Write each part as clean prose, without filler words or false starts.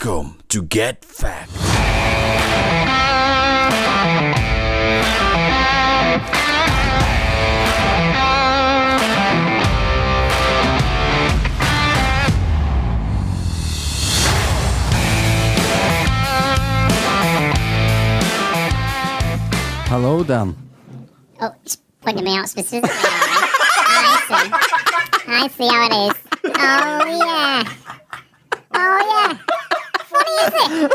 Welcome to Get Fact. Hello, Dan. Oh, it's pointing me out specifically. I see how it is. Oh, yeah. Oh, yeah. Funny, is it?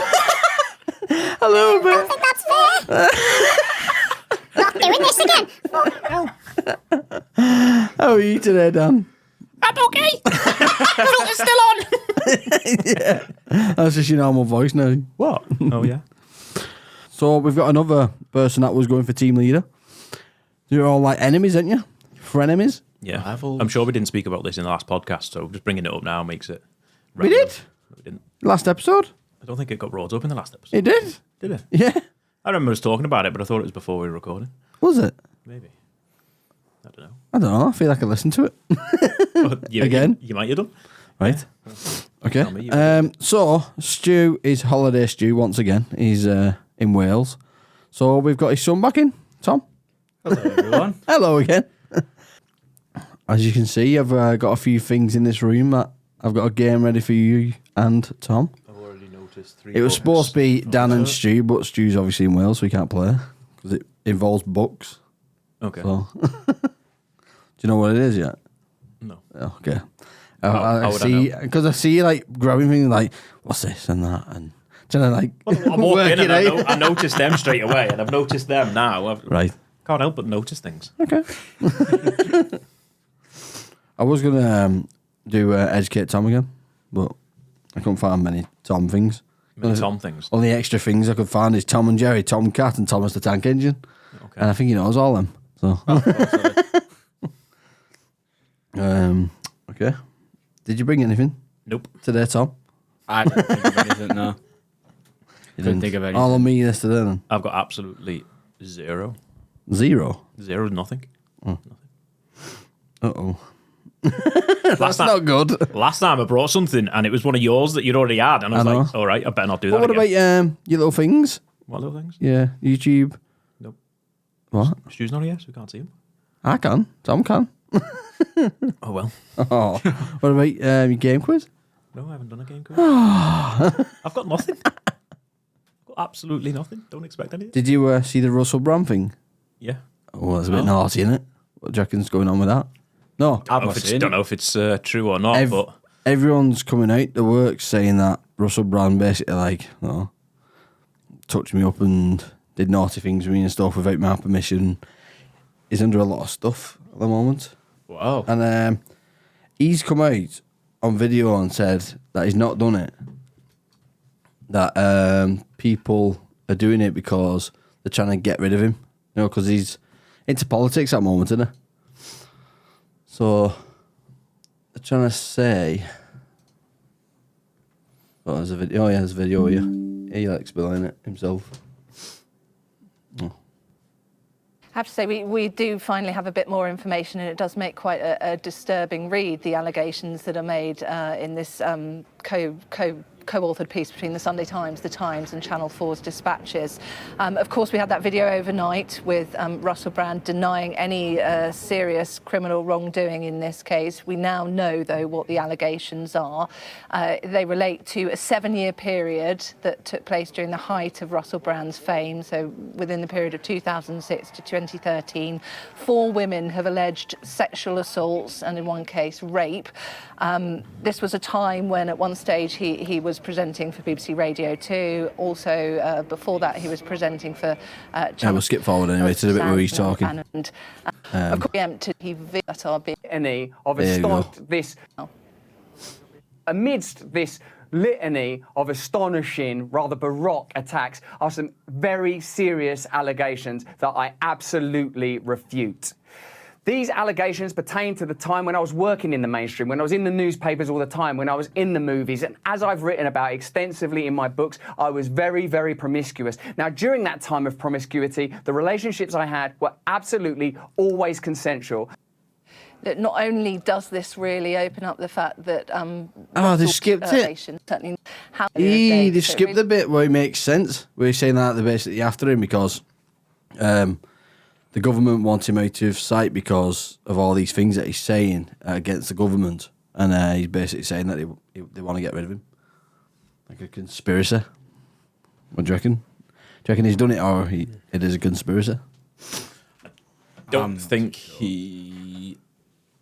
Hello, I don't think that's fair. Not doing this again. How are you today, Dan? I'm okay. Filter's still on. Yeah. That's just your normal voice now. What? Oh, yeah. So we've got another person that was going for team leader. You're all like enemies, aren't you? Frenemies? Yeah. Rivals. I'm sure we didn't speak about this in the last podcast, so just bringing it up now makes it... We did? No, we didn't. Last episode? I don't think it got brought up in the last episode. It did? Did it? Yeah. I remember us talking about it, but I thought it was before we were recording. Was it? Maybe. I don't know. I don't know. I feel like I listened to it. Again? You might have done. Right. Tell me Okay. you- So Stu is holiday Stu once again. He's in Wales. So we've got his son back in. Tom. Hello, everyone. Hello again. As you can see, I've got a few things in this room that I've got a game ready for you and Tom. I've already noticed 3 It was books. supposed to be Dan and Stu, but Stu's obviously in Wales, so he can't play because it involves books. Okay. So, do you know what it is yet? No. Oh, okay. How I would I see know? because I see you like grabbing things like what's this and that and trying to like I'm work walking it in and out. I noticed them straight away, and I've noticed them now. I Right. can't help but notice things. Okay. I was gonna do educate Tom again, but I couldn't find many Tom things. Many Tom things. Only extra things I could find is Tom and Jerry, Tom Cat, and Thomas the Tank Engine, Okay. and I think he knows all them. So, okay. Did you bring anything Nope. today, Tom? I don't think of anything, no. You Couldn't didn't? think of anything. All on me yesterday then. I've got absolutely zero. Zero. Zero, nothing. Uh-oh. Last That's time, not good. last time I brought something and it was one of yours that you'd already had, and I was I like, know. all right, I better not do that But what again. about your little things? What little things? Yeah, YouTube. Nope. What? Stu's not here, so we can't see him. I can. Tom can. Oh, well. Oh. What about your game quiz? No, I haven't done a game quiz. I've got nothing. I've got absolutely nothing. Don't expect anything. Did you see the Russell Brand thing? Yeah. Oh, that's a bit naughty, isn't it? What do you reckon's going on with that? No. I've not seen Don't it. know if it's true or not, but Everyone's coming out the work saying that Russell Brand basically like, touched me up and did naughty things with me and stuff without my permission. He's under a lot of stuff at the moment. wow. And he's come out on video and said that he's not done it. That people are doing it because they're trying to get rid of him. You know, because he's into politics at the moment, isn't he? So, they're trying to say... Oh, there's a video. Oh, yeah, there's a video here. He likes behind it himself. I have to say, we do finally have a bit more information, and it does make quite a disturbing read, the allegations that are made in this co-authored piece between the Sunday Times, the Times and Channel 4's dispatches. Of course, we had that video overnight with Russell Brand denying any serious criminal wrongdoing in this case. We now know, though, what the allegations are. They relate to a 7-year period that took place during the height of Russell Brand's fame, so within the period of 2006 to 2013. 4 women have alleged sexual assaults and, in one case, rape. This was a time when, at one stage, he was presenting for BBC Radio 2. Also, before that, he was presenting for Channel we'll skip forward anyway to the bit where he's talking. And of course, preempted that are being litany of There you go. amidst this litany of astonishing, rather baroque attacks are some very serious allegations that I absolutely refute. These allegations pertain to the time when I was working in the mainstream, when I was in the newspapers all the time, when I was in the movies, and as I've written about extensively in my books, I was very, very promiscuous. Now, during that time of promiscuity, the relationships I had were absolutely always consensual. that not only does this really open up the fact that they Russell, skipped it. Nation certainly how They skipped the bit where it makes sense. Where he's saying that they're basically after him because the government wants him out of sight because of all these things that he's saying against the government. And he's basically saying that they want to get rid of him. Like a conspiracy. What do you reckon? Do you reckon he's done it or it is a conspiracy? Don't think he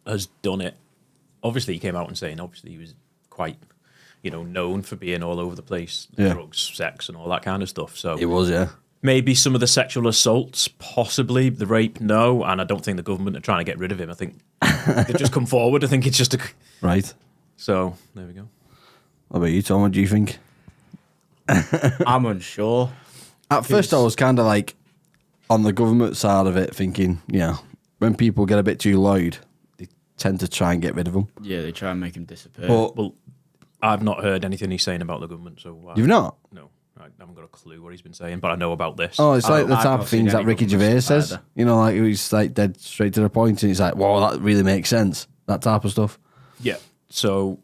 has done it. Obviously, he came out and saying, obviously, he was quite, known for being all over the place, Yeah. drugs, sex, and all that kind of stuff. So It was, yeah. maybe some of the sexual assaults, possibly the rape, no. And I don't think the government are trying to get rid of him. I think they've just come forward. I think it's just a. Right. So there we go. What about you, Tom? What do you think? I'm unsure. At first, I was kind of like on the government side of it, thinking, when people get a bit too loud, they tend to try and get rid of them. Yeah, they try and make him disappear. But Well, I've not heard anything he's saying about the government, so you've not? No, I haven't got a clue what he's been saying, but I know about this. Oh, it's like the I've type not of seen things that any Ricky government Gervais stuff says. either. Like he's like dead straight to the point, and he's like, "Whoa, that really makes sense." That type of stuff. Yeah. So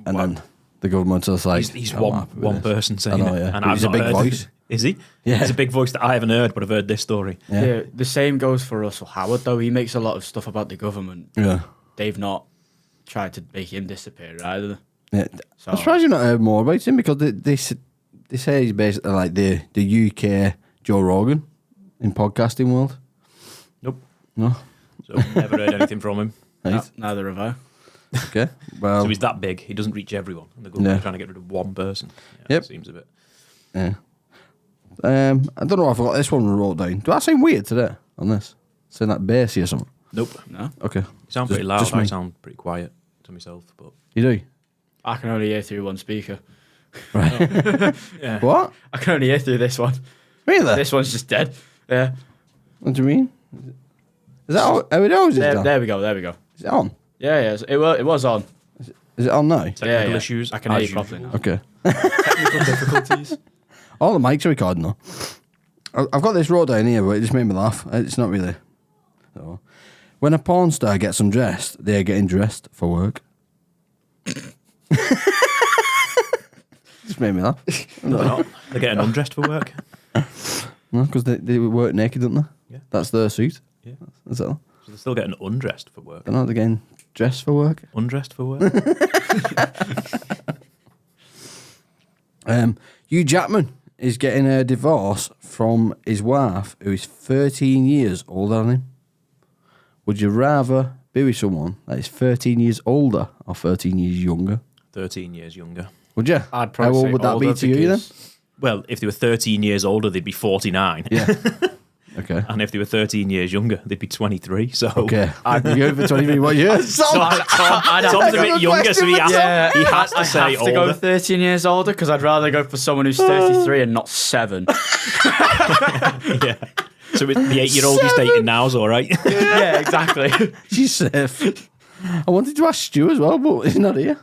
And Well, then the government's just like, he's "I'm not one happy with one this." person saying I know, it, yeah. and But I've he's a not big heard- voice. Is he? Yeah. He's a big voice that I haven't heard, but I've heard this story. Yeah. The same goes for Russell Howard, though. He makes a lot of stuff about the government. Yeah. They've not tried to make him disappear either. Yeah. So- I'm surprised you've not heard more about him because they say he's basically like the UK Joe Rogan in podcasting world. Nope. No. So never heard anything from him. Right. Neither have I. Okay. Well. So he's that big. He doesn't reach everyone. And the government Yeah. are trying to get rid of one person. Yeah, Yep. It seems a bit. Yeah. I don't know if I got this one wrote down. Do I sound weird today on this? Saying that bassy or something? Nope. No, Okay. You sound Just- pretty loud. just I me. sound pretty quiet to myself, but You do? I can only hear through one speaker. yeah. What? I can only hear through this one. Really? This one's just dead. Yeah. What do you mean? Is that how it always is done? There we go. There we go. Is it on? Yeah, yeah. It was on. Is it on now? Technical Yeah, yeah. issues. I can hear as you properly usual. now. Okay. Technical difficulties. All the mics are recording though. I've got this wrote down here, but it just made me laugh. It's not really. So, when a porn star gets undressed, they are getting dressed for work. Just made me laugh. No, they're not. They're getting undressed for work. No, because they work naked, don't they? Yeah. That's their suit. Yeah. That's all. So they're still getting undressed for work. They're not getting dressed for work. Undressed for work. Hugh Jackman is getting a divorce from his wife, who is 13 years older than him. Would you rather be with someone that is 13 years older or 13 years younger? 13 years younger. Would you? I'd probably How old say would that be older to you then? because- Well, if they were 13 years older, they'd be 49. Yeah. Okay. And if they were 13 years younger, they'd be 23. So Okay. I'd go for 23. What year? Tom's a bit younger, so he has to I say have to go older. 13 years older because I'd rather go for someone who's 33 and not 7. Yeah. So with the 8-year-old he's dating now is all right. Yeah, exactly. She's safe. I wanted to ask Stu as well, but he's not here.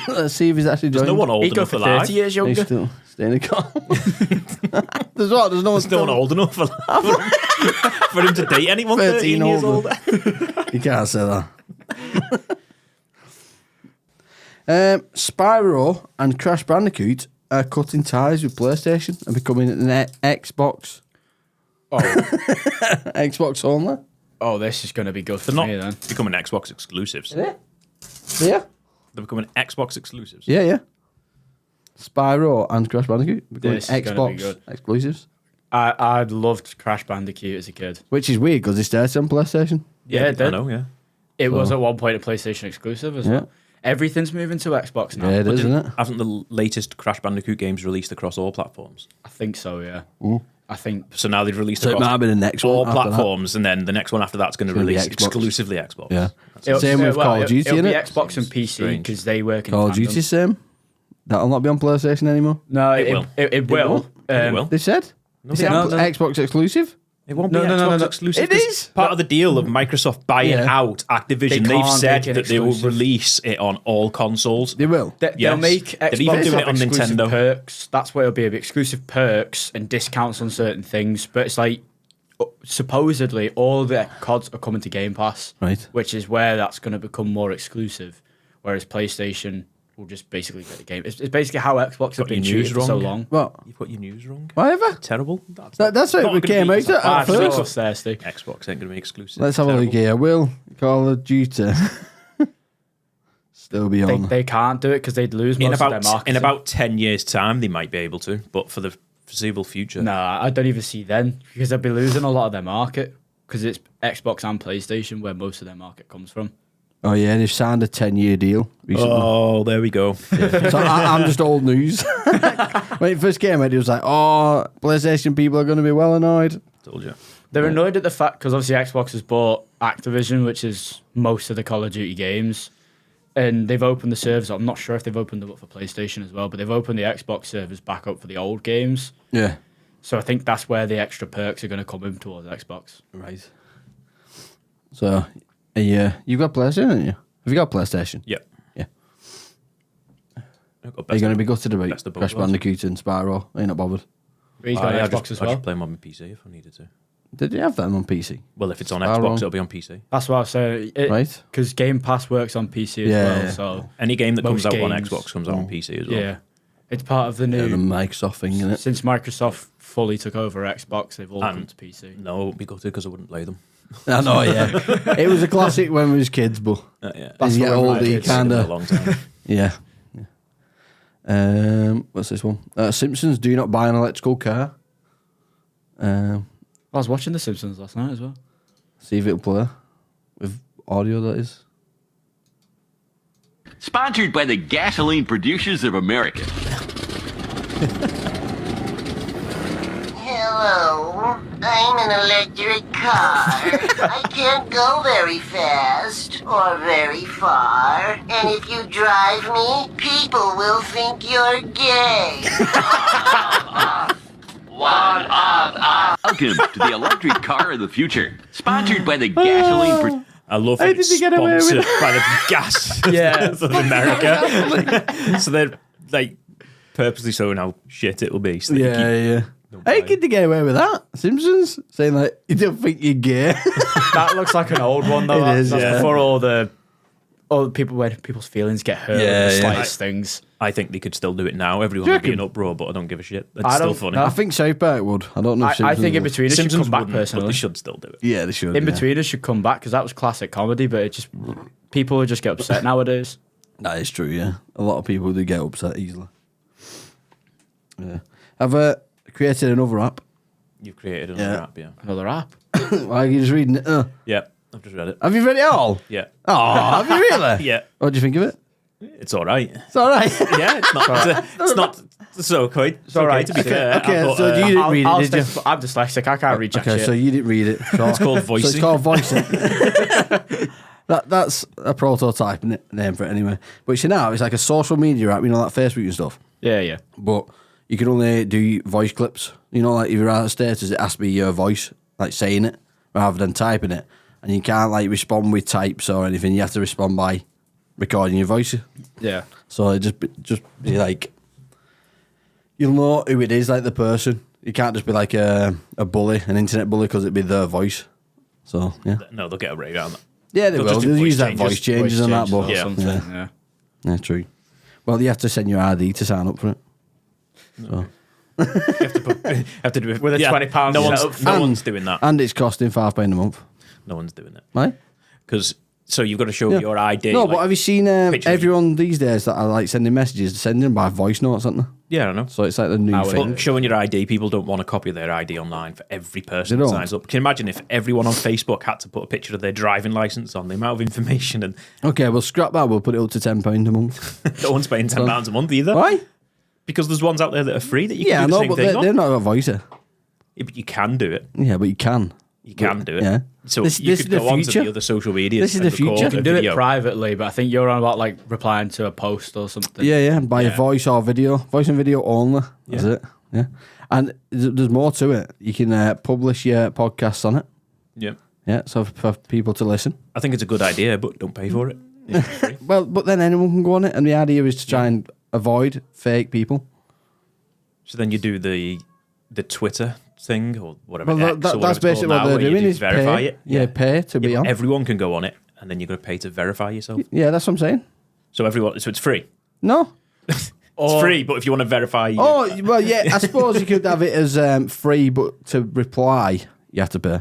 Let's see if he's actually There's joining. no one old He'd go enough for alive. 30 years He's younger. still staying in the car. There's what? There's no one There's no one old enough for him to date anyone 13 years older. You can't say that. Spyro and Crash Bandicoot are cutting ties with PlayStation and becoming an Xbox only. Oh, this is going to be good for They're me not then. becoming Xbox exclusives. Yeah. They're becoming Xbox exclusives. Yeah. Spyro and Crash Bandicoot becoming This is gonna be Xbox good. exclusives. I loved Crash Bandicoot as a kid. Which is weird because it started on PlayStation. Yeah, it I did. know, yeah. It was at one point a PlayStation exclusive as Yeah. well. Everything's moving to Xbox now. Yeah, it is, isn't it? Haven't the latest Crash Bandicoot games released across all platforms? I think so, yeah. I think So now they've released So it might across have been the next all one after that. platforms, and then the next one after that's going to gonna be release Xbox. exclusively Xbox. Yeah. it'll- Same with Call of Duty, It'll be innit? Xbox and PC Strange. because they work in Call of tandem. Duty same. That'll not be on PlayStation anymore. No, It will. It will. It will. They said. Is it No, on no. Xbox exclusive? It won't No, be no, Xbox no, no. exclusive. It 'cause is. part of the deal of Microsoft buying Yeah. out Activision. They They've can't said make it that they will exclusive. release it on all consoles. They will. They'll Yes. make They're Xbox even doing have it on exclusive Nintendo. perks. That's what it'll be, exclusive perks and discounts on certain things. But it's like supposedly all the CODs are coming to Game Pass, Right. which is where that's going to become more exclusive, whereas PlayStation will just basically get the game. It's basically how Xbox have Got been your news treated for so wrong. long. What? You've got your news wrong. Whatever. Terrible. That's what not we gonna came be- out at Ah, first. so thirsty. Xbox ain't going to be exclusive. Let's have a look here. Will Call of Duty still be on? They can't do it because they'd lose most of their marketing. In about 10 years' time, they might be able to, but for the foreseeable future, Nah, I don't even see then because they'll be losing a lot of their market because it's Xbox and PlayStation where most of their market comes from. Oh yeah, they've signed a 10-year deal recently. Oh, there we go. So I'm just old news. When it first came out, it was like, oh, PlayStation people are going to be well annoyed. Told you. They're annoyed at the fact because obviously Xbox has bought Activision, which is most of the Call of Duty games, and they've opened the servers up. I'm not sure if they've opened them up for PlayStation as well, but they've opened the Xbox servers back up for the old games. Yeah. So I think that's where the extra perks are going to come in towards Xbox. Right. So, yeah, you've got PlayStation, haven't you? Have you got PlayStation? Yep. Yeah. I've got Are you best going to of- be gutted about best of both Crash worlds. Bandicoot and Spyro? Are you not bothered? But he's got I an Xbox as I well. should play them on my PC if I needed to. Did you have them on PC? Well, if it's on Spyro. Xbox, it'll be on PC. That's what I was saying. Right. Because Game Pass works on PC as Yeah, well. yeah. So Any game that comes Most out on games. Xbox comes out on PC as well. yeah, it's part of the Yeah, new. the Microsoft thing, isn't it? Since Microsoft fully took over Xbox, they've all come And- to PC. No, I won't be gutted because I wouldn't play them. I know, yeah. It was a classic when we was kids, but Yeah. as you get what we older, you did. kind Been a of... long time. Yeah. What's this one? Simpsons do not buy an electrical car. I was watching The Simpsons last night as well. See if it'll play with audio, that is. Sponsored by the gasoline producers of America. Hello, I'm an electric car. I can't go very fast or very far, and if you drive me, people will think you're gay. Welcome to the electric car of the future. Sponsored by the gasoline producers. I love How it. did they get away with Sponsored by the gas Yeah. of America. So they're like purposely showing how shit it'll be. So that you keep- Yeah. don't How buy could they get away with that? Simpsons? Saying like, you don't think you're gay? That looks like an old one though. It is, That's yeah. before all the people when people's feelings get hurt. Yeah, with the yeah. slightest things. I think they could still do it now. Everyone Do you would be in reckon? uproar, but I don't give a shit. It's I still don't funny. know. I think South Park would. I don't know if I Simpsons think in would. between us should Simpsons come back wouldn't, but personally. they should still do it. Yeah, they should. In yeah. between us should come back because that was classic comedy, but it just people would just get upset nowadays. That is true, yeah. A lot of people do get upset easily. Yeah. I've created another app. You've created another Yeah. app, yeah. Another app. Why are you just reading it? Yeah, I've just read it. Have you read it all? Yeah. Oh, have you really? Yeah, What do you think of it? it's all right. It's all right. Yeah, it's not so quite. It's all okay, right. to be fair. okay, but, so you didn't read it, I'll did you? I'm dyslexic. I can't read jack Okay, shit. so you didn't read it. So It's called So it's Voicey. called Voicey. That's a prototype name for it anyway. But you know, it's like a social media app, you know, like Facebook and stuff. yeah. But you can only do voice clips. You know, like if you're out of status, it has to be your voice, like saying it, rather than typing it. And you can't like respond with types or anything. You have to respond by recording your voice. Yeah. So it just be like, you'll know who it is, like the person. You can't just be like a bully, an internet bully, because it'd be their voice. So yeah, No, they'll get away around that. yeah, they They'll will. just do They'll voice use that changes. voice changes and that. Voice But changes or Yeah. something, yeah, yeah. yeah, true. Well, you have to send your ID to sign up for it. So. You have to do it With a £20 No one's, setup. no And- one's doing that. And it's costing £5 a month. No one's doing it. Right? Because so you've got to show Yeah. your ID. No, like- but have you seen picture of everyone these days that are like sending messages, sending them by voice notes, aren't they? Yeah, I don't know. So it's like the new Nowadays. thing. But showing your ID, people don't want to copy their ID online for every person They that don't. signs up. Can you imagine if everyone on Facebook had to put a picture of their driving license on the amount of information and Okay, we'll scrap that. We'll put it up to £10 a month. no one's paying £10 a month either? Why? Because there's ones out there that are free that you Yeah, I can do the know, same but thing they're on. not a voicer. Yeah, but you can do it. Yeah, but you can. You can do it. Yeah. So This- you this could is the go on to future. the other social media. This is the future. You can do it privately, but I think you're on about like replying to a post or something. Yeah, by Yeah. voice or video. Voice and video only. That's Yeah. it. Yeah. And there's more to it. You can publish your podcasts on it. Yeah. Yeah, so for people to listen. I think it's a good idea, but don't pay for it. It's free. Well, but then anyone can go on it, and the idea is to try and avoid fake people. So then you do the Twitter thing or whatever. Well, X or whatever that's it's called basically what now, they're where you doing do is verify pay. it. Yeah, pay to be but on. everyone can go on it, and then you're going to pay to verify yourself. Yeah, that's what I'm saying. So it's free. No. It's free, but if you want to verify, Oh, well, yeah, I suppose you could have it as free, but to reply, you have to pay.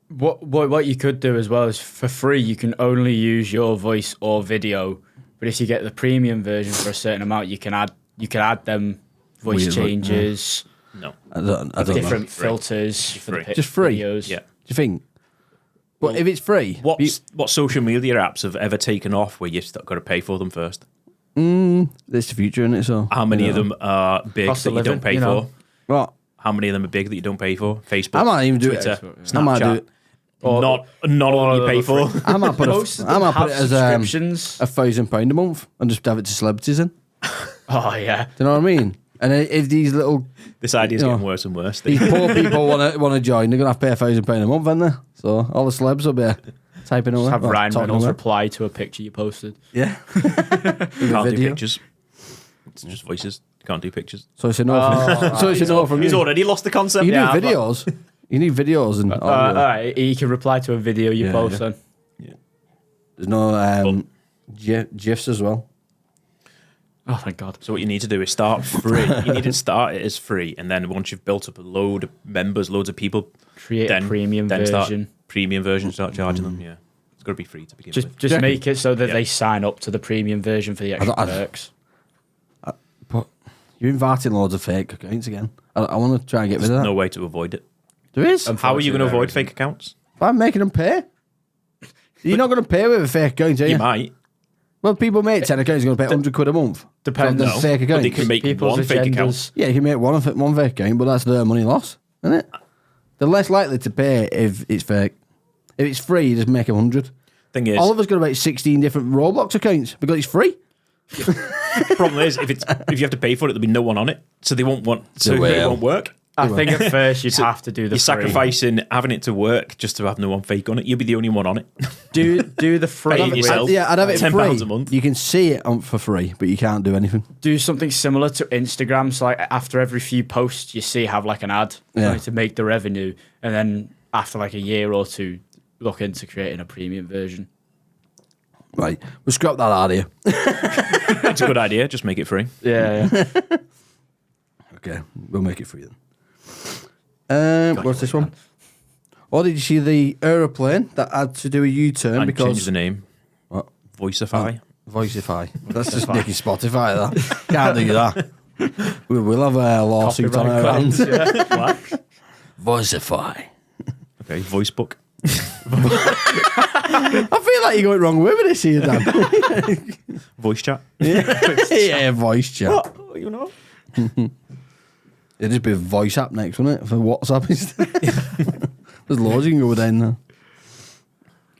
What you could do as well is for free you can only use your voice or video, but if you get the premium version for a certain amount, you can add them voice Weird, changes, no, I don't different know. filters for the Free. Just free? videos. yeah. Do you think? But if it's free, What social media apps have ever taken off where you've got to pay for them first? it's the future, isn't it? So How many you of know. them are big Cost that of you don't living, pay you know. for? What? How many of them are big that you don't pay for? Facebook, I might even do it. Twitter, I might do Snapchat. it. Not all you pay for. I might put Most of I them might put have it as subscriptions. £1,000 a month and just have it to celebrities in. Do Oh yeah. you know what I mean? And if these little This idea's You know, getting worse and worse. these poor people want to join, they're gonna have to pay £1,000 a month, aren't they? So all the celebs will be typing away. Have well, Ryan talking Reynolds away. reply to a picture you posted. Yeah. You can't do video. pictures. It's just voices. You can't do pictures. So it's a no. So it's a no from He's you. already lost the concept. You Yeah, need videos. You need videos and All audio. right, you can reply to a video you Yeah, post yeah. then. There's no GIFs as well. Oh, thank God. So what you need to do is start free. You need to start it as free, and then once you've built up a load of members, loads of people, Create a premium version. Start charging them. Yeah, it's got to be free to begin with. Just make it so that Yeah. they sign up to the premium version for the extra I- perks. But you're inviting loads of fake accounts again. I want to try and get rid of that. No way to avoid it. There is. How are you going to there avoid isn't. fake accounts? I'm making them pay. You're not going to pay with a fake account, are you? You might. Well, people make 10 accounts, you're going to pay £100 a month. Depends. On the No, fake But account. they can make People's one fake account. agendas. Yeah, you can make one fake account, but that's their money loss, isn't it? They're less likely to pay if it's fake. If it's free, you just make 100. Thing is, Oliver's got about 16 different Roblox accounts because it's free. the problem is if you have to pay for it, there'll be no one on it, so they won't want. So it will. won't work. I think at first you'd have to do the You're free. sacrificing having it to work just to have no one fake on it. You'll be the only one on it. Do the free. Paying yourself. Yeah, I'd have it £10 free. a month. You can see it for free, but you can't do anything. Do something similar to Instagram. So like after every few posts, you see have like an ad Yeah. to make the revenue, and then after like a year or two, look into creating a premium version. Right, we'll scrap that out of here. It's a good idea. Just make it free. Yeah. Okay, we'll make it free then. What's this one? Oh, did you see the aeroplane that had to do a U-turn And because change the name. What? Voiceify. Voiceify. That's just Nicky Spotify. That can't do that. We'll have a lawsuit on our Copyright hands. claims, yeah. Voiceify. Okay, voice book. I feel like you're going wrong with this here, Dan. Voice chat. Yeah, voice chat. You know. It'd just be a voice app next, wouldn't it? For WhatsApp instead. There's loads you can go with then now.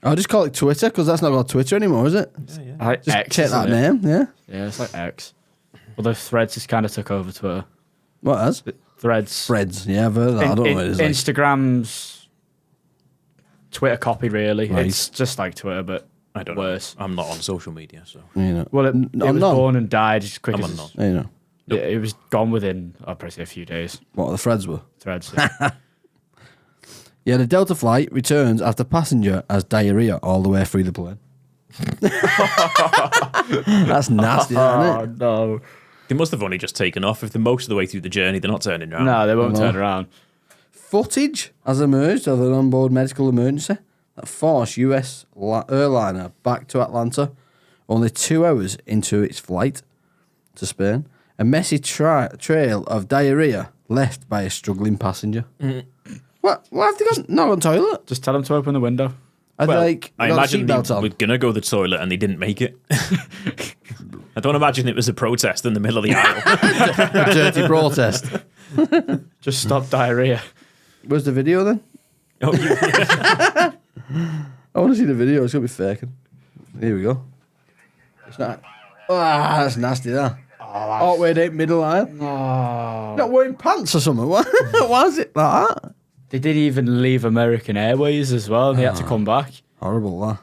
I'll just call it Twitter because that's not called Twitter anymore, is it? Like Just X, check isn't that it? name, yeah. Yeah, it's like X. Well, the Threads just kind of took over Twitter. What has? Threads. Threads, yeah, I've heard that. I don't know what it is. Like. Instagram's Twitter copy, really. Right. It's just like Twitter, but I don't know. worse. I'm not on social media, so You know. Well, it I'm was not. born and died as quick I'm as on none. You know. Yeah, it was gone within, I'd probably say, a few days. What the threads were. Threads. Yeah. Yeah, the Delta flight returns after passenger has diarrhea all the way through the plane. That's nasty, isn't it? no. they must have only just taken off. If they're most of the way through the journey, they're not turning around. No, they won't No. turn around. Footage has emerged of an onboard medical emergency that forced US airliner back to Atlanta only 2 hours into its flight to Spain. A messy trail of diarrhea left by a struggling passenger. What have they got? Not on toilet? Just tell them to open the window. Are Well, they like, I got imagine they seatbelts on? were going to go to the toilet and they didn't make it. I don't imagine it was a protest in the middle of the aisle. A dirty protest. Just stop diarrhea. Where's the video then? Oh, I want to see the video. It's going to be faking. Here we go. It's not. Ah, that's nasty, that. Oh, wait, ain't middle aisle. Oh. Not wearing pants or something. Why is it like that? They did even leave American Airways as well, and they had to come back. Horrible, that.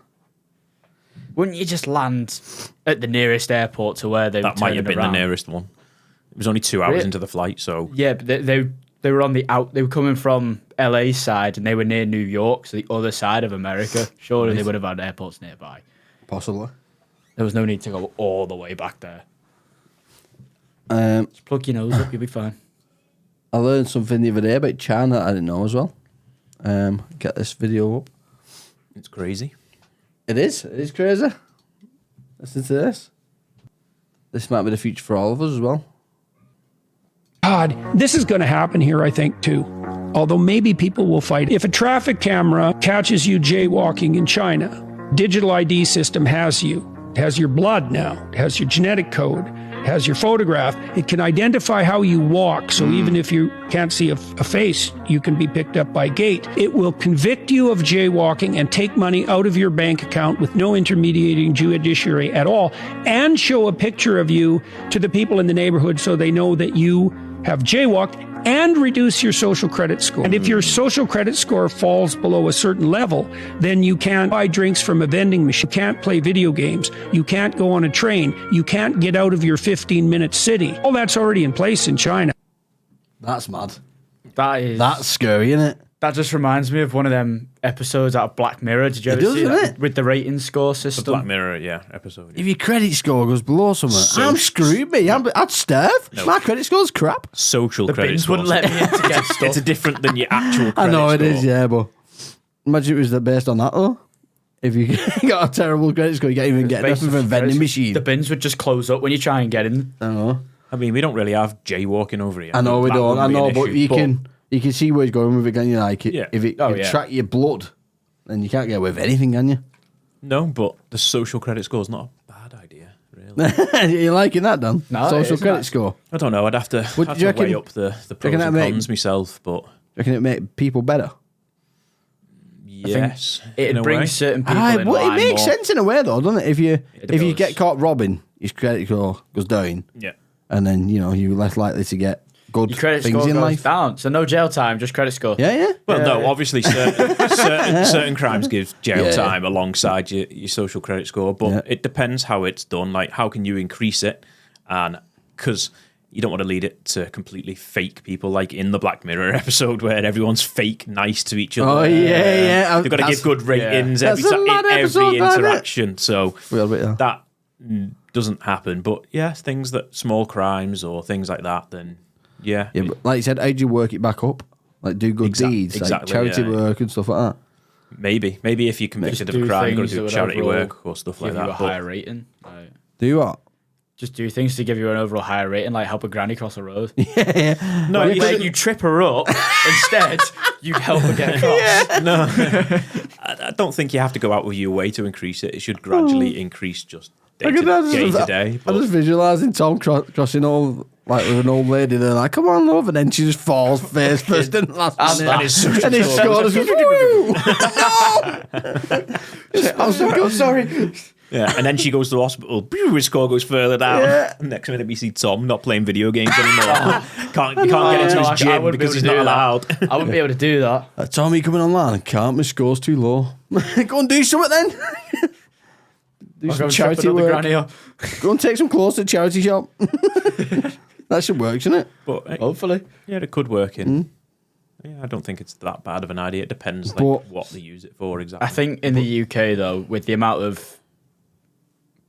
Wouldn't you just land at the nearest airport to where they were that might have turning been around? the nearest one. It was only 2 hours Really? into the flight, so Yeah, but they They were They were coming from LA side, and they were near New York, so the other side of America. Surely they would have had airports nearby. Possibly. There was no need to go all the way back there. Um, Just plug your nose up, you'll be fine. I learned something the other day about China that I didn't know as well. Get this video up. It's crazy. It is. It is crazy. Listen to this. This might be the future for all of us as well. God, this is going to happen here, I think, too. Although maybe people will fight. If a traffic camera catches you jaywalking in China, digital ID system has you. It has your blood now. It has your genetic code. It has your photograph. It can identify how you walk. So even if you can't see a face, you can be picked up by gait. It will convict you of jaywalking and take money out of your bank account with no intermediating judiciary at all, and show a picture of you to the people in the neighborhood so they know that you have jaywalked, and reduce your social credit score. And if your social credit score falls below a certain level, then you can't buy drinks from a vending machine, you can't play video games, you can't go on a train, you can't get out of your 15-minute city. All that's already in place in China. That's mad. That's scary, isn't it? That just reminds me of one of them episodes out of Black Mirror. Did you ever see doesn't that? it? With the rating score The system? Black Mirror, episode. If your credit score goes below something, I'm screwed, me. I'd starve. No. My credit score's crap. Social The credit bins scores. wouldn't let me in to get stuff. It's different than your actual credit I know it score. is, yeah, but imagine it was based on that, though. If you got a terrible credit score, you can't even get nothing from a vending machine. The bins would just close up when you try and get in. I know. I mean, we don't really have jaywalking over here. I know we That don't. I wouldn't be know, an but issue, you can see where he's going with it, can you? Like, Yeah. if it Oh, if yeah. track your blood, then you can't get away with anything, can you? No, but the social credit score is not a bad idea, really. You liking that, Dan? No, it Social is credit nice. score. I don't know. I'd have to, What have do you to weigh reckon- up the pros reckon and that make- cons myself, but Reckon it make people better? yes. It in a way. brings certain people Aye, in well, it line makes more. sense in a way, though, doesn't it? If you does. get caught robbing, your credit score goes down, Yeah. and then you're less likely to get good Your credit things score in goes life. down. So no jail time, just credit score. Yeah, yeah. Well, no, obviously certain crimes give jail Yeah. time alongside your social credit score, but Yeah. it depends how it's done. Like, how can you increase it? And because you don't want to lead it to completely fake people, like in the Black Mirror episode where everyone's fake nice to each other. Oh, yeah. They've got to That's- give good ratings That's every a mad in episode, every that, isn't it? interaction. So We had a bit of that. that doesn't happen. But yeah, things that small crimes or things like that, then yeah. Yeah, but like you said, how do you work it back up? Like do good deeds, like exactly, charity yeah. work and stuff like that. Maybe if you're convicted of a Do crime, you've got things to that do would charity overall work or stuff like give you that. a But higher rating. Like, Do you what? just do things to give you an overall higher rating, like help a granny cross a road. no, Like, you like you trip her up, instead you'd help her get across. No, I don't think you have to go out with your way to increase it. It should gradually increase just day to day. I But just visualising Tom crossing all like with an old lady. They're like, "Come on, love," and then she just falls face first and last. And And his score just goes, "Woo!" I'm so good, sorry. yeah, and then she goes to the hospital. His score goes further down. Yeah. Next minute, we see Tom not playing video games anymore. can't get into I his gym wouldn't be because able he's to not do that. allowed. I wouldn't be able to do that. Tommy coming online. Can't. My score's too low. Go and do something then. Do I'll go some and charity chop another work. granny up. Go and take some clothes to the charity shop. That should work, shouldn't it? But Hopefully. yeah, it could work in. Yeah, I don't think it's that bad of an idea. It depends like But- what they use it for exactly. I think in the UK though, with the amount of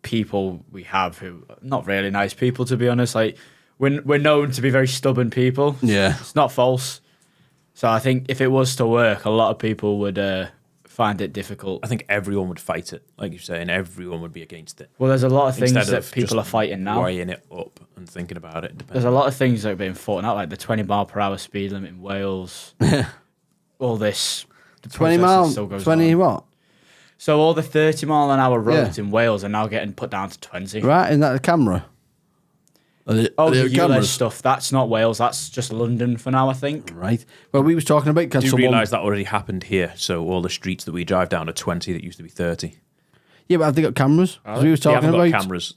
people we have who are not really nice people, to be honest, like we're known to be very stubborn people. Yeah. It's not false. So I think if it was to work, a lot of people would find it difficult. I think everyone would fight it, like you're saying. Everyone would be against it. Well, there's a lot of things Instead that of people just are fighting now. weighing it up and thinking about it. There's a lot of things that are being fought out, like the 20 mile per hour speed limit in Wales. All this. The 20 protesting miles. still goes 20 on. what? So all the 30 mile an hour roads Yeah. in Wales are now getting put down to 20. Right, isn't that the camera? Oh, the cameras? US stuff. That's not Wales. That's just London for now, I think. Right. Well, we was talking about because Do you someone. realise that already happened here? So all the streets that we drive down are 20 that used to be 30. Yeah, but have they got cameras? 'Cause we was They talking haven't got about cameras.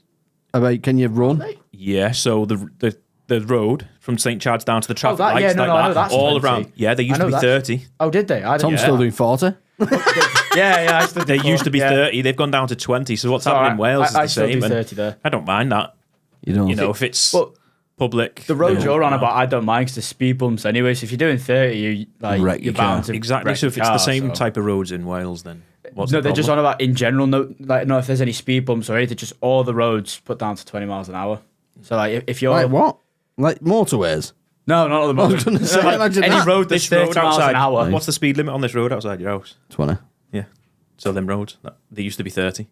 can you run? Yeah, so the road from St. Chad's down to the traffic that- lights yeah, no, like no, I know that, that's all 20. around. Yeah, they I used to know be that. 30. Oh, did they? I Tom's didn't. still doing 40. Yeah, I still They do used to be 40, yeah. 30. They've gone down to 20. So what's It's all happening in right. Wales I is still the same. do and 30 there. I don't mind that. You don't. You know, if it's But public. The roads they you're on know. about, I don't mind because the speed bumps anyway. So if you're doing 30, Wreck you're your car. bound to Exactly. wreck So if your it's the car, same so- type of roads in Wales, then what's No, the they're just on problem? about in general. No, if there's any speed bumps or anything, just all the roads put down to 20 miles an hour. So like if you're Like what? Like motorways? no, not at the moment. gonna say, Like, imagine any that. road that's 30 miles an hour. What's the speed limit on this road outside your house? 20. Yeah. So them roads, they used to be 30.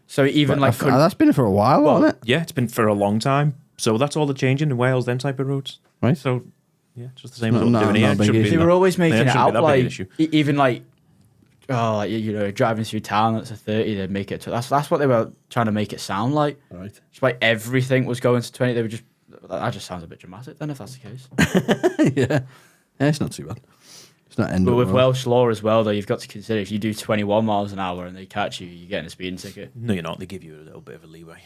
So even like That's been for a while, hasn't it? Yeah, it's been for a long time. So that's all the changing in Wales, them type of roads. Right. So yeah, just the same Not- as what not- we're doing not here. a It big shouldn't be issue. they that- were always making yeah, it shouldn't be out that big an like issue. even like driving through town that's a 30, they'd make it to that's what they were trying to make it sound like. Right. Just like everything was going to 20. They were just that just sounds a bit dramatic then if that's the case. Yeah. It's not too bad. It's not end But up with well. Welsh law as well, though, you've got to consider if you do 21 miles an hour and they catch you, you're getting a speeding ticket. No, you're not. They give you a little bit of a leeway.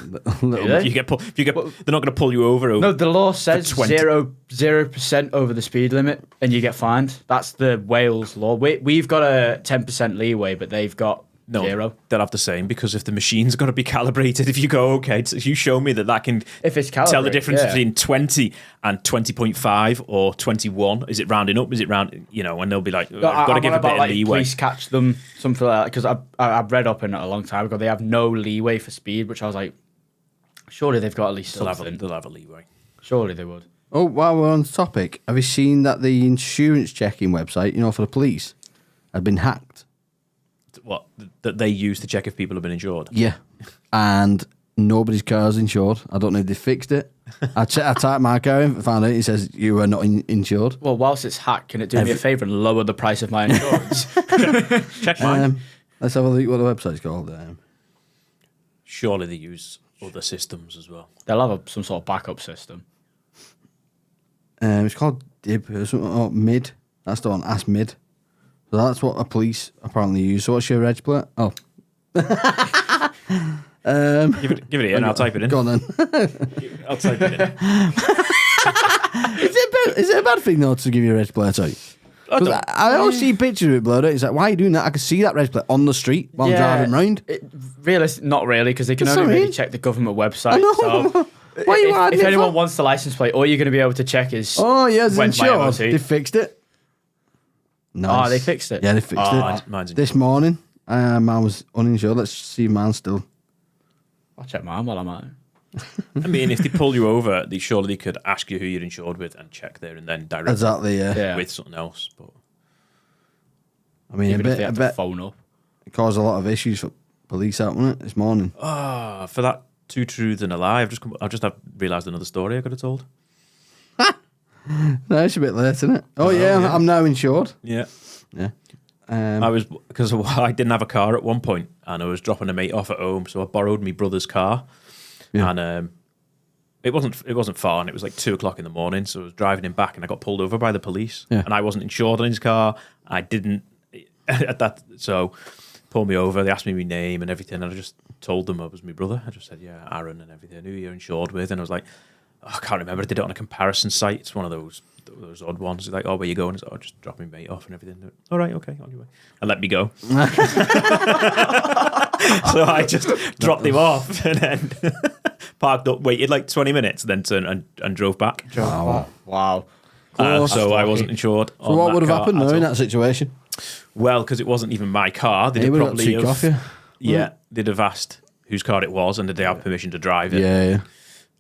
Do they? They're not going to pull you over. No, the law says 20. 0% over the speed limit and you get fined. That's the Wales law. We've got a 10% leeway, but they've got No, 0. they'll have the same because if the machine's got to be calibrated, if you go, okay, so you show me that can If it's tell the calibrated, difference yeah. between 20 and 20.5 or 21. Is it rounding up? Is it round, and they'll be like, No, I've got to give a bit of leeway. Police catch them, something like that. Because I've read up in it a long time ago. They have no leeway for speed, which I was like, surely they've got at least They'll something. have a leeway. Surely they would. Oh, while we're on the topic, have you seen that the insurance checking website, for the police, had been hacked? What, that they use to check if people have been insured? Yeah. And nobody's car's insured. I don't know if they fixed it. I typed my car in, found out it says you are not insured. Well, whilst it's hacked, can it do me a favour and lower the price of my insurance? Check mine. Let's have a look what the website's called. Surely they use other systems as well. They'll have some sort of backup system. It's called DIB or something, or MID. That's the one, Ask MID. So that's what the police apparently use. So what's your reg plate? Oh. Give it here and I'll type it in. Go on then. I'll type it in. Is it a bad thing though to give you a reg plate out? I always see pictures of it blurred out. It's like, why are you doing that? I can see that reg plate on the street while I'm driving round. Not really, because they can That's only what I really mean. check the government website. I know. So Why are you hiding if it anyone for? wants the license plate, all you're going to be able to check is Oh, yeah, it's when's my insured. MOT. They fixed it. Nice. Oh, they fixed it? Yeah, they fixed it. Mine's This morning, mine was uninsured. Let's see if mine's still. I'll check mine while I'm at it. I mean, if they pull you over, surely they could ask you who you're insured with and check there and then direct Exactly, yeah. Yeah. with something else. But I mean, Even I if they bet, have to phone up. it caused a lot of issues for police out, wasn't it, this morning? for that two truths and a lie, I've just realised another story I could have told. No, it's a bit late, isn't it? Oh, yeah, I'm now insured. Yeah. Yeah. Because I didn't have a car at one point and I was dropping a mate off at home, so I borrowed my brother's car. Yeah. And it wasn't far, and it was like 2:00 in the morning, so I was driving him back and I got pulled over by the police. Yeah. And I wasn't insured on his car. I didn't at that, so pulled me over. They asked me my name and everything, and I just told them I was my brother. I just said, yeah, Aaron and everything. Who you're insured with? And I was like, I can't remember. I did it on a comparison site. It's one of those odd ones. It's like, oh, where you going? It's like, oh, just drop my mate off and everything. All right, okay, on your way. And let me go. So I just dropped him off and then parked up, waited like 20 minutes, then turned and drove back. Wow. So I wasn't insured. So what would have happened though in that situation? Well, because it wasn't even my car. They would have got took off you. Yeah, they'd have asked whose car it was and did they have permission to drive it. Yeah.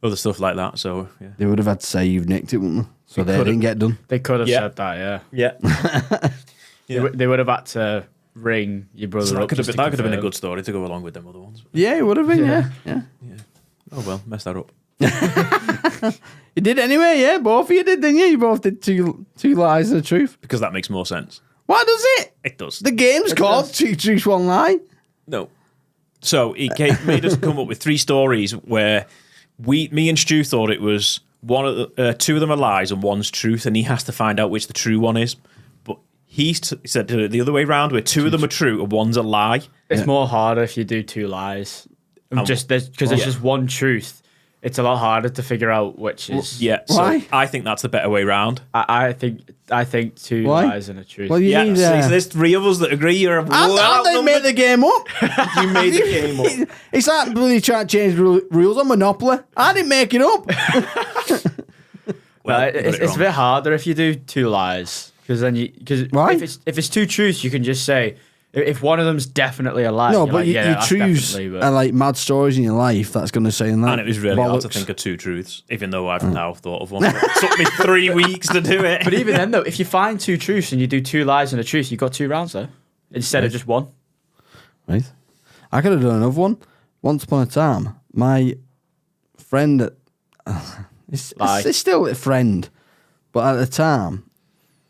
Other stuff like that. So yeah. They would have had to say you've nicked it, wouldn't they? So they didn't get done. They could have Yeah. said that, yeah. Yeah. They would have had to ring your brother So up. that could have just been, to a confirm. good story to go along with them other ones. Yeah, it would have been, yeah. Oh well, messed that up. You did anyway, yeah. Both of you did, didn't you? You both did two lies and a truth. Because that makes more sense. Why does it? It does. The game's called Two Truths, One Lie. No. So he made us come up with three stories where me and Stu thought it was two of them are lies and one's truth, and he has to find out which the true one is. But he said the other way around, where two of them are true and one's a lie. It's more harder if you do two lies. Because there's just one truth. It's a lot harder to figure out which is. Yeah. So Why? I think that's the better way round. I think two Why? lies and a truth. Well, you Yeah. need. So there's three of us that agree. You're I didn't make the game up. You made the game up. It's like bloody trying to change rules on Monopoly. I didn't make it up. Well, you got it's it a wrong. bit harder if you do 2 lies because then Why? if it's 2 truths, you can just say if one of them's definitely a lie. No, you're but like, you that's choose definitely, like mad stories in your life that's going to say in that. And it was really hard to bollocks. think of 2 truths, even though I've now thought of one. It took me 3 weeks to do it. But even then, though, if you find 2 truths and you do 2 lies and a truth, you've got 2 rounds there instead of just 1. Right. I could have done another one. Once upon a time, my friend, it's still a friend, but at the time,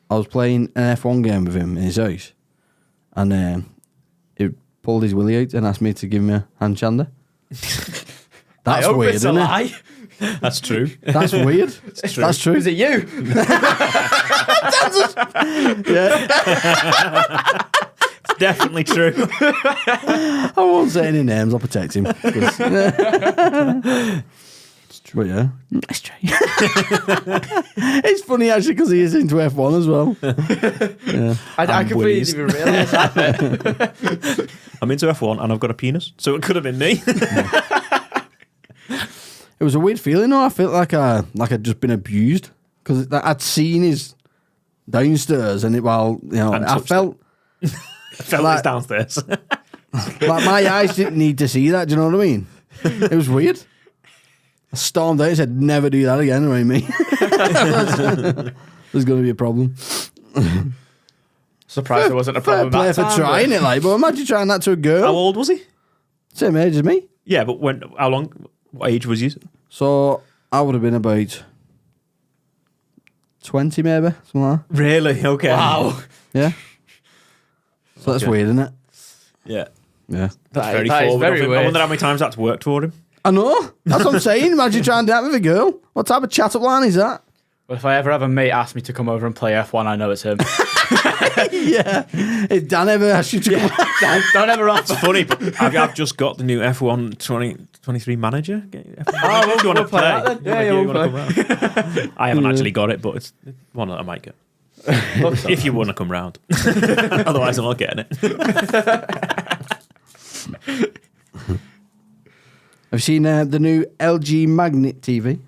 I was playing an F1 game with him in his house, and he pulled his willy out and asked me to give him a hand chander. That's weird, it's a isn't it? lie. That's true. That's weird. That's true. Is it you? It's definitely true. I won't say any names. I'll protect him. But yeah, it's true. It's funny actually because he is into F1 as well. Yeah. I And completely willies. didn't realise that. I'm into F1 and I've got a penis, so it could have been me. It was a weird feeling. though. I felt like I'd just been abused because I'd seen his downstairs and And I touched felt I felt Like- it's downstairs. like my eyes didn't need to see that. Do you know what I mean? It was weird. I stormed out and said, "Never do that again around me." There's going to be a problem. Surprised there wasn't a problem. Fair play that for time, trying it, like, but imagine trying that to a girl. How old was he? Same age as me. Yeah, but how long? What age was you? So I would have been about 20, maybe, something like that. Really? Okay. Wow. Yeah. So that's Okay. weird, isn't it? Yeah. Yeah. That's very that is forward very of him. I weird. wonder how many times that's worked for him. I know. That's what I'm saying. Imagine trying that with a girl. What type of chat up line is that? Well, if I ever have a mate ask me to come over and play F1, I know it's him. Yeah. If Dan ever asked you to come Don't ever offer. It's funny, but I've just got the new F1 2023 manager. Oh, Do you want to play? that then? Yeah, You we'll wanna come round? I haven't actually got it, but it's one that I might get. If you want to come round. Otherwise, I'm not getting it. Have you seen the new LG Magnet TV?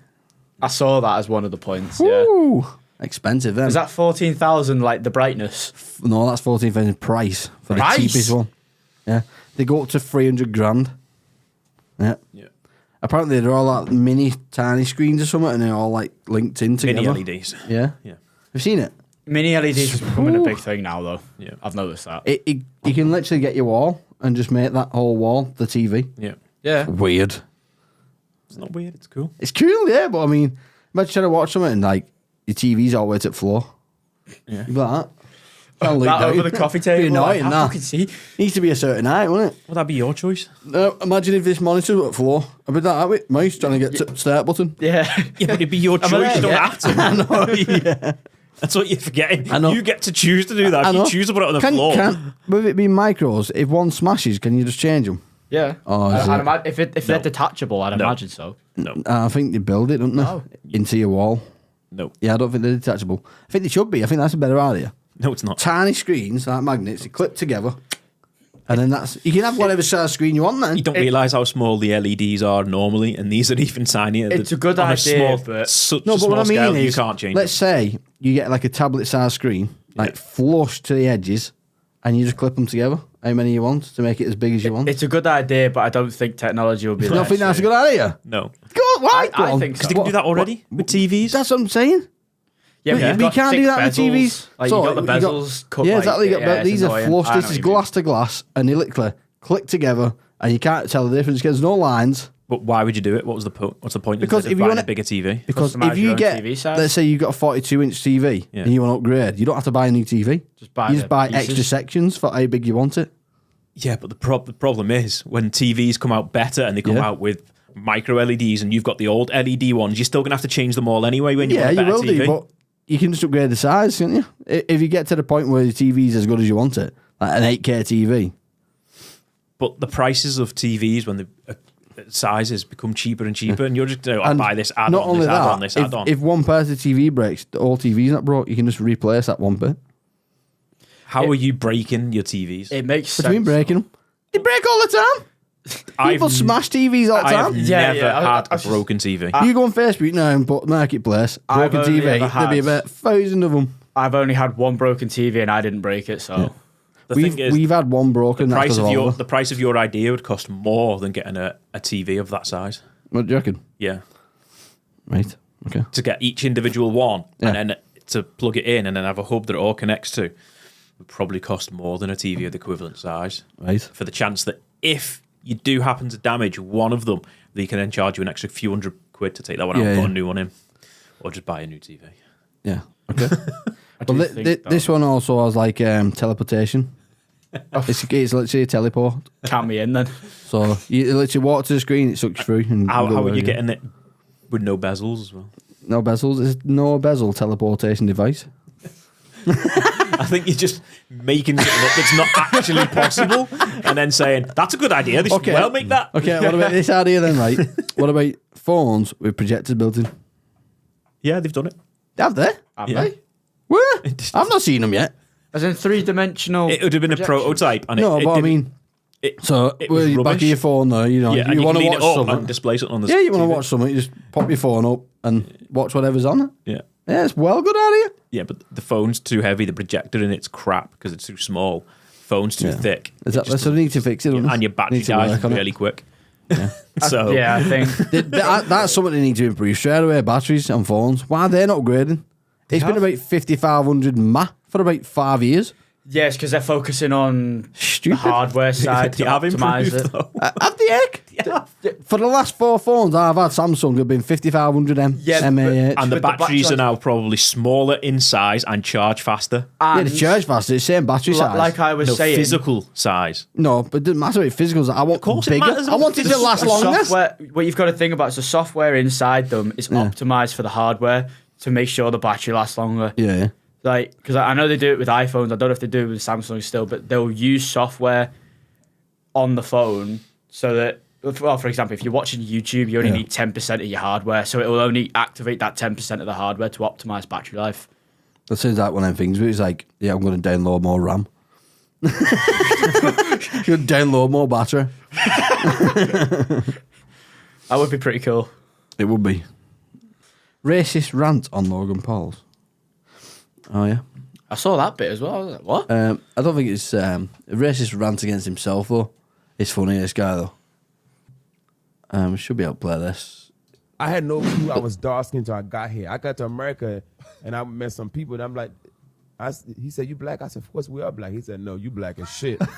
I saw that as one of the points. Yeah. Ooh. Expensive, then. Is that 14,000 like the brightness? No, that's 14,000 price for Price? the cheapest one. Yeah. They go up to 300 grand. Yeah. Yeah. Apparently, they're all like mini, tiny screens or something, and they're all like linked in together. Mini LEDs. Yeah. Yeah. Have you seen it? Mini LEDs is becoming a big thing now, though. Yeah. I've noticed that. You can literally get your wall and just make that whole wall the TV. Yeah. Yeah. Weird. It's not weird. It's cool. It's cool, yeah, but I mean, imagine trying to watch something and like your TV's all the way to the floor. Yeah. You'd be like that. That'll look That down. over the coffee Be table. annoying, I that. fucking see. Needs to be a certain height, wouldn't it? Would that be your choice? Imagine if this monitor was at the floor. I'd be that with mouse trying to get to the start button. Yeah. Yeah, but it'd be your choice. there You don't yet? have to. I know, yeah. That's what you're forgetting. I know. You get to choose to do that. I If you know. choose to put it on the floor. With it being micros, if one smashes, can you just change them? Yeah. Oh, is it? If they're detachable, I'd imagine so. No. I think they build it, don't they? Oh. Into your wall. No. Yeah, I don't think they're detachable. I think they should be. I think that's a better idea. No, it's not. Tiny screens, like magnets, they clip together. And then you can have whatever size screen you want then. You don't realise how small the LEDs are normally, and these are even tinier. It's a good on idea, small, but- such No, a but small what I mean scale, is, you can't change let's it. say you get like a tablet size screen, like flush to the edges, and you just clip them together, how many you want, to make it as big as you want. It's a good idea, but I don't think technology will be You there. don't think that's a good idea? No. Go on, why? I Go on. think so. Because they can do that already with TVs. That's what I'm saying. Yeah, But you've you got can't thick do that with bezels. TVs. Like, So, you got the you got- bezels cut. Yeah, like, exactly. it's These are annoying. flush. I know This is what you mean. glass to glass, and they literally click together, and you can't tell the difference because there's no lines. But why would you do it? What was the what's the point? Because of if you buying wanna- a bigger TV, Because Customise if your you own get, TV size. let's say you've got a 42-inch TV Yeah. and you want to upgrade, you don't have to buy a new TV. Just buy you the just buy pieces. extra sections for how big you want it. yeah. But the problem is when TVs come out better and they come Yeah. out with micro LEDs, and you've got the old LED ones, you're still gonna have to change them all anyway when you Yeah, want a you better will TV. do, but you can just upgrade the size, can't you? If you get to the point where the TV is as good as you want it, like an 8K TV. But the prices of TVs when the sizes become cheaper and cheaper, and you're just I'll buy this add not on, only this that, add on, this add on. if one part of the TV breaks, the whole TV's not broke, you can just replace that one bit. How are you breaking your TVs? It makes What do you mean sense. breaking them? They break all the time. People smash TVs all the I have time. never had I a broken TV. You go on Facebook now and put Marketplace, I've broken only TV, ever there'll be had- about 1,000 of them. I've only had one broken TV and I didn't break it, so The thing is, We've had one broken. the that's price 'cause of your Oliver. the price of your idea would cost more than getting a TV of that size. What do you reckon? Yeah, Right. Okay. to get each individual one Yeah. and then to plug it in and then have a hub that it all connects to would probably cost more than a TV of the equivalent size. Right. For the chance that if you do happen to damage one of them, they can then charge you an extra few £100 to take that one out and put a new one in, or just buy a new TV. Yeah. Okay. do well, think this one also has like teleportation. It's literally a teleport. count me in then. So you literally walk to the screen, it sucks through. And How go are where you go. getting it with no bezels as well? No bezels. It's no bezel teleportation device. I think you're just making something up that's not actually possible and then saying, that's a good idea, they should Okay. well make that. Okay, what about this idea then, right? What about phones with projectors built in? Yeah, they've done it. Have they? Have Yeah. they? Where? I've not seen them yet. As in 3-dimensional. It would have been a projections. prototype. And No, it but I didn't- mean, it- so it was back rubbish. of your phone though, you know, yeah, and you you want can to lean watch it up something. and display something on the Yeah, you want to TV. watch something, you just pop your phone up and watch whatever's on it. Yeah. Yeah, it's well good idea. Yeah, but the phone's too heavy, the projector in it's crap because it's too small. Phone's too Yeah. thick. Exactly. So they need to fix it. don't they? And your battery Need to dies work on it. really quick. So Yeah, I think. That's something they need to improve straight away. Batteries on phones. Why are they not upgrading? It's been have. about 5,500 for about 5 years. Yes, because they're focusing on Stupid. the hardware side to they have optimize improved it. though. Have the egg? For the last 4 phones I've had, Samsung have been 5,500 Yeah, mAh. And the But the batteries battery- are now probably smaller in size and charge faster. Yeah, And the charge faster. It's the same battery size. like I was No, saying, physical size. No, but it doesn't matter about physicals. I want course it bigger. matters. I want it to last the longer. software, what you've got to think about is the software inside them is optimized for the hardware to make sure the battery lasts longer. Yeah. Like, because I know they do it with iPhones. I don't know if they do it with Samsung still, but they'll use software on the phone so that, well, for example, if you're watching YouTube, you only Yeah. need 10% of your hardware, so it will only activate that 10% of the hardware to optimize battery life. That sounds like one of them things where it's like, yeah, I'm going to download more RAM. Should download more battery. That would be pretty cool. It would be. Racist rant on Logan Paul's. Oh, yeah. I saw that bit as well. I was like, what? I don't think it's a racist rant against himself, though. It's funny, this guy, though. Should be able to play this. I had no clue I was dark skinned until I got here. I got to America and I met some people and I'm like, he said, "You black?" I said, "Of course we are black." He said, "No, you black as shit." What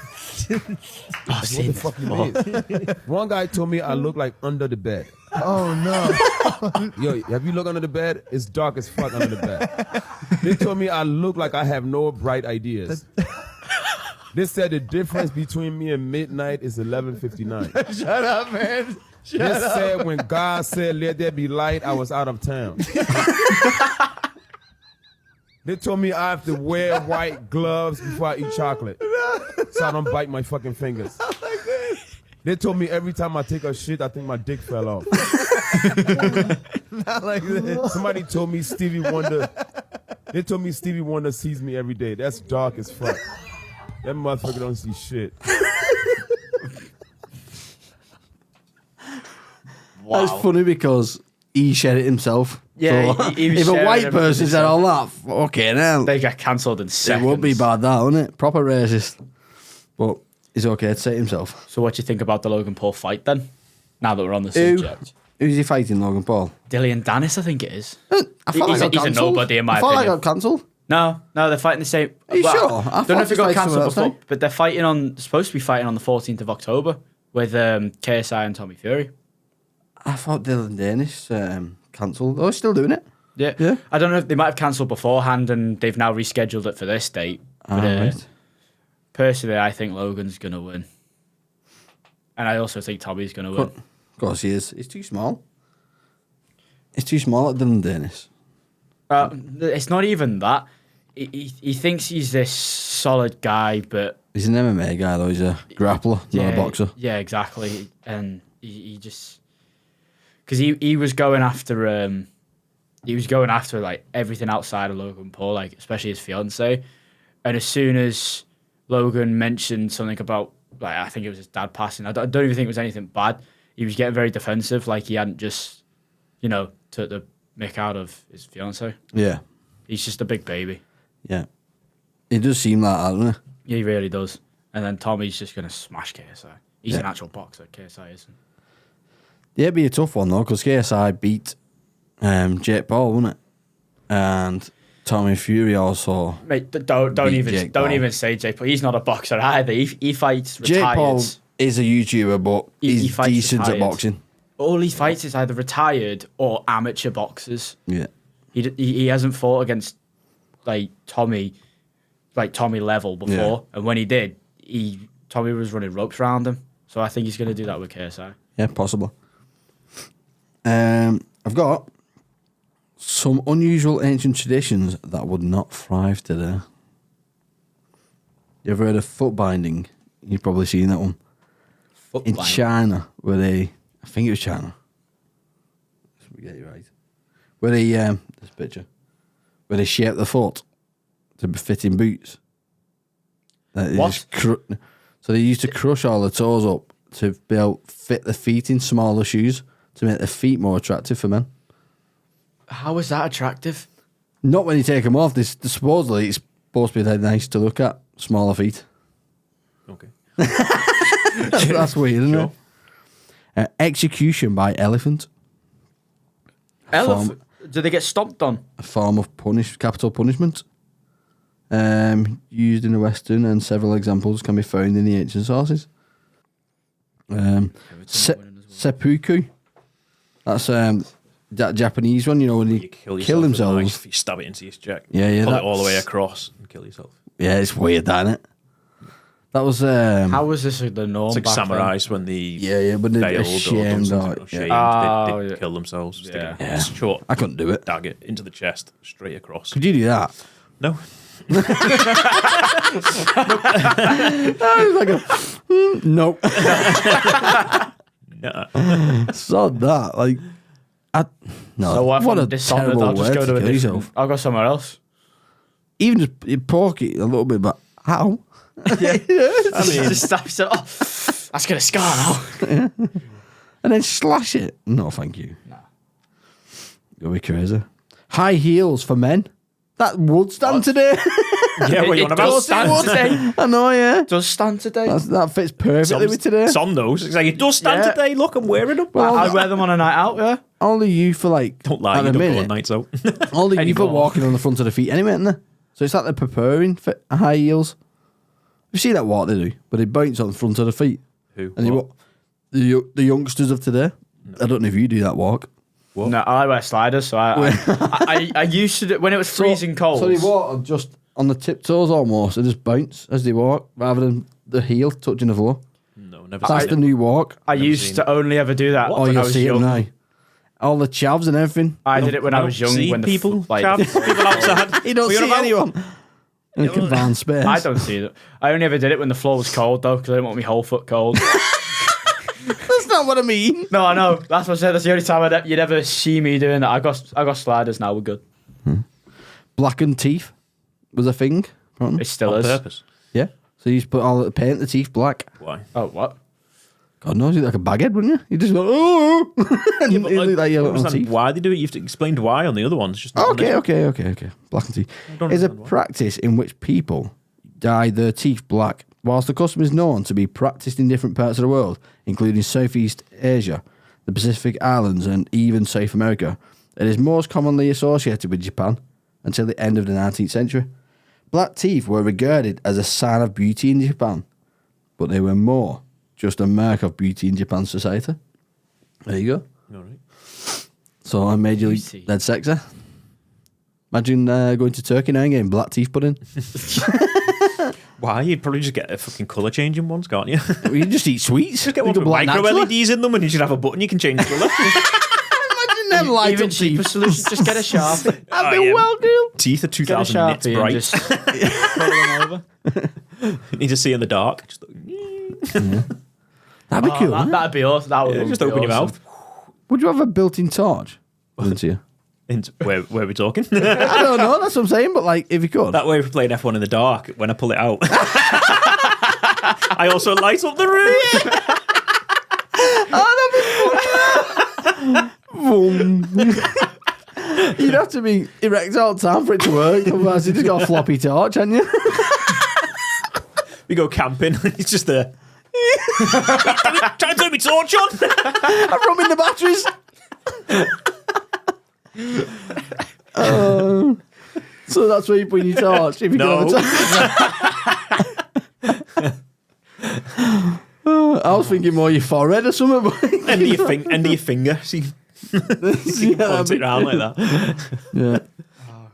the fuck you mean? One guy told me I look like under the bed. Oh no. Yo, have you looked under the bed? It's dark as fuck under the bed. They told me I look like I have no bright ideas. They said the difference between me and midnight is 11:59. Shut up, man. Shut They up. said when God said let there be light, I was out of town. They told me I have to wear white gloves before I eat chocolate, so I don't bite my fucking fingers. They told me every time I take a shit, I think my dick fell off. Not like this. Somebody told me Stevie Wonder. They told me Stevie Wonder sees me every day. That's dark as fuck. That motherfucker don't see shit. That's funny because he said it himself. Yeah, So, he was if a sharing white everything person he said said. all that, fucking hell. They get cancelled in It seconds. would be bad, that, wouldn't it? Proper racist. But he's okay to say it himself. So what do you think about the Logan Paul fight then? Now that we're on the Who? subject. Who's he fighting, Logan Paul? Dylan Dennis, I think it is. I thought He's I a- got he's a cancelled. nobody in my I thought I opinion. got cancelled. No, they're fighting the same. Are you sure? I I don't know thought if it they got fight cancelled someone before, else, but they're fighting on. Supposed to be fighting on the 14th of October with KSI and Tommy Fury. I thought Dylan Dennis cancelled. Oh, he's still doing it. Yeah. Yeah. I don't know if they might have cancelled beforehand and they've now rescheduled it for this date. But Right. personally, I think Logan's gonna win, and I also think Tommy's gonna win. Of course he is. He's too small. He's too small at Dylan Dennis. It's not even that. He thinks he's this solid guy, but He's an MMA guy, though. He's a grappler, not a boxer. Yeah, exactly. And he just because he was going after like everything outside of Logan Paul, like especially his fiance. And as soon as Logan mentioned something about like I think it was his dad passing. I don't even think it was anything bad. He was getting very defensive, like he hadn't just, took the mick out of his fiance. Yeah. He's just a big baby. Yeah. It does seem like that, doesn't it? Yeah, he really does. And then Tommy's just going to smash KSI. He's Yeah. an actual boxer. KSI isn't. Yeah, it'd be a tough one, though, because KSI beat Jake Paul, wouldn't it? And Tommy Fury also. Mate, don't even say Jake Paul. He's not a boxer either. He fights retired. Jake Paul is a YouTuber, but He he's fights decent retired. at boxing. All he fights is either retired or amateur boxers. Yeah. He hasn't fought against like Tommy level before, Yeah. and when he did, Tommy was running ropes around him. So I think he's going to do that with KSI. Yeah, possible. I've got some unusual ancient traditions that would not thrive today. You ever heard of foot binding? You've probably seen that one. In China, where I think it was China. Let me get you right. Where this picture, where they shape the foot to fit in boots. They What? just so they used to crush all the toes up to be able to fit the feet in smaller shoes to make the feet more attractive for men. How is that attractive? Not when you take them off. Supposedly it's supposed to be that nice to look at. Smaller feet. Okay. That's weird, isn't it? Execution by elephant. Elephant? Do they get stomped on? A form of capital punishment. Used in the Western, and several examples can be found in the ancient sources. Seppuku. That's that Japanese one, when you kill with a themselves. knife, you stab it into your cheek. Yeah, Pull it all the way across and kill yourself. Yeah, it's weird, that, isn't it? That was. How was this the norm? It's like back samurais when they when they're failed ashamed or or- done something yeah. shamed, they'd kill themselves. Stick Yeah. a short I couldn't do it. dagger into the chest, straight across. Could you do that? No. Nope. Nuh-uh. Sod that. Like, no. So what if what I'm a dishonored? terrible I'll just word go to a kill different. yourself. I'll go somewhere else. Even just you poke it a little bit, but how? Yeah. Just stab yourself. Oh, that's gonna scar now. And then slash it. No, thank you. No. You'll be crazy. High heels for men. That would stand today. Yeah, what you It on does about? stand today. I know, yeah. It does stand today. That fits perfectly with today. It's on those. It's like, it does stand Yeah. today. Look, I'm wearing them. Well, I wear them on a night out. Yeah. Only you for like. Don't lie, at you the don't go on minute, nights out. Only you for Anymore. walking on the front of the feet anyway, isn't there? So it's like they're preparing for high heels. You see that walk they do, but they bounce on the front of the feet. Who? And you What? walk, the youngsters of today. I don't know if you do that walk. What? No, I wear sliders, so I used to do, when it was freezing cold. So they walk just on the tiptoes almost. They just bounce as they walk rather than the heel touching the floor. No, never That's seen the it. new walk. I used to only ever do that Oh, when I you'll was see it young. now. All the chavs and everything. I did it when I was young. See when the people, like, people outside. You don't What are see about? anyone in a confined space. I don't see it. I only ever did it when the floor was cold though, because I didn't want my whole foot cold. That's not what I mean. No, I know. That's what I said. That's the only time you'd ever see me doing that. I got sliders now. We're good. Blackened teeth was a thing. apparently. It still On is. purpose. Yeah. So you just paint the teeth black. Why? Oh, what? God knows, you're like a baghead, wouldn't you? You just go, oh! And you look like your I little understand teeth. why they do it. You've explained why on the other ones. Just not on this Okay, one. okay. Blackened teeth don't is a understand why. practice in which people dye their teeth black. Whilst the custom is known to be practiced in different parts of the world, including Southeast Asia, the Pacific Islands, and even South America, it is most commonly associated with Japan until the end of the 19th century. Black teeth were regarded as a sign of beauty in Japan, but they were more just a mark of beauty in Japan's society. There you go. All right. So I made you Beauty. dead sexy. Imagine going to Turkey now and getting black teeth put in. Why? You'd probably just get a fucking colour changing ones, can't you? You just eat sweets. Just get You one go with black micro naturally. LEDs in them, and you should have a button you can change colour. Imagine them light Even up cheaper teeth. solution, just get a Sharpie. I'd Oh, be yeah. well, girl. Teeth are Get a 2000 nits Sharpie and bright. just colour them over. Need to see in the dark. Just, That'd be cool. wouldn't it? That'd be awesome. That would just be open your awesome. mouth. Would you have a built-in torch? Wouldn't you? Where are we talking? I don't know. That's what I'm saying. But like, if you could, That way, if we're playing F1 in the dark, when I pull it out, I also light up the room. You'd have to be erect all the time for it to work. Otherwise, you just got a floppy torch, haven't you? We go camping. It's just there. Trying to turn my torch on. I'm rubbing the batteries. So that's where you put your torch. If you No. go I was thinking more your forehead or something. End of your finger. So you can point it around like that. Yeah.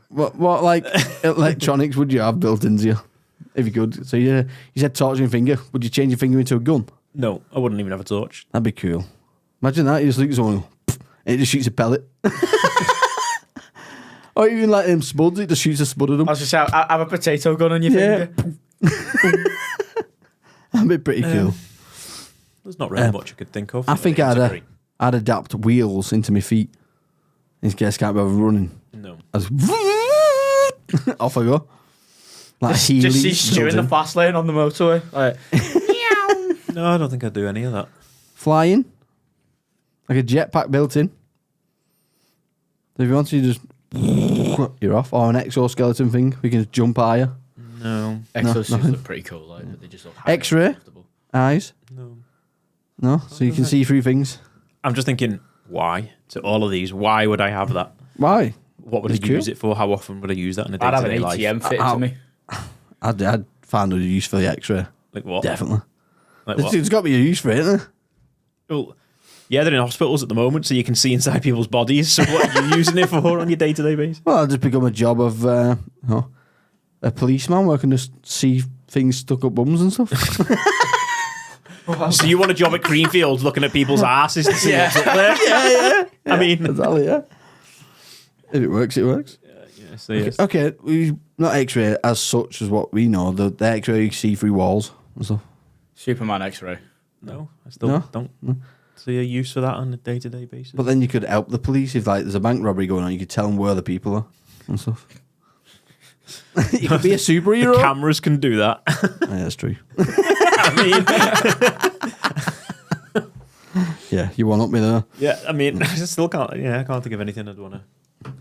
What like electronics would you have built into you if you could? So you said torch in your finger. Would you change your finger into a gun? No, I wouldn't even have a torch. That'd be cool. Imagine that. You just look at someone and it just shoots a pellet. Or even like them spuds, it just shoots a spud at them. I was just saying, have a potato gun on your finger. That'd be pretty cool. There's not really much I could think of. I think I'd adapt wheels into my feet in case I can't be running. No. Off I go. Like Just Healy see Stu in the built in. fast lane on the motorway. Like, No, I don't think I'd do any of that. Flying. Like a jetpack built in. So if you want to, you just you're off. Or an exoskeleton thing. We can just jump higher. No. exosuits nothing. look pretty cool. Like, but they just look highly X-ray uncomfortable. eyes. No. No, so you can see through things. I'm just thinking, why? To all of these, why would I have that? Why? What would It's I use cool. it for? How often would I use that in a I'd have an day-to-day life? ATM fitted Ow. to me. I'd find a use for the X-ray. Like what? Definitely. Like There's what? got to be a use for it, isn't there? Well, yeah, they're in hospitals at the moment, so you can see inside people's bodies. So what are you using it for on your day-to-day basis? Well, I'll just become a job of a policeman where I can just see things stuck up bums and stuff. So you want a job at Greenfield looking at people's asses to see what's up there? yeah. I mean, Exactly, yeah. If it works, it works. yeah, so yes. Okay, we not X-ray as such as what we know. The X-ray you see through walls and stuff. Superman X-ray. No, I still No? don't see a use for that on a day-to-day basis. But then you could help the police if like there's a bank robbery going on. You could tell them where the people are and stuff. You could be a superhero. The cameras can do that. Yeah, that's true. I mean, Yeah, you one up me there. yeah, I mean, I still can't. Yeah, I can't think of anything I'd want to.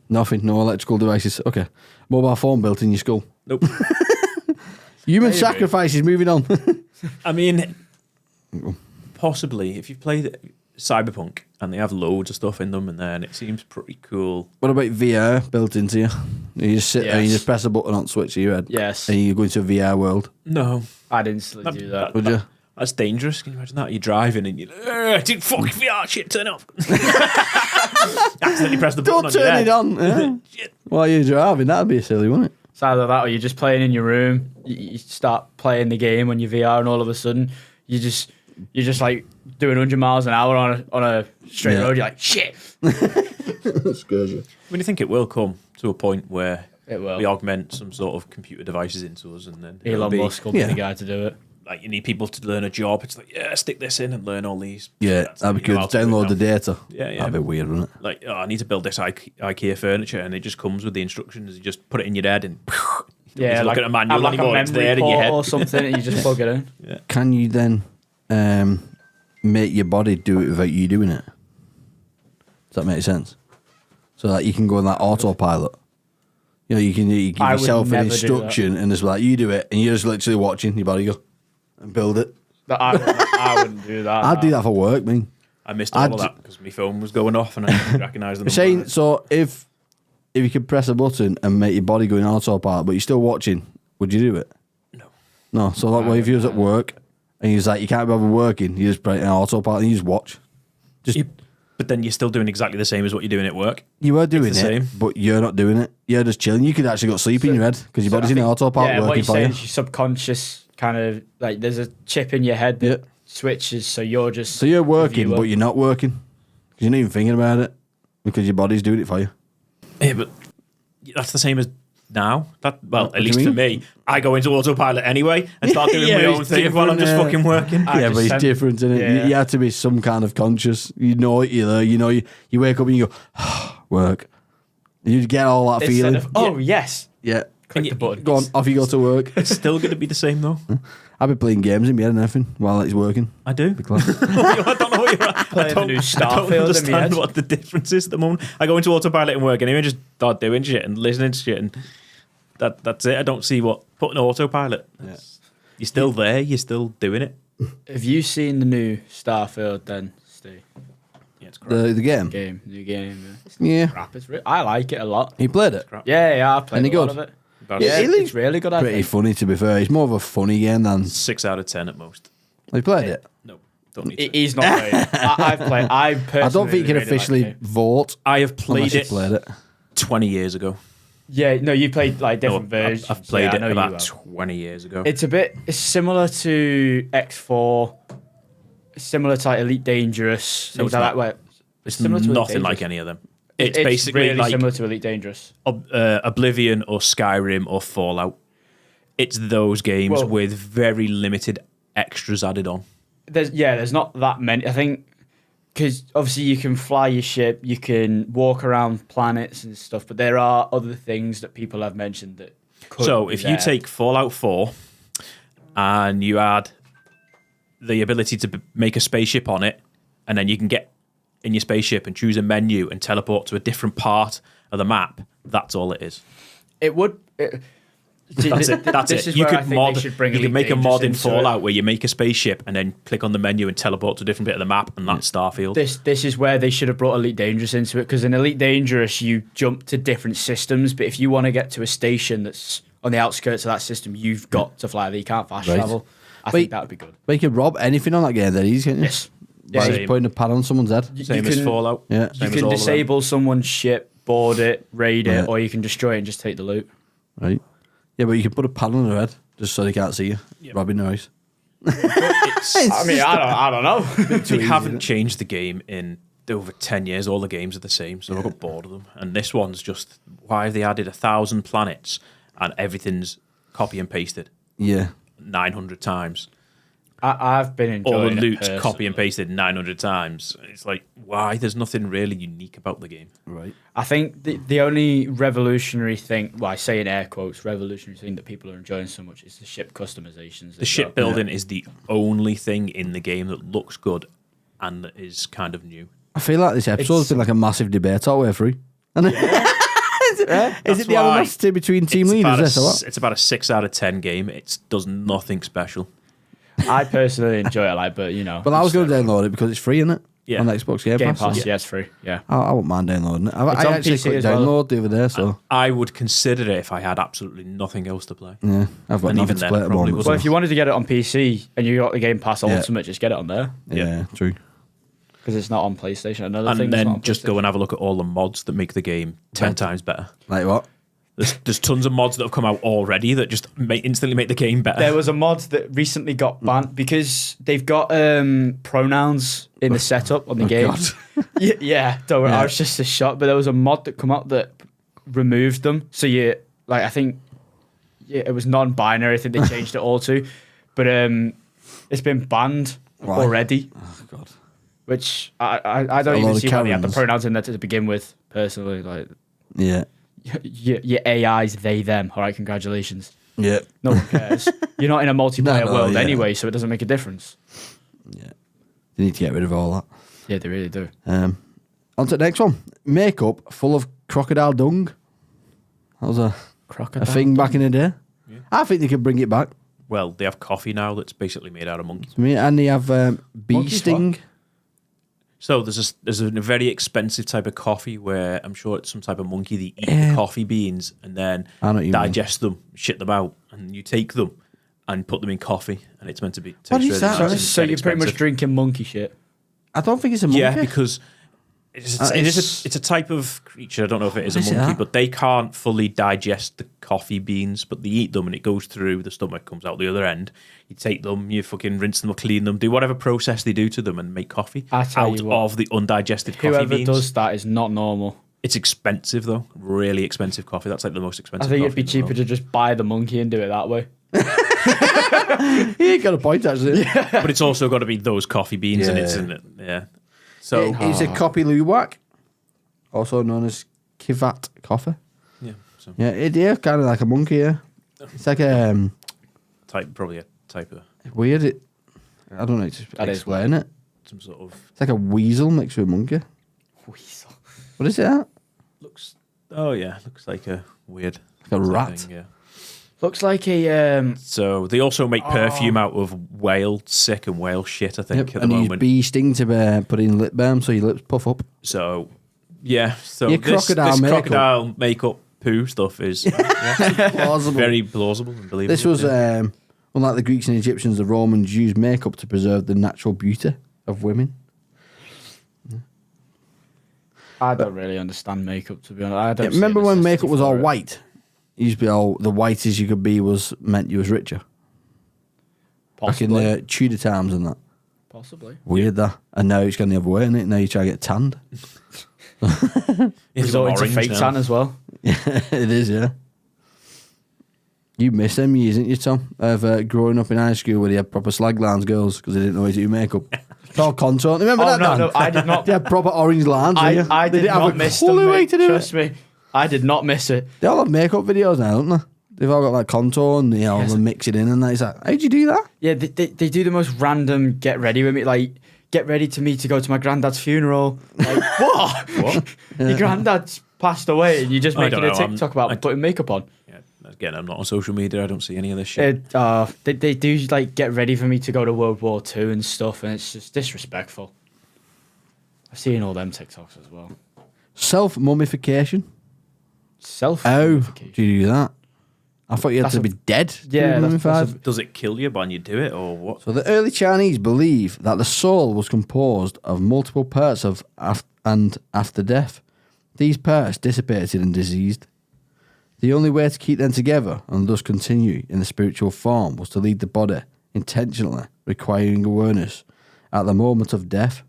Nothing, no electrical devices. Okay, mobile phone built in your skull. Nope. Human sacrifices. Moving on. I mean, possibly if you've played Cyberpunk and they have loads of stuff in them, and then it seems pretty cool. What about VR built into you? You just sit there and you Yes. just press a button on switch of your head. Yes. And you go into a VR world. No, I'd instantly do that. Would you? That's dangerous. Can you imagine that? You're driving and you dude, fuck VR shit, turn it off. Accidentally press the button Don't on your turn head. it on. Yeah. Shit. While you're driving, that'd be silly, wouldn't it? It's either that or you're just playing in your room. You start playing the game on your VR, and all of a sudden you're just like doing 100 miles an hour on a straight Yeah. road. You're like, shit. That scares you. When you think it will come to a point where It will. we augment some sort of computer devices into us, and then it'll Elon be Musk will be Yeah. the guy to do it. like you need people to learn a job. It's like, yeah, stick this in and learn all these. Yeah, That's that'd be you know good. how to do it Download now. the data. Yeah, yeah. That'd be weird, wouldn't it? Like, oh, I need to build this IKEA furniture, and it just comes with the instructions. You just put it in your head, and you Yeah, look like at a manual have like anymore. a It's memory there in your port head. or something, and you just plug it in. Can you then make your body do it without you doing it? Does that make sense? So that you can go on that autopilot. You know, you can give I would yourself an never do that. instruction and it's like you do it and you're just literally watching your body go and build it. But I wouldn't do that. I'd do that for work, man. I missed all I'd of that because my phone was going off, and I didn't recognise the number. Saying so if you could press a button and make your body go in autopilot, but you're still watching, would you do it? No. No. So that way, if you was at work and you're like you can't be working, you just put it in autopilot and you just watch. Just But then you're still doing exactly the same as what you're doing at work. you were doing it, the same. but you're not doing it. You're just chilling. You could actually go to sleep in your head because your body's in autopilot Yeah, what working you're for saying you. is your subconscious kind of like there's a chip in your head that switches, so you're just So you're working, viewer. but you're not working because you're not even thinking about it because your body's doing it for you. Yeah, but that's the same as now. At What least do you for mean? me, I go into autopilot anyway and start doing Yeah, my own it's thing while I'm just different, fucking working. Yeah, but it's different, isn't it? yeah. You have to be some kind of conscious. You know it, you're there. You know, you wake up and you go, work. You get all that Instead feeling. of, oh yes, Yeah. Click the button. Go on, off you go to work. It's still going to be the same though. I've been playing games in my head and everything while it's working. I do. Be clever. I don't know what you're at. Playing the new Starfield in my understand head. what the difference is at the moment. I go into autopilot and work anyway, and just start doing shit and listening to shit, and that's it. I don't see what putting autopilot. You're still there. You're still doing it. Have you seen the new Starfield then, Steve? Yeah, it's crap. The game. New game. Yeah. Crap. I like it a lot. You played it? Yeah, I played Any a lot good? of it. Yeah, it it's looks really good. I pretty think. funny, to be fair. It's more of a funny game than... 6 out of 10 at most. Have you played it? No, don't need to. He's not played it. I've played. I personally. I don't think you can really officially like it. vote I have unless played you it played it. 20 years ago. Yeah, no, you played like No, different versions. I've played Yeah, I it know you about have. 20 years ago. It's similar to X4, similar to like Elite Dangerous. Things it's like not. that. Where It's similar to Elite nothing like Dangerous. any of them. It's It's basically really like similar to Elite Dangerous. Oblivion or Skyrim or Fallout. It's those games Well- with very limited extras added on. There's not that many. I think because obviously you can fly your ship, you can walk around planets and stuff, but there are other things that people have mentioned that. Could So be if there. you take Fallout 4 and you add the ability to make a spaceship on it, and then you can get in your spaceship and choose a menu and teleport to a different part of the map, that's all it is. It would. That's it. That's this it. is You where I could think mod. they should bring You Elite can make a Dangerous mod in into Fallout it. where you make a spaceship and then click on the menu and teleport to a different bit of the map, and that's Starfield. This is where they should have brought Elite Dangerous into it, because in Elite Dangerous you jump to different systems, but if you want to get to a station that's on the outskirts of that system, you've got to fly there. You can't fast Right. travel. I think that would be good. But you can rob anything on that game that easy, can't you? Yes. By Yeah. just putting a pad on someone's head. Same as can- Fallout. Yeah. You Same as can all of them. disable someone's ship, board it, raid Yeah. it, or you can destroy it and just take the loot. Right. Yeah, but you can put a pad on their head just so they can't see you. Robbing noise. I mean, I don't know. They haven't changed the game in over 10 years. All the games are the same, so I got bored of them. And this one's just, why have they added 1,000 planets and everything's copy and pasted Yeah. 900 times? I've been enjoying All the it loot's copy personally. and pasted 900 times. It's like, why? There's nothing really unique about the game. Right. I think the only revolutionary thing, well, I say in air quotes, revolutionary thing that people are enjoying so much is the ship customizations. The ship building is the only thing in the game that looks good and that is kind of new. I feel like this episode's been like a massive debate all the way through. Isn't it? Is it That's the why animosity between team it's leaders? about a This or what? It's about a 6 out of 10 game. It does nothing special. I personally enjoy it, but you know. But I was going to download it because it's free, isn't it? Yeah. On the Xbox Game Game Pass. Pass, yeah, it's free. Yeah. I won't mind downloading it. I It's on actually PC clicked as well. download the other day, so I would consider it if I had absolutely nothing else to play. yeah, I've got And nothing even to then, play I at the probably moment. wouldn't. Well, if you wanted to get it on PC and you got the Game Pass Yeah. Ultimate, just get it on there Yeah, true. because it's not on PlayStation. Another And thing that's not then on just PlayStation. go and have a look at all the mods that make the game 10 times better. Like what? There's tons of mods that have come out already that just instantly make the game better. There was a mod that recently got banned because they've got pronouns in the setup on the game. God. Yeah, don't worry. Yeah. I was just a shock, but there was a mod that come out that removed them. So you like, I think it was non-binary. I think they changed it all to, but it's been banned Why? already. Oh God. Which I don't A lot even of see why they had the Karens. pronouns in there to begin with. Personally, like Yeah. your AI's they them. All right, congratulations. Yeah. No one cares. You're not in a multiplayer No, world yeah. anyway, so it doesn't make a difference. Yeah. They need to get rid of all that. Yeah, they really do. On to the next one. Makeup full of crocodile dung. That was a Crocodile thing back in the day. I think they could bring it back. Well, they have coffee now that's basically made out of monkeys. I mean, and they have bee Monkey sting. So there's a very expensive type of coffee where I'm sure it's some type of monkey that eat the coffee beans and then I know what you digest them, shit them out, and you take them and put them in coffee, and it's meant to be. What taste is really that? nice and So dead you're pretty much expensive. drinking monkey shit. I don't think it's a monkey. Yeah, because it's a type of creature. I don't know if it is What is a monkey, that? but they can't fully digest the coffee beans, but they eat them and it goes through the stomach, comes out the other end. You take them, you fucking rinse them or clean them, do whatever process they do to them and make coffee I tell out you what, of the undigested coffee Whoever beans. does that is not normal. It's expensive though, really expensive coffee. That's like the most I expensive. think it'd coffee be in the cheaper world. to just buy the monkey and do it that way. You got a point, actually. But it's also got to be those coffee beans, and Yeah. it's in it. Yeah. So It's a Kopi Luwak, also known as Kivat coffee. yeah. So Yeah, kind of like a monkey. Yeah, it's like probably a type of weird. I don't know how to explain it. some sort of It's like a weasel mixed with a monkey. Weasel. What is it? looks. Oh yeah, looks like a weird Like a type rat. thing, yeah. Looks like a So they also make perfume out of whale sick and whale shit. I think Yep. at And the use moment. bee sting to put in lip balm so your lips puff up. So yeah, so Your this crocodile makeup. crocodile makeup poo stuff is Plausible. very plausible and believable. This was, yeah. unlike the Greeks and Egyptians, the Romans used makeup to preserve the natural beauty of women. I don't really understand makeup, to be honest. I don't. see Remember a when necessity makeup was for all it. white? It used to be all the whitest you could be was meant you was richer. Possibly. Back in the Tudor times and that. Possibly. Weird that. And now it's gone the other way, isn't it? Now you try to get tanned. Resorting to orange fake now. tan as well. It is, yeah. You miss them years, didn't you, Tom? Of growing up in high school where they had proper slag lines girls because they didn't know how to do makeup. It's all contour. Remember that, Dan? No, I did not. They had proper orange lines. didn't you? I They did didn't have not a miss clue them, way mate. to do Trust it. me. I did not miss it. They all have makeup videos now, don't they? They've all got like contour and they mix it in and that. It's like, how'd you do that? Yeah, they do the most random get ready with me, like get ready to me to go to my granddad's funeral. Like what? What? Your granddad's passed away and you're just I making don't a know, TikTok about putting makeup on. Yeah, again, I'm not on social media. I don't see any of this shit. They do like get ready for me to go to World War II and stuff, and it's just disrespectful. I've seen all them TikToks as well. Self-mummification. Self. How do you do that? I thought you had That's to a- be dead to be Yeah, that's mummified. Does it kill you when you do it, or what? So the early Chinese believe that the soul was composed of multiple parts and after death, these parts dissipated and diseased. The only way to keep them together and thus continue in the spiritual form was to leave the body intentionally, requiring awareness at the moment of death.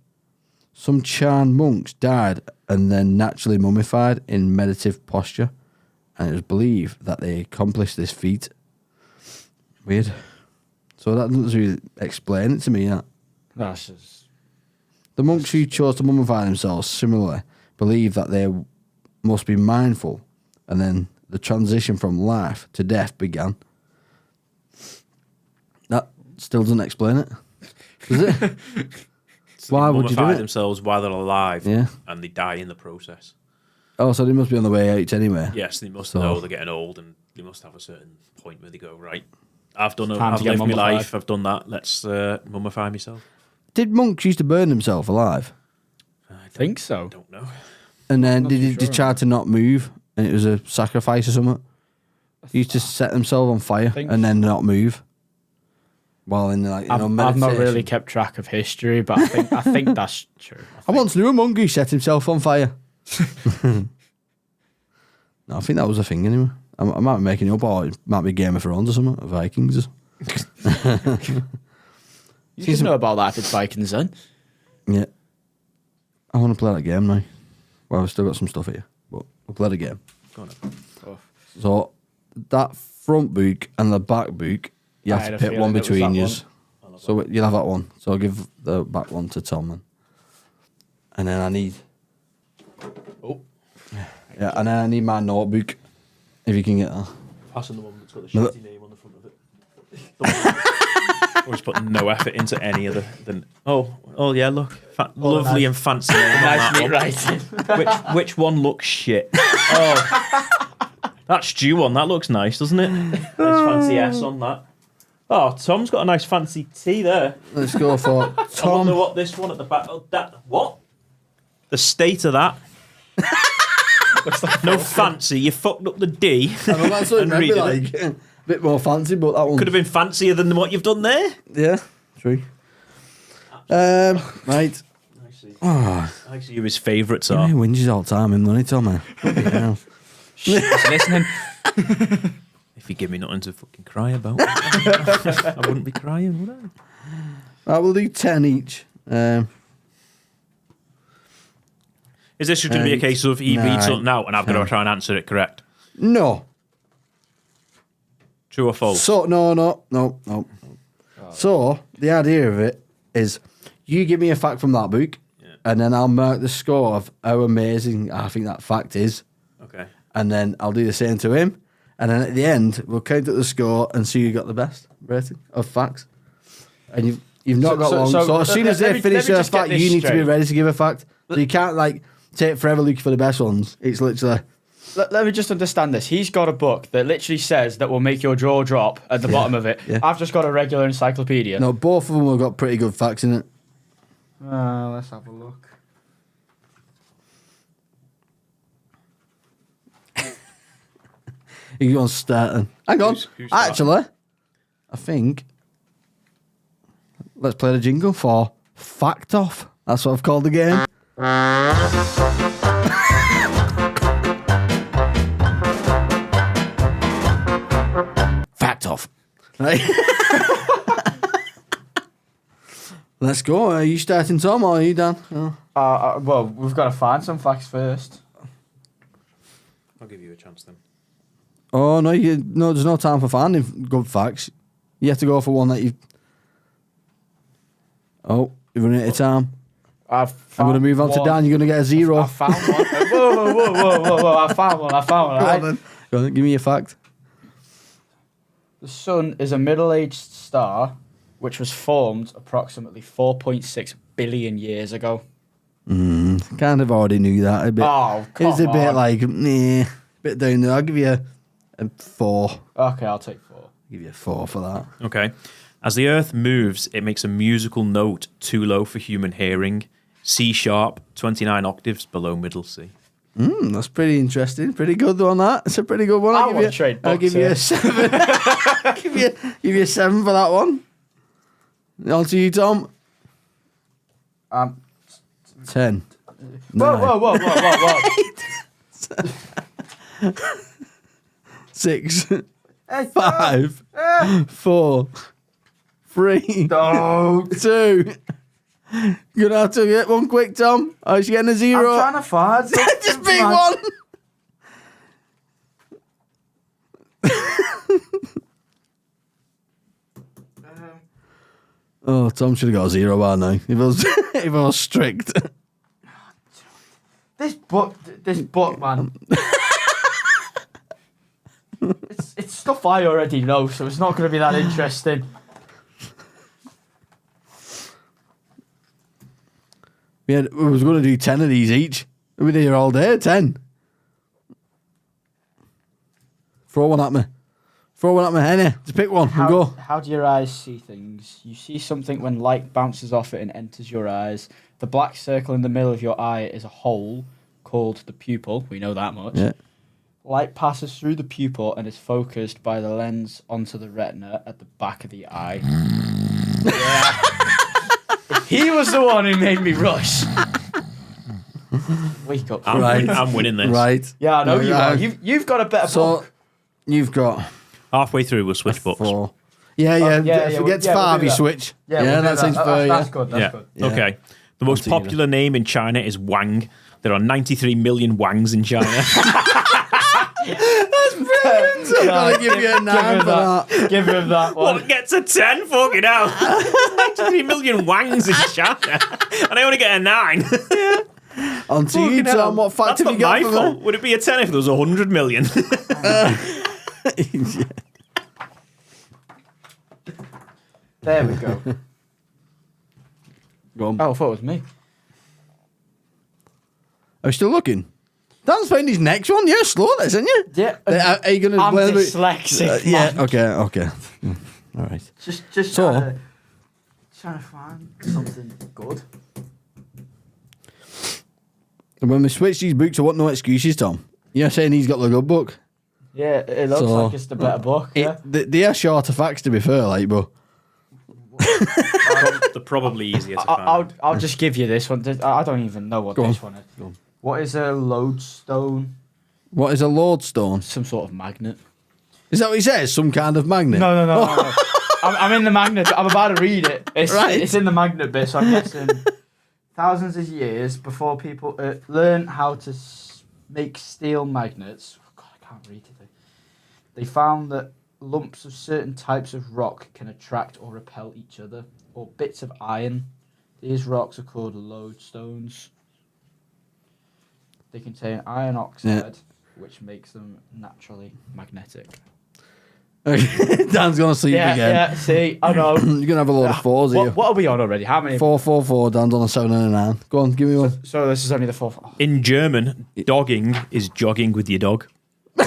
Some Chan monks died and then naturally mummified in meditative posture, and it was believed that they accomplished this feat. Weird. So that doesn't really explain it to me yet. That's just The monks who chose to mummify themselves similarly believe that they must be mindful, and then the transition from life to death began. That still doesn't explain it, does it? So Why they would you do mummify it? themselves while they're alive, Yeah. and they die in the process. Oh, so they must be on the way out anyway. Yes, they must So- know they're getting old, and they must have a certain point where they go, right, I've done it, Time to I've get lived my mummified. life, I've done that, let's mummify myself. Did monks used to burn themselves alive? I think so. Don't know. And then Not did too they sure. try to not move, and it was a sacrifice or something? They used to set themselves on fire think and then not move. While in like I've not meditation. really kept track of history, but I think that's true. I once knew a monk who set himself on fire. No, I think that was a thing anyway. I might be making it up, or it might be Game of Thrones or something, or Vikings. You should know about that if it's Vikings then. Yeah. I want to play that game now. Well, I've still got some stuff here, but we'll play the game. Go on. Oh. So, that front book and the back book, you I have had to a pick feeling one it was between that you. So, you'll have that one. So, I'll give the back one to Tom then. And then I need... Oh, Yeah, and then I need my notebook, if you can get that. passing the one that's got the No. shitty name on the front of it. Always put no effort into any of the oh yeah, look, lovely and fancy name on Nice that neat one. writing. Which one looks shit? Oh, that stew one, that looks nice, doesn't it? Nice fancy S on that. Oh, Tom's got a nice fancy T there. Let's go for I wonder Tom. what this one at the back. Oh, that what? The state of that. No fancy. You fucked up the D. I mean, that's what it and meant to be reading it. like. A bit more fancy, but that one Could have been fancier than what you've done there. Yeah, true. Right. I see you his favourites Yeah, are. he whinges all the time, him, doesn't he, Tom? Yeah. He's listening. If you give me nothing to fucking cry about, I wouldn't be crying, would I? Right, we'll do 10 each. Is this just going to be a case of he reads something out and I've got to try and answer it correct? No. True or false? So, no. So, the idea of it is you give me a fact from that book, and then I'll mark the score of how amazing I think that fact is. Okay. and then I'll do the same to him, and then at the end we'll count up the score and see who got the best rating of facts. And you've not got long. So as soon as they finish their fact, you need to be ready to give a fact. So you can't like take forever looking for the best ones. It's literally. Let me just understand this. He's got a book that literally says that will make your jaw drop at the bottom of it. Yeah. I've just got a regular encyclopedia. No, both of them have got pretty good facts in it. Let's have a look. You want starting? Hang on. Who's Actually, I think let's play the jingle for Fact Off. That's what I've called the game. Fact Off. Right. Let's go. Are you starting, Tom, or are you Dan? Oh. Well, we've got to find some facts first. I'll give you a chance then. Oh no, there's no time for finding good facts. You have to go for one that you. Oh, you're running out of time. I'm going to move on to Dan. You're going to get a 0. I found one. Whoa! I found one. Right? Go on, give me a fact. The sun is a middle-aged star, which was formed approximately 4.6 billion years ago. Kind of already knew that a bit. Oh, come It's a bit on. like, a bit down there. I'll give you a 4. Okay, I'll take 4. Give you a 4 for that. Okay. As the Earth moves, it makes a musical note too low for human hearing. C sharp, 29 octaves below middle C. That's pretty interesting. Pretty good one, that. It's a pretty good one. I want to trade I'll books give you here. a 7. give you a 7 for that one. On to you, Tom. 10. Whoa. 6. 5. 4. 3. No. 2. You're gonna have to get one quick, Tom. Oh, she's getting a 0. I'm trying to find something. Just pick one. Oh, Tom should have got a 0 by now. If I was strict. This book, man. it's stuff I already know, so it's not going to be that interesting. We was going to do 10 of these each. We've been here all day. 10. Throw one at me. Henny. Just pick one and go. How do your eyes see things? You see something when light bounces off it and enters your eyes. The black circle in the middle of your eye is a hole called the pupil. We know that much. Yeah. Light passes through the pupil and is focused by the lens onto the retina at the back of the eye. Yeah. He was the one who made me rush. Wake up. I'm winning this. Right. Yeah, I know you are. You've got a better book. You've got... Halfway through, we'll switch books. 4. Yeah. If it gets 5, you switch. Yeah, that sounds fair. That's good. That's good. Yeah. Okay. The most popular name in China is Wang. There are 93 million Wangs in China. That's brilliant. I'm going to give you a 9 for that. Give him that one. What gets a 10? Fucking hell. 93 million Wangs in China. And I only get a 9. On to you, Tom. What fact have you got for fault. me? Would it be a 10 if there was 100 million? There we go. Go on. Oh, I thought it was me. Are you still looking? Dan's found his next one. Yeah, slow this, isn't you? Yeah. Are you going to... I'm dyslexic, yeah, man. okay. All right. Just So- trying to find something good. When we switch these books, I want no excuses, Tom. You're saying he's got the good book. Yeah, it looks So- like it's the better book. Yeah. They are shorter facts, to be fair, like, but... They're probably easier to find. I'll just give you this one. I don't even know what Go this on. one is. Go on. What is a lodestone? What is a lodestone? Some sort of magnet. Is that what he says? Some kind of magnet? No. I'm in the magnet. I'm about to read it. Right. It's in the magnet bit, so I'm guessing thousands of years before people learn how to make steel magnets. Oh, God, I can't read today. They found that lumps of certain types of rock can attract or repel each other, or bits of iron. These rocks are called lodestones. They contain iron oxide. which makes them naturally magnetic. Dan's gonna sleep again. Yeah, see, I know. You're gonna have a load of fours here. What are we on already? How many? 4, 4, 4. Dan's on a 7 and a 9. Go on, give me one. So this is only the fourth. Oh. In German, dogging is jogging with your dog. No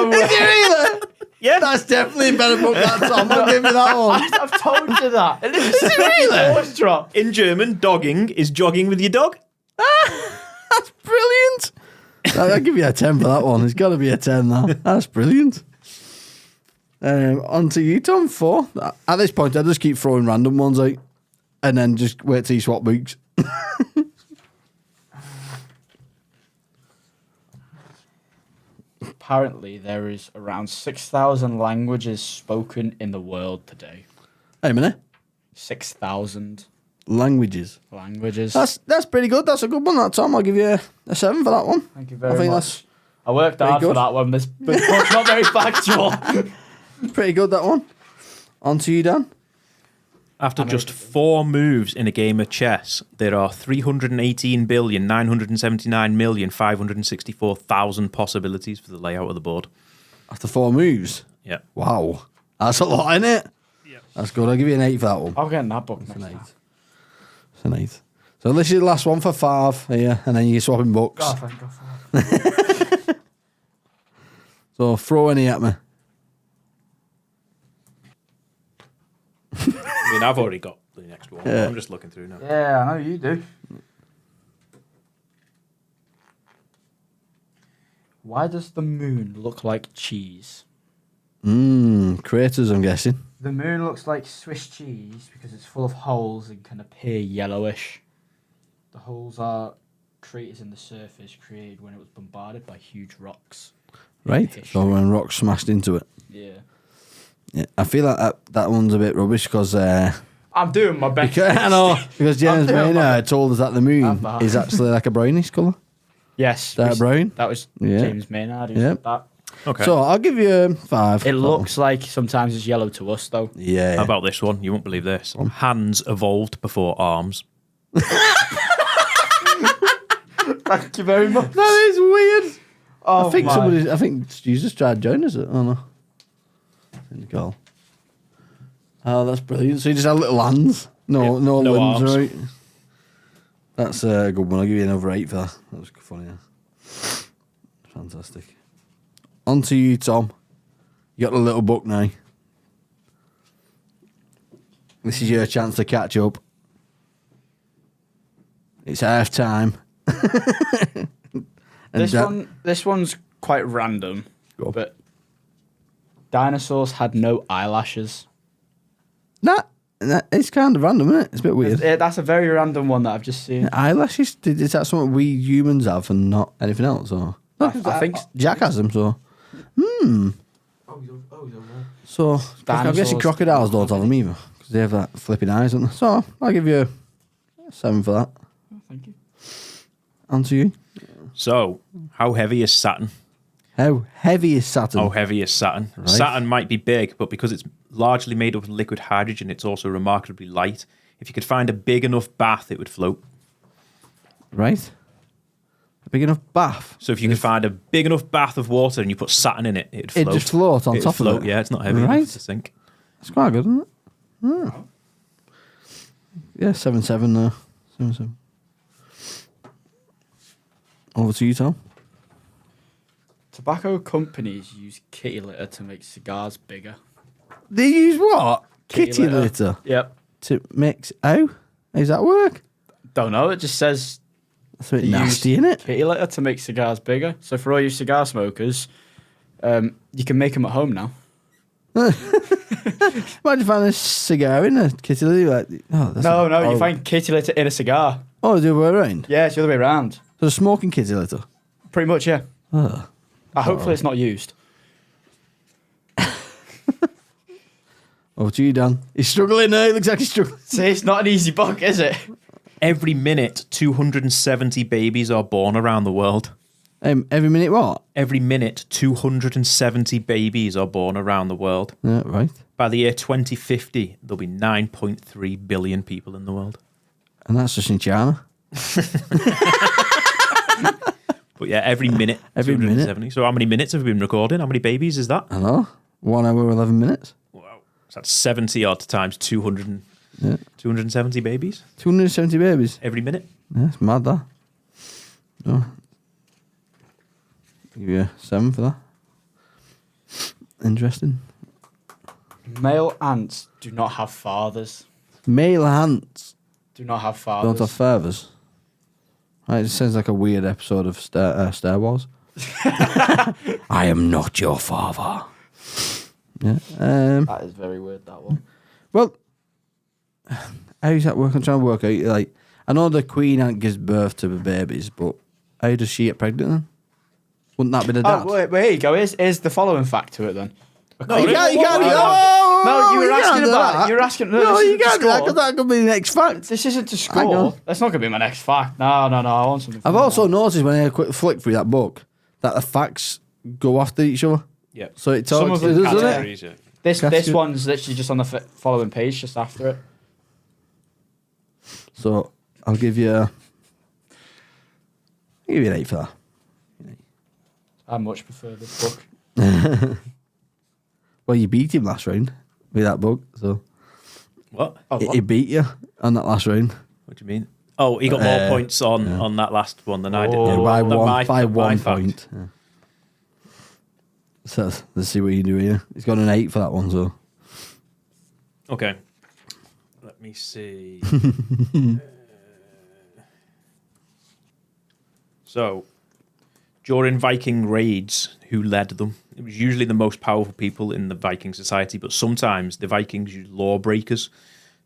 way. Is it really? Yeah, that's definitely a better book. That's Tom. I'll give you that one. I've told you that. Is it really? Voice drop. In German, dogging is jogging with your dog. That's brilliant. I'll give you a 10 for that one. It's got to be a 10 now. That's brilliant. On to you, Tom. 4. At this point, I just keep throwing random ones out and then just wait till you swap books. Apparently, there is around 6,000 languages spoken in the world today. Hey, a minute. 6,000 languages. That's pretty good. That's a good one, that, Tom. I'll give you a 7 for that one. Thank you very much. I worked hard for that one. This book's not very factual. Pretty good, that one. On to you, Dan. After just 4 moves in a game of chess, there are 318,979,564,000 possibilities for the layout of the board. After 4 moves? Yeah. Wow. That's a lot, isn't it? Yeah. That's good. I'll give you an 8 for that one. I'll get that book next an 8. time. It's an 8. So this is the last one for 5 here, and then you're swapping books. God, thank God for that. So throw any at me. I mean, I've already got the next one. Yeah. I'm just looking through now. Yeah, I know you do. Why does the moon look like cheese? Craters, I'm guessing. The moon looks like Swiss cheese because it's full of holes and can appear yellowish. The holes are craters in the surface created when it was bombarded by huge rocks. Right. So when rocks smashed into it. Yeah. Yeah. I feel like that one's a bit rubbish because... I'm doing my best. I know. Because James Maynard told us that the moon bad. is actually like a brownish colour. Yes. Dark brown. That was Yeah. James Maynard who Yeah. said that. Okay. So I'll give you 5. It looks like sometimes it's yellow to us, though. Yeah. How about this one? You won't believe this. Hands evolved before arms. Thank you very much. That is weird. Oh, I think my. I think Jesus tried to join us. Oh no. Goal. Oh, that's brilliant. So you just had little hands. No, Yeah, no no limbs, arms. right? That's a good one. I'll give you another 8 for that. That was funny. Yeah. Fantastic. On to you, Tom. You got the little book now. This is your chance to catch up. It's half time. This one's quite random, but dinosaurs had no eyelashes. That it's kind of random, isn't it? It's a bit weird. That's a very random one that I've just seen. Eyelashes? Is that something we humans have and not anything else? Or I think Jack has them, so. So I'm Dinosaurs. guessing crocodiles don't have them either because they have that flipping eyes, don't they? So I'll give you a 7 for that. Thank you. On to you. So, how heavy is Saturn? How heavy is Saturn? How heavy is Saturn? Right. Saturn might be big, but because it's largely made up of liquid hydrogen, it's also remarkably light. If you could find a big enough bath, it would float. Right. A big enough bath. So if you could find a big enough bath of water and you put Saturn in it, it'd float. It'd just float on It'd top float, of it. Yeah, it's not heavy Right. enough to sink. That's quite good, isn't it? Yeah, 7-7 there. 7-7. Over to you, Tom. Tobacco companies use kitty litter to make cigars bigger. They use what? Kitty litter. litter. Yep. To mix. How does that work? Don't know. It just says That's a bit they nasty, use isn't it? kitty litter to make cigars bigger. So for all you cigar smokers, you can make them at home now. Imagine finding a cigar in a kitty litter. Like, that's No, a- you find kitty litter in a cigar. Oh, the other way around? Yeah, it's the other way around. So smoking kitty litter? Pretty much, yeah. Oh. Hopefully it's not used. Over to you, Dan. He's struggling now. He looks like he's struggling. See, it's not an easy book, is it? Every minute, 270 babies are born around the world. Every minute what? Every minute, 270 babies are born around the world. Yeah, right. By the year 2050, there'll be 9.3 billion people in the world. And that's just in China. But yeah, every minute. Every 270. So how many minutes have we been recording? How many babies is that? I know. 1 hour, 11 minutes. Wow. So that's 70 odd times 200, 270 babies 270 babies. every minute. Yeah, it's mad, that. Oh. Give you a 7 for that. Interesting. Male ants do not have fathers. Male ants Do not have fathers. don't have fathers. Right, it sounds like a weird episode of Star Wars. I am not your father. Yeah. That is very weird, that one. Well, how does that work? I'm trying to work out. Like, I know the queen ant gives birth to the babies, but how does she get pregnant then? Wouldn't that be the dad? Oh, wait, here you go. Here's the following fact to it then. No, you can't. No, you were asking do about that. it. You were asking. No, this you isn't to can't do that score. because that could be the next fact. This isn't to Hang on. score. That's not going to be my next fact. No. I want something. I've from also that. noticed when I quick flick through that book that the facts go after each other. Yeah. So it Some talks, of them doesn't it? Categories, yeah. This one's literally just on the following page, just after it. So I'll give you an 8 for that. I much prefer this book. Well, you beat him last round with that book, so What? he beat you on that last round. What do you mean? Oh, he got more points on that last one than I did. Oh. Yeah, by Than one, my- by than my one fact. point. Yeah. So let's see what you do here. He's got an 8 for that one, so Okay. Let me see. So, during Viking raids, who led them? It was usually the most powerful people in the Viking society, but sometimes the Vikings used lawbreakers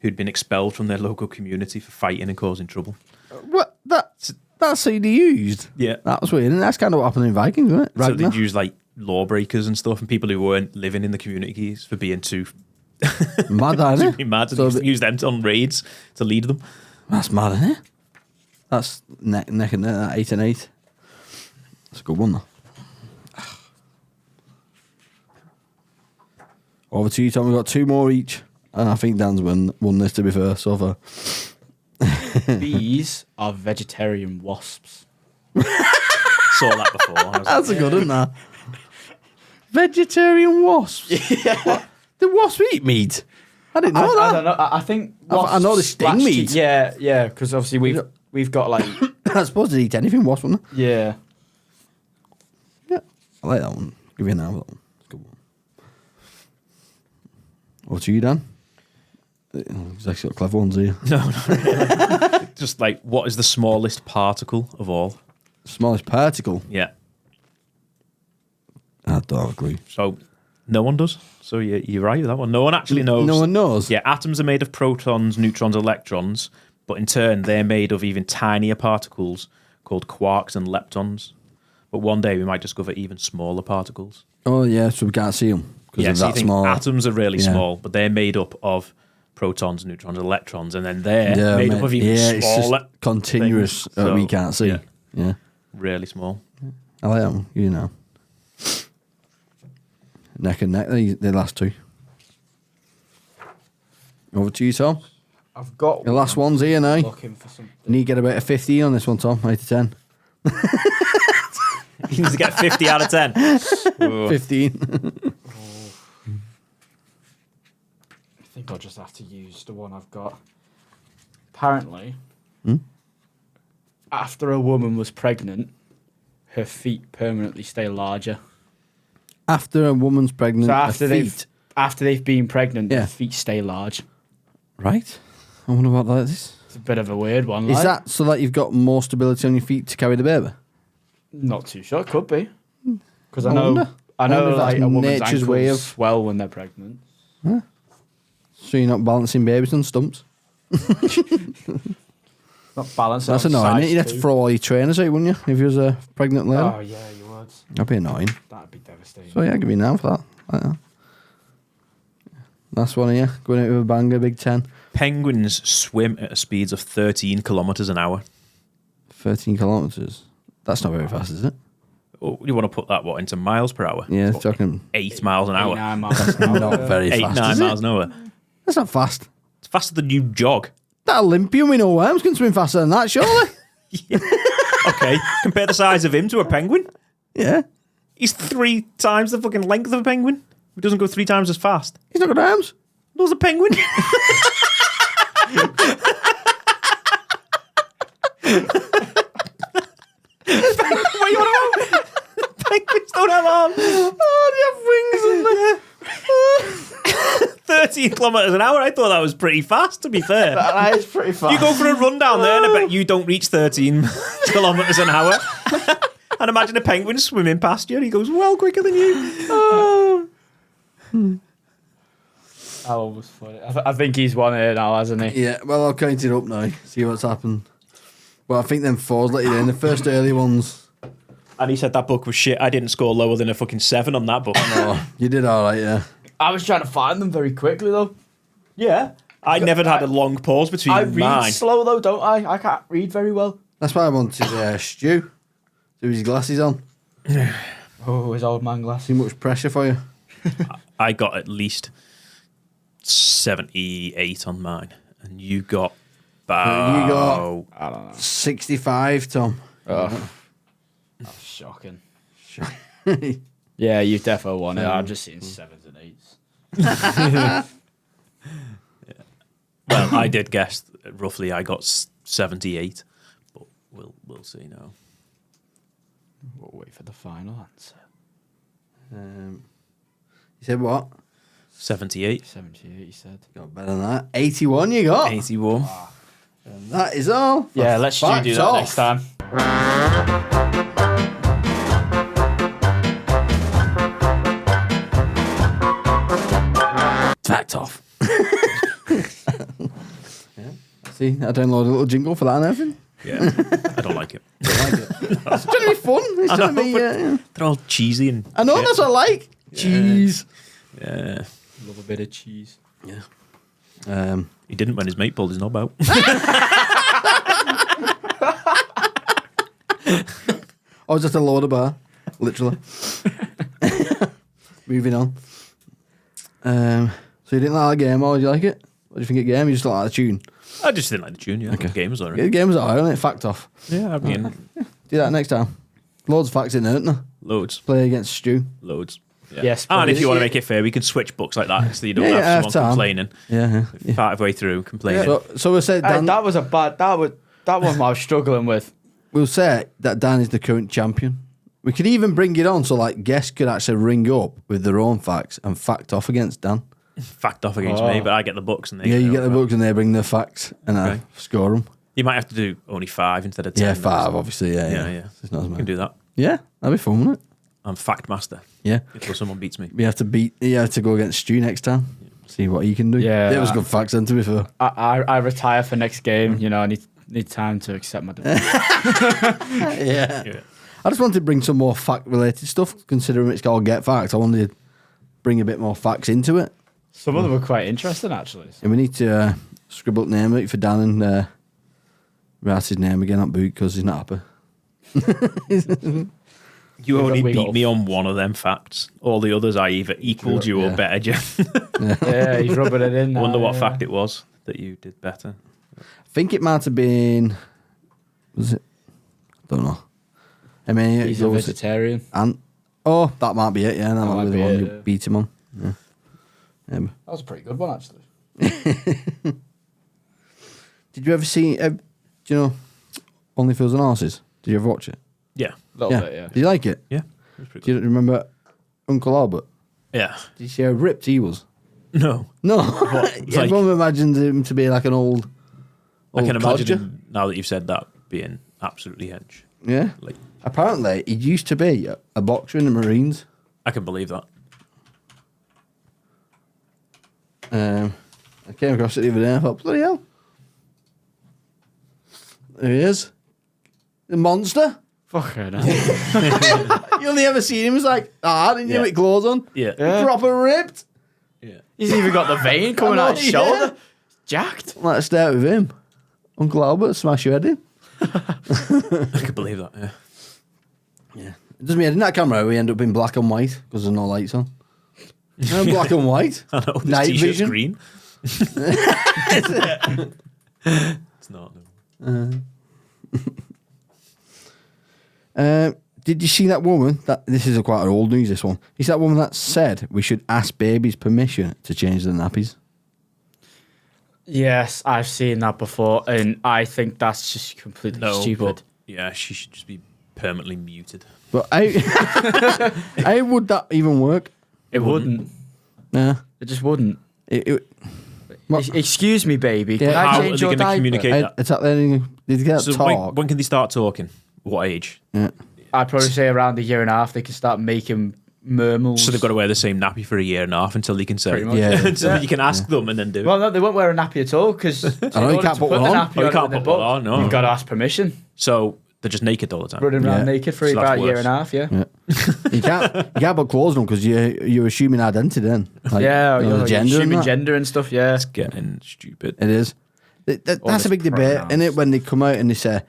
who'd been expelled from their local community for fighting and causing trouble. what? That's who they used. Yeah. That was weird. And that's kind of what happened in Vikings, wasn't it? So Ragnar. they'd use like lawbreakers and stuff, and people who weren't living in the communities for being too Mad, isn't it? mad, and So use them on raids to lead them. That's mad, isn't it? That's neck and neck, 8 and 8. That's a good one, though. Over to you, Tom. We've got 2 more each. And I think Dan's won this, to be fair, so far. Bees are vegetarian wasps. Saw that before. I was That's a good one, that. Vegetarian wasps. Yeah. The wasps eat meat. I didn't know that. I don't know. I think I know they sting wasps meat. Yeah. Because obviously we've got like I suppose they eat anything, wasp, wouldn't they? yeah. Yeah. I like that one. Give you an hour for that one. It's a good one. Over to you, Dan. He's actually got clever ones here. No. Just like, what is the smallest particle of all? Smallest particle. Yeah. I don't agree. So no one does. So you're right with that one. No one actually knows. No one knows? Yeah, atoms are made of protons, neutrons, electrons, but in turn they're made of even tinier particles called quarks and leptons. But one day we might discover even smaller particles. Oh, yeah, so we can't see them because Yeah, of so you that think small. atoms are really Yeah. small, but they're made up of protons, neutrons, electrons, and then they're Yeah, made mate. up of even Yeah, it's just smaller continuous things. that we So, can't see. yeah. Yeah. Really small. I like that one. You know. Neck and neck, the last 2. Over to you, Tom. I've got The last one's here now. looking for something. You need to get about a 15 on this one, Tom. 8 to 10. You need to get 50 out of 10. Ooh. 15. I think I'll just have to use the one I've got. Apparently, after a woman was pregnant, her feet permanently stay larger. After a woman's pregnant, So her after they've been pregnant, Yeah. their feet stay large. Right. I wonder what that is. It's a bit of a weird one. Is like. that so that you've got more stability on your feet to carry the baby? Not too sure. Could be. Because I I know, wonder. I wonder know, if that's like a woman's nature's ankles way of- swell when they're pregnant. So you're not balancing babies on stumps? Not balanced. That's annoying. Isn't it? You'd have to throw all your trainers out, wouldn't you? If you was a pregnant lady? Oh yeah, you would. That'd be annoying. That'd be devastating. So yeah, give me a 9 for that. Like that. Last one here. Going out with a banger, Big 10. Penguins swim at speeds of 13 kilometers an hour. 13 kilometres. That's not very fast, is it? Oh, you want to put that, into miles per hour? Yeah, it's talking 8 miles an hour. 9 miles an hour. not very 8, fast. 9 is miles it? an hour. That's not fast. It's faster than you jog. That Olympian with no worms can swim faster than that, surely. Okay, compare the size of him to a penguin. Yeah. He's 3 times the fucking length of a penguin. He doesn't go 3 times as fast. He's not got arms. Does a penguin? What are you on about? Penguins don't have arms. Oh, they have wings and 13 kilometres an hour. I thought that was pretty fast, to be fair. That is pretty fast. You go for a run down there and I bet you don't reach 13 kilometres an hour. And imagine a penguin swimming past you and he goes well quicker than you. Oh. That one was funny. I think he's won it now, hasn't he? Yeah, well, I'll count it up now. See what's happened. Well, I think them 4s let you in. The first early ones. And he said that book was shit. I didn't score lower than a fucking 7 on that book. Oh, you did all right, yeah. I was trying to find them very quickly, though. Yeah. I never had a long pause between I read mine. slow, though, don't I? I can't read very well. That's why I wanted Stu. Do his glasses on. Oh, his old man glasses. Too much pressure for you. I got at least 78 on mine. And you got about... You got I don't know. 65, Tom. Oh. That's shocking. Yeah, you defo won it. I'm just seeing 7s and 8s. Well, I did guess roughly I got 78. But we'll see now. We'll wait for the final answer. You said what? 78. 78, you said. Got better than that. 81 you got. 81. And that is all. Yeah, let's do Facts that off. next time. Fact off. See, I downloaded a little jingle for that and everything. Yeah, I don't like it. It's trying to be fun. It's trying to be. They're all cheesy and. I know, shit. that's what I like. Cheese. Yeah. Love a bit of cheese. Yeah. He didn't when his mate pulled his knob out. I was just a loader bar, literally. Moving on. So you didn't like the game, or did you like it? What do you think of the game? You just don't like the tune? I just didn't like the tune, yeah. Okay. The game was alright. Yeah, the game was alright, wasn't it? Fact off. Yeah, I mean... Do that next time. Loads of facts in there, aren't there? Loads. Play against Stu. Loads. Yeah. Yes, and if you want to Yeah. make it fair, we can switch books like that so you don't Yeah, have half someone time. complaining. Yeah. Part of the way through, complaining. So we'll say Dan, That was a bad... That one I was struggling with. we'll say that Dan is the current champion. We could even bring it on so like guests could actually ring up with their own facts and fact off against Dan. Fact off against me, but I get the books and they Yeah, you get the books and they bring their facts and I Okay. score them. You might have to do only 5 instead of 10. Yeah, though, 5 so- obviously. Yeah. It's not as You much. can do that. Yeah, that'd be fun, wouldn't it? I'm fact master. Yeah. Until someone beats me. You have to go against Stu next time. See what he can do. Yeah. It was good facts then, to be fair. I retire for next game. You know, I need time to accept my defeat. Yeah. I just wanted to bring some more fact-related stuff, considering it's called Get Facts. I wanted to bring a bit more facts into it. Some of them were quite interesting, actually. And we need to scribble up name out for Dan and write his name again on boot because he's not happy. You only we beat got- me on one of them facts. All the others I either equaled you or Yeah. bettered you. Yeah, he's rubbing it in. I wonder now, what yeah. fact it was that you did better. I think it might have been... Was it? I don't know. I mean, He's a vegetarian. And oh, that might be it. Yeah, that might be the one you yeah. beat him on. Yeah. That was a pretty good one, actually. Did you ever see? Do you know Only Fools and Horses? Did you ever watch it? Yeah. A little bit, yeah. Did you like it? Yeah. It was pretty Do you remember Uncle Albert? Yeah. Did you see how ripped he was? No. No. Like- Everyone imagined him to be like an old. I can imagine codger. him, now that you've said that, being absolutely hench. Yeah. Like, Apparently, he used to be a boxer in the Marines. I can believe that. I came across it the other day. I thought, bloody hell. There he is. The monster. Fucking hell. You only ever seen him as like, didn't you, Yeah. with clothes on? Yeah. Proper ripped. Yeah. He's even got the vein coming out his yeah. shoulder. Jacked. Let's start with him. Uncle Albert, smash your head in. I can believe that, yeah. Yeah. It doesn't mean in that camera we end up in black and white because there's no lights on. No, black and white. I know, this Night t-shirt's vision. green. It's not, no. Did you see that woman? This is quite old news. This one. You see that woman that said we should ask babies permission to change their nappies? Yes, I've seen that before, and I think that's just completely stupid. But, yeah, she should just be permanently muted. But how would that even work? It wouldn't. Nah, it just wouldn't. What? Excuse me, baby. Can How I are change they your going to diaper? communicate that? Is that then? Did you get So talk? when can they start talking? What age? Yeah. I'd probably say around a year and a half they can start making murmurs. So they've got to wear the same nappy for a year and a half until they can say, Pretty much. until you can ask them and then do it. Well, no, they won't wear a nappy at all because know, you can't put one on. You can't put one on, no. You've got to ask permission. So they're just naked all the time. Running around naked for So that's about a year worse. and a half, yeah. You can't put clothes on because you're assuming identity then. Like, Yeah, you know, you're gender and assuming that. gender and stuff, yeah. It's getting stupid. It is. That's a big debate, isn't it? When they come out and they say,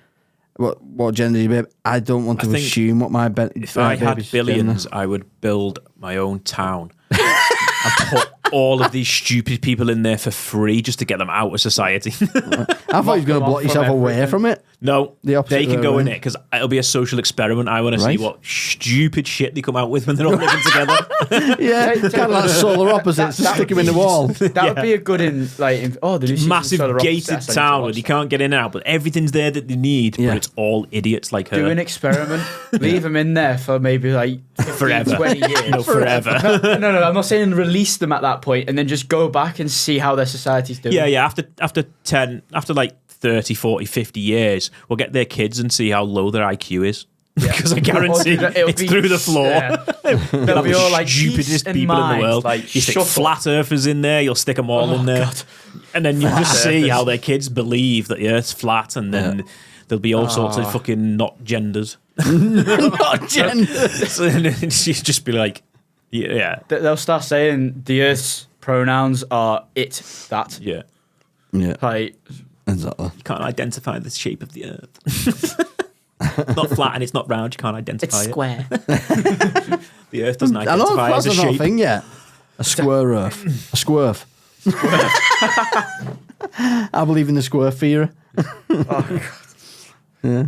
"What gender is your baby?" I don't want to think assume what my If I had baby's billions, gender. I would build my own town and put all of these stupid people in there for free just to get them out of society. I thought you were going to block yourself away from it. No, The opposite they can way go in around. it because it'll be a social experiment. I want to Right. see what stupid shit they come out with when they're all living together. Yeah, kind of like solar opposites. That Stick them would in the be- wall. That would be a good the new season Massive Solar Opposites. gated I need to town where watch you that. can't get in and out, but everything's there that they need. Yeah. But it's all idiots like her. Do an experiment. Leave them in there for maybe like 15, Forever. 20 years. No, forever. No, I'm not saying release them at that point and then just go back and see how their society's doing. Yeah. After like 30, 40, 50 years, we'll get their kids and see how low their IQ is. Because I guarantee It'll it's be- through the floor. yeah. They'll be all like stupidest peace and people in the mind, world. like, you stick shut up. flat earthers in there, you'll stick them all in there. And then you just see how their kids believe that the earth's flat, and then there'll be all sorts of fucking not genders. Not gender. So then it's just be like, yeah. They'll start saying the Earth's pronouns are it, that. Yeah. Yeah, Like, exactly. You can't identify the shape of the earth. Not flat and it's not round, you can't identify it's it. square. The earth doesn't I know identify as that's a not a shape. thing yet. A square earth. A squirf. I believe in the square theory. Yeah.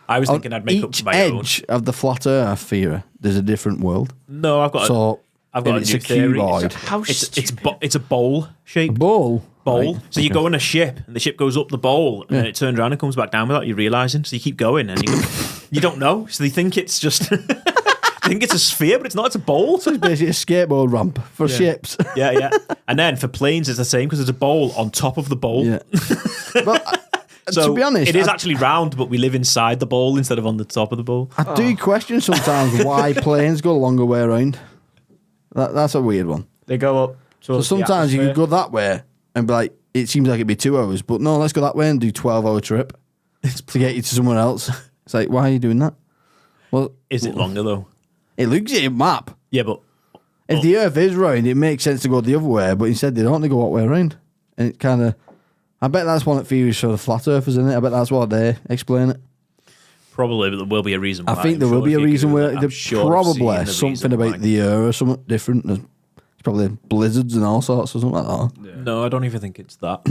I was On thinking I'd make up each my own. edge of the flat earth theory, there's a different world. No, I've got So I've got a it's new a theory. cuboid. How It's a bowl shape. Bowl. Bowl. Right. So you go on a ship, and the ship goes up the bowl, and then it turns around and comes back down without you realizing. So you keep going, and you don't know. So they think it's just, they think it's a sphere, but it's not. It's a bowl. So it's basically a skateboard ramp for ships. Yeah. And then for planes, it's the same because there's a bowl on top of the bowl. Yeah. Well, So to be honest, it is actually round, but we live inside the bowl instead of on the top of the bowl. I do question sometimes why planes go a longer way around. That's a weird one. They go up. So sometimes you could go that way and be like, it seems like it'd be 2 hours, but no, let's go that way and do 12-hour trip to get you to somewhere else. It's like, why are you doing that? Well, Is it longer though? It looks at a map. Yeah, but If the Earth is round, it makes sense to go the other way, but instead they don't. They go what way around, and it kind of. I bet that's one of the theories for the flat earthers, isn't it? I bet that's what they explain it. probably, but there will be a reason why. I think there I'm will sure be if a you reason Google where it, I'm there's sure I've probably seen the something reason about why. the air or something different. There's probably blizzards and all sorts or something like that. No, I don't even think it's that.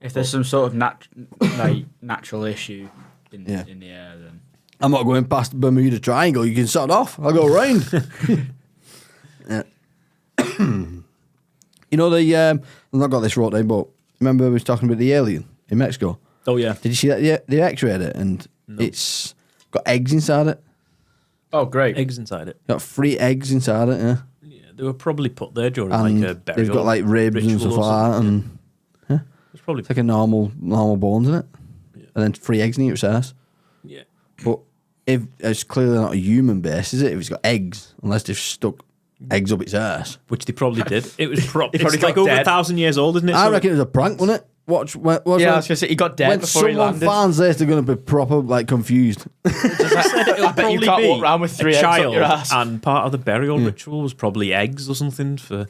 If there's some sort of natural issue in the air, then I'm not going past the Bermuda Triangle. You can sort off. I'll go round. Yeah. You know I've not got this wrote down, but remember we was talking about the alien in Mexico? Oh yeah. Did you see that? Yeah, they X-rayed it and it's got eggs inside it. oh great, Eggs inside it. Got 3 eggs inside it. Yeah, Yeah, they were probably put there during and like a burial. they've got like ribs and ritual stuff or like that, something. and It's probably it's like a normal bones in it, and then 3 eggs in each ass. yeah. But if it's clearly not a human base, is it? If it's got eggs, unless they've stuck eggs up its ass. Which they probably did. It was probably it's got like over dead. 1,000 years old, isn't it? I So- reckon it was a prank, wasn't it? Watch yeah, I was gonna say he got dead when before he someone landed. finds this, they're going to be proper like confused. It'll I bet you probably can't be walk around with 3 a eggs up child, your ass. and part of the burial ritual was probably eggs or something for.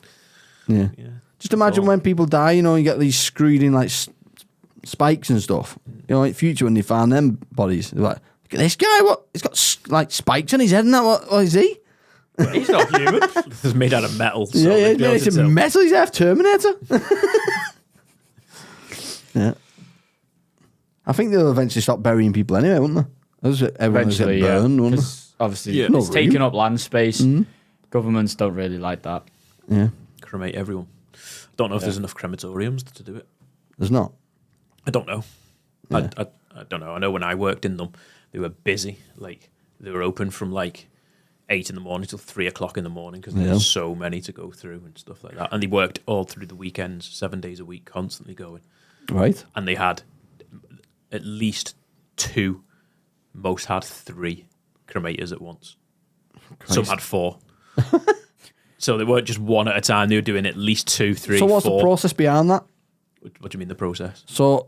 Yeah. Yeah. Just imagine So- when people die, you know, you get these screwed in like spikes and stuff. You know, in future when they find them bodies, they're like, look at this guy, what? He's got like spikes on his head and that. What is he? He's not human. It's made out of metal. So Yeah, they'd be able it's to a tell. metal. He's half Terminator. Yeah. I think they'll eventually stop burying people anyway, won't they? Everyone was getting Eventually, burned, wasn't it? 'cause obviously Yeah. it's No room. taking up land space. Governments don't really like that. Yeah. Cremate everyone. Don't know if there's enough crematoriums to do it. There's not. I don't know. Yeah. I don't know. I know when I worked in them, they were busy. Like they were open from like 8 in the morning till 3 o'clock in the morning because there Yeah. were so many to go through and stuff like that. And they worked all through the weekends, 7 days a week, constantly going. Right. And they had at least 2, most had 3 cremators at once. Some Christ. had 4. So they weren't just one at a time. They were doing at least 2, 3, So what's 4. the process behind that? What do you mean the process? So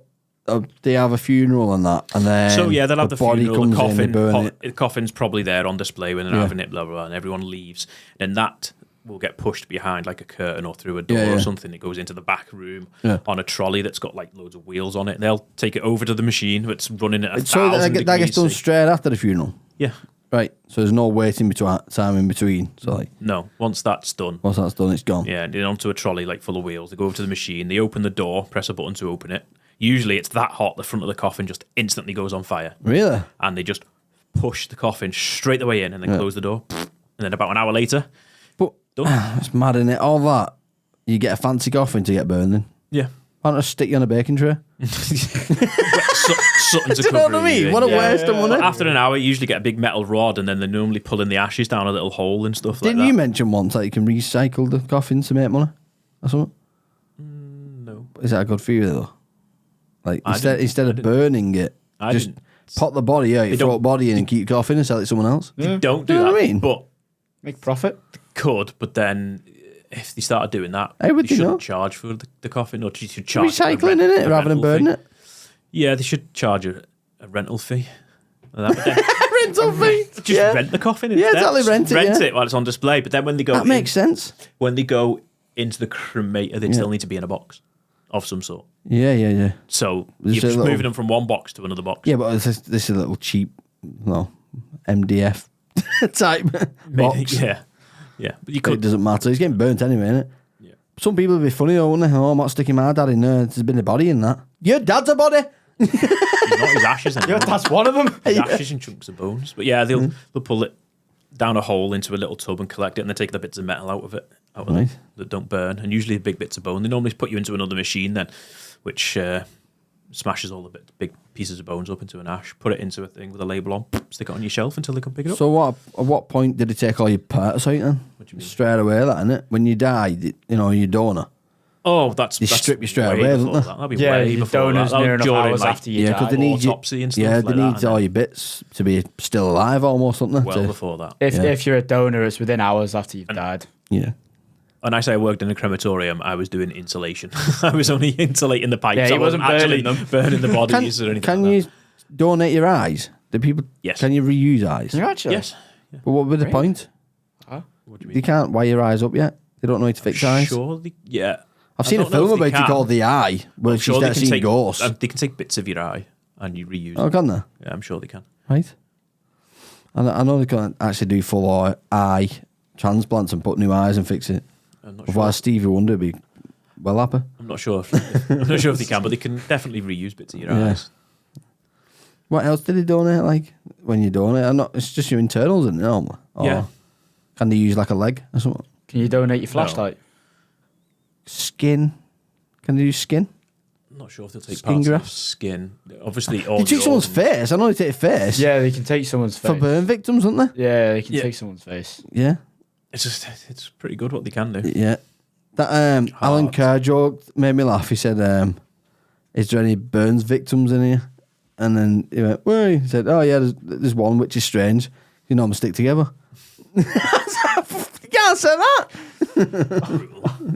they have a funeral and that, and then So yeah, they'll have the body funeral, the comes in, they coffin. burn it. The coffin's probably there on display when they're Yeah. having it, blah blah blah, and everyone leaves. And that will get pushed behind like a curtain or through a door Yeah, or yeah. something. It goes into the back room Yeah. on a trolley that's got like loads of wheels on it. They'll take it over to the machine that's running at 1,000 So that gets degrees. done straight after the funeral. Yeah. Right. So there's no waiting between time in between. So like No, once that's done. once that's done, it's gone. Yeah, and then onto a trolley like full of wheels. They go over to the machine. They open the door, press a button to open it. Usually it's that hot, the front of the coffin just instantly goes on fire. Really? And they just push the coffin straight the way in and then Yeah. close the door. And then about an hour later, But done. it's mad, innit? All that you get a fancy coffin to get burned in. Yeah. Why not just stick you on a baking tray? Something to Do you know cover what I mean? you in. What a waste of money. After an hour, you usually get a big metal rod, and then they're normally pulling the ashes down a little hole and stuff Didn't like you that. mention once that you can recycle the coffin to make money or something? No. Is that good for you though? Like I didn't- instead of burning it, I just didn't- pop the body out, They throw don't- the body in, and keep your coffin and sell it to someone else. They don't do You know that. what I mean? But Make profit. could, but then if they started doing that, How would they they know? shouldn't charge for the coffin, or you should charge Recycling in it a rather than rental burning fee. it. Yeah, they should charge a rental fee. And that, but then Rental fee. just Yeah. rent the coffin. Yeah, Instead. exactly, rent it, Rent yeah. it while it's on display. But then when they go, That makes sense. When they go into the cremator, they still need to be in a box of some sort. Yeah. So There's you're a just little- moving them from one box to another box. Yeah, but this is a little cheap, MDF type box. Yeah. But you It could. doesn't matter. He's getting burnt anyway, innit? Yeah. Some people would be funny though, wouldn't they? Oh, I'm not sticking my dad in there. There's been a body in that. Your dad's a body. Not his ashes anymore. That's one of them. His ashes and chunks of bones. But yeah, Mm-hmm. they'll pull it down a hole into a little tub and collect it, and they take the bits of metal out of it, Right. that don't burn, and usually the big bits of bone. They normally put you into another machine then, which smashes all the big pieces of bones up into an ash, put it into a thing with a label on, stick it on your shelf until they come pick it up. So at what point did he take all your parts out then? What do you mean? Straight away, that, innit? When you die, your donor. Oh, that's They that's strip you straight way away, before don't they? that. That'd be Yeah, way your before donor's that. near enough During, hours like, after you Yeah, die. because they need you. autopsy and stuff Yeah, like they that, need all your bits to be still alive almost, don't they? well To- before that. If you're a donor, it's within hours after you've died. yeah. When I say I worked in a crematorium, I was doing insulation. I was only insulating the pipes. Yeah, he I wasn't wasn't actually burning them. burning the bodies or anything. Can like you that. donate your eyes? Do people? Yes. Can you reuse eyes? You actually? Yes. But what would be the point? What do you mean? They can't wire your eyes up yet. They don't know how to fix eyes. Sure, yeah. I've I seen a don't know film if they about it can. called The Eye, where I'm she sure they starts can seeing take ghosts. They can take bits of your eye and you reuse. Oh, them. can they? Yeah, I'm sure they can. Right. And I know they can actually do full eye transplants and put new eyes and fix it. I'm not Otherwise, sure. Stevie Wonder would be well happy. I'm not sure. I'm not sure if they can, but they can definitely reuse bits of your Yeah. eyes. What else did they donate? Like when you donate, it's just your internals, isn't it? Normally? Or Yeah. Can they use like a leg or something? Can you donate your flashlight? Skin? Can they use skin? I'm not sure if they'll take Skin parts of grafts? skin. Obviously, all They take the someone's organs. face. I know they take face. Yeah, they can take someone's face. For burn victims, don't they? Yeah, they can Yeah. take someone's face. Yeah. It's pretty good what they can do. Yeah. That Alan Carr joke made me laugh. He said, is there any burns victims in here? And then he went, well, he said, oh yeah, there's one which is strange. You normally stick together. You can't say that.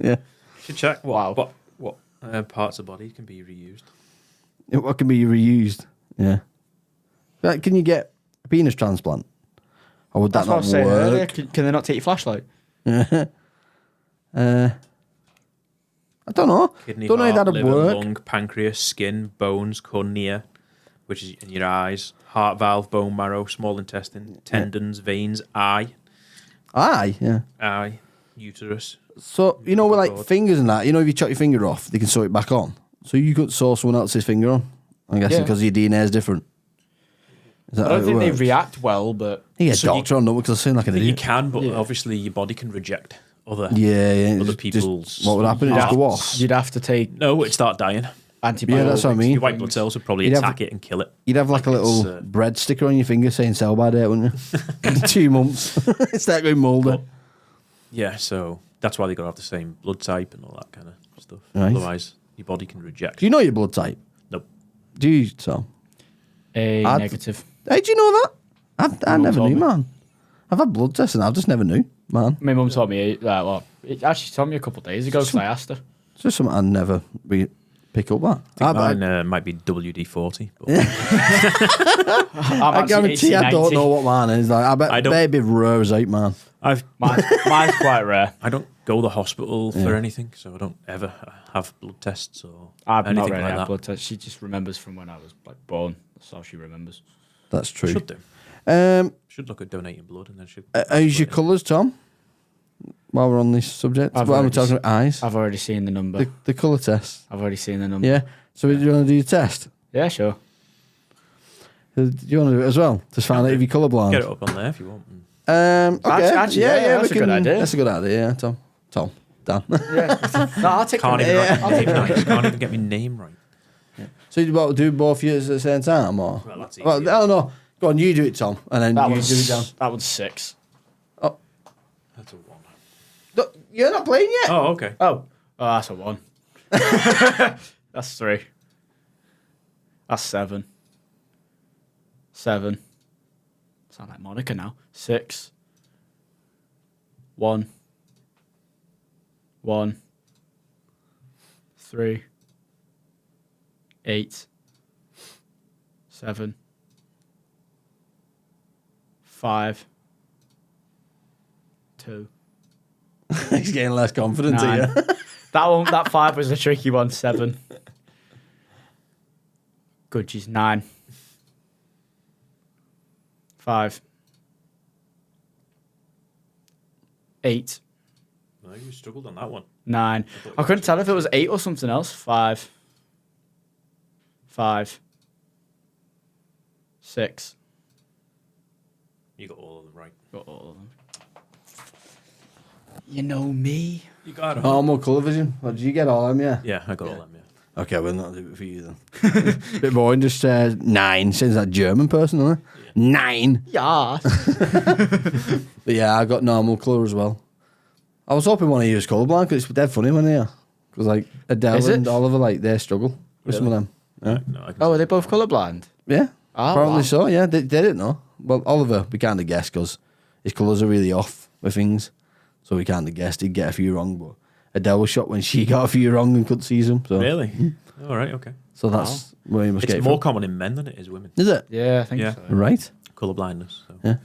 Yeah. Should check Wow. what parts of body can be reused. What can be reused? Yeah. Like, can you get a penis transplant? Or would that That's what I not was saying earlier. work? Can they not take your flashlight? I don't know. Kidney, don't know how heart, that'd liver, work. lung, pancreas, skin, bones, cornea, which is in your eyes, heart valve, bone marrow, small intestine, tendons, veins, eye, Aye, uterus. So, you know, with like God. fingers and that, you know, if you chop your finger off, they can sew it back on. So you could sew someone else's finger on, I'm guessing, Yeah. because your DNA is different. Is that I how don't it think they works? react well, but You get So a doctor on them because I seem like an You idiot. can, but obviously your body can reject other Yeah. other just- people's. what would happen? It'd just go off. you'd have to take No, it'd start dying. antibiotics. Yeah, that's what I mean. Your white blood cells would probably You'd have- attack it and kill it. You'd have like a little It's, bread sticker on your finger saying sell by date, wouldn't you? 2 months. It's that going mouldy. Yeah, so that's why they got to have the same blood type and all that kind of stuff. Right. Otherwise, your body can reject. Do you know your blood type? Nope. Do you, Tom? A I'd- negative. Hey, do you know that? I mum never told knew, me. man. I've had blood tests and I just never knew, man. My mum told me that. Well, it actually told me a couple of days ago because I asked her. It's just something I'd never pick up that. Mine might be WD-40. But I guarantee I don't know what mine is. Like, I bet I don't- baby rare as out, man. Mine's quite rare. I don't go to the hospital Yeah. for anything, so I don't ever have blood tests or I've not anything really like had that. blood tests. She just remembers from when I was like born. That's how she remembers. That's true. Should do. Should look at donating blood and then should. How's your colours, Tom? While we're on this subject, I've what am I already talking about? Eyes. I've already seen the number. The colour test. I've already seen the number. Yeah. So do you want to do your test? Yeah, sure. Do you want to do it as well? Just find out if you're colourblind. Get it up on there if you want. Okay. Actually, yeah, that's we a good idea. That's a good idea, yeah, Tom. Dan. No, I'll take Can't the even, Yeah. write my name right. Can't even get my name right. So you do both yours at the same time, or? Well, that's easy. I don't know. Go on, you do it, Tom, and then That you one's do it down. That one's 6. That's a 1. You're not playing yet. Oh, okay. Oh, that's a 1. That's 3. That's 7. 7. Sound like Monica now. 6. 1. 1. 3. 8. 7. 5. 2. He's getting less confident 9. here. That 5 was a tricky one. 7. Good, she's 9. 5. 8. No, you struggled on that one. 9. I couldn't tell if it was 8 or something else. 5. 5. 6. You got all of them right. Got all of them. You know me. You got it. Normal colour vision. What, did you get all of them, yeah? Yeah, I got all them. Yeah. Okay, we'll not do it for you then. Bit boring, just 9. Sounds like German person, doesn't it? 9. Yeah. But yeah, I got normal colour as well. I was hoping one of you was colourblind because it's dead funny when they are. Because like Adele Is it? and Oliver, like they struggle with some of them. Yeah. No, I can Oh, are they both colourblind? Yeah. Oh, Probably wow. so, yeah. They didn't know. Well, Oliver, we kind of guessed because his colours are really off with things. So we kind of guessed he'd get a few wrong. But Adele was shocked when she got a few wrong and couldn't see them. So. Really? All right. Okay. So that's where you must It's get it more from. common in men than it is women. Is it? Yeah, I think Yeah. so. Right. Colour blindness. So. Yeah.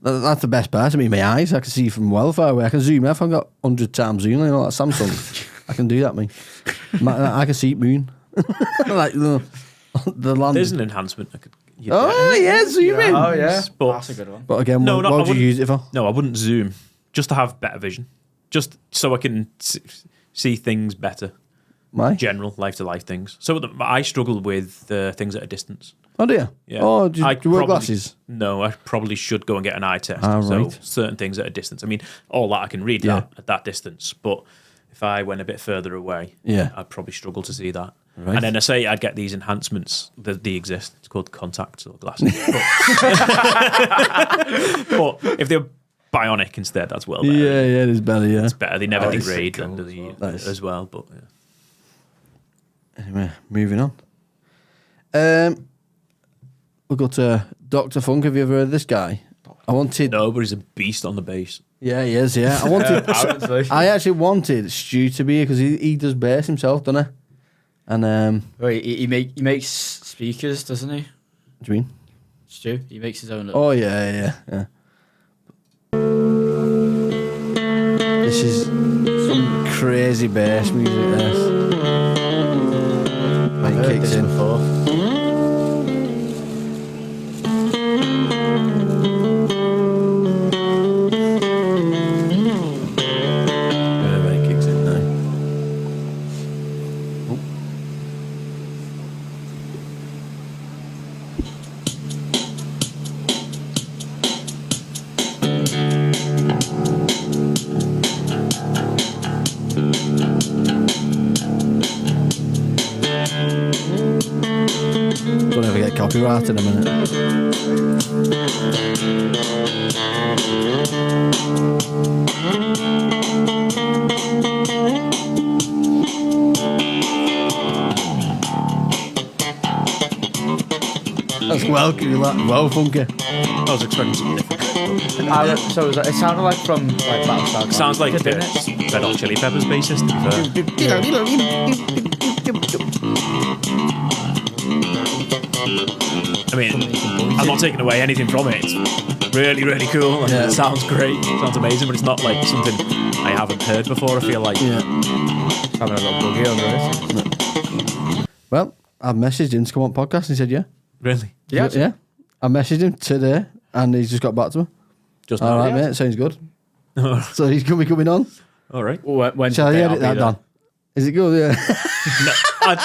That's the best part. I mean, my eyes, I can see from well far away. I can zoom. If I've got 100 times zoom, like that Samsung, I can do that, me. I can see moon. Like the land. There's an enhancement. I could. you'd Oh, get. yeah, zoom in. Oh, yeah. But, That's a good one. But again, No, what, no, what I would you wouldn't- use it for? No, I wouldn't zoom. Just to have better vision. Just so I can see things better. Why? General life to life things. So I struggle with things at a distance. Oh, dear. Yeah. Oh, do you wear probably- glasses? No, I probably should go and get an eye test. Ah, So right. certain things at a distance. I mean, all that I can read Yeah. that at that distance. But if I went a bit further away, Yeah. I'd probably struggle to see that. Right. And then I say I'd get these enhancements that they exist. It's called contacts or glasses. But if they're bionic instead, that's well better. Yeah, it is better, yeah. It's better. They never Oh, it's degrade cool under as the well. Nice. as well. But yeah. Anyway, moving on. We'll go to Dr. Funk. Have you ever heard of this guy? I wanted. No, but he's a beast on the bass. Yeah, he is, yeah. I wanted. Apparently. I actually wanted Stu to be here because he does bass himself, doesn't he? And Wait, he makes speakers, doesn't he? what do you mean? Stu, he makes his own. Little... Oh yeah. This is some crazy bass music. This. When it kicks in. Before. Yeah, when it kicks in now. copyright in a minute. That's well funky. I was expecting something different. So it sounded like from like Battlestar. Sounds like didn't the Red Hot Chili Peppers bassist, to be fair. I mean, I'm not taking away anything from it. It's really, really cool. And Yeah. it sounds great. It sounds amazing, but it's not like something I haven't heard before. I feel like having a little boogie on the Well, I've messaged him to come on podcast and he said yeah. Really? Yeah. I messaged him today and he's just got back to me. Just all now, right, yeah. mate. Sounds good. So he's going to be coming on. All right. When Shall I edit that down? Is it good? Yeah.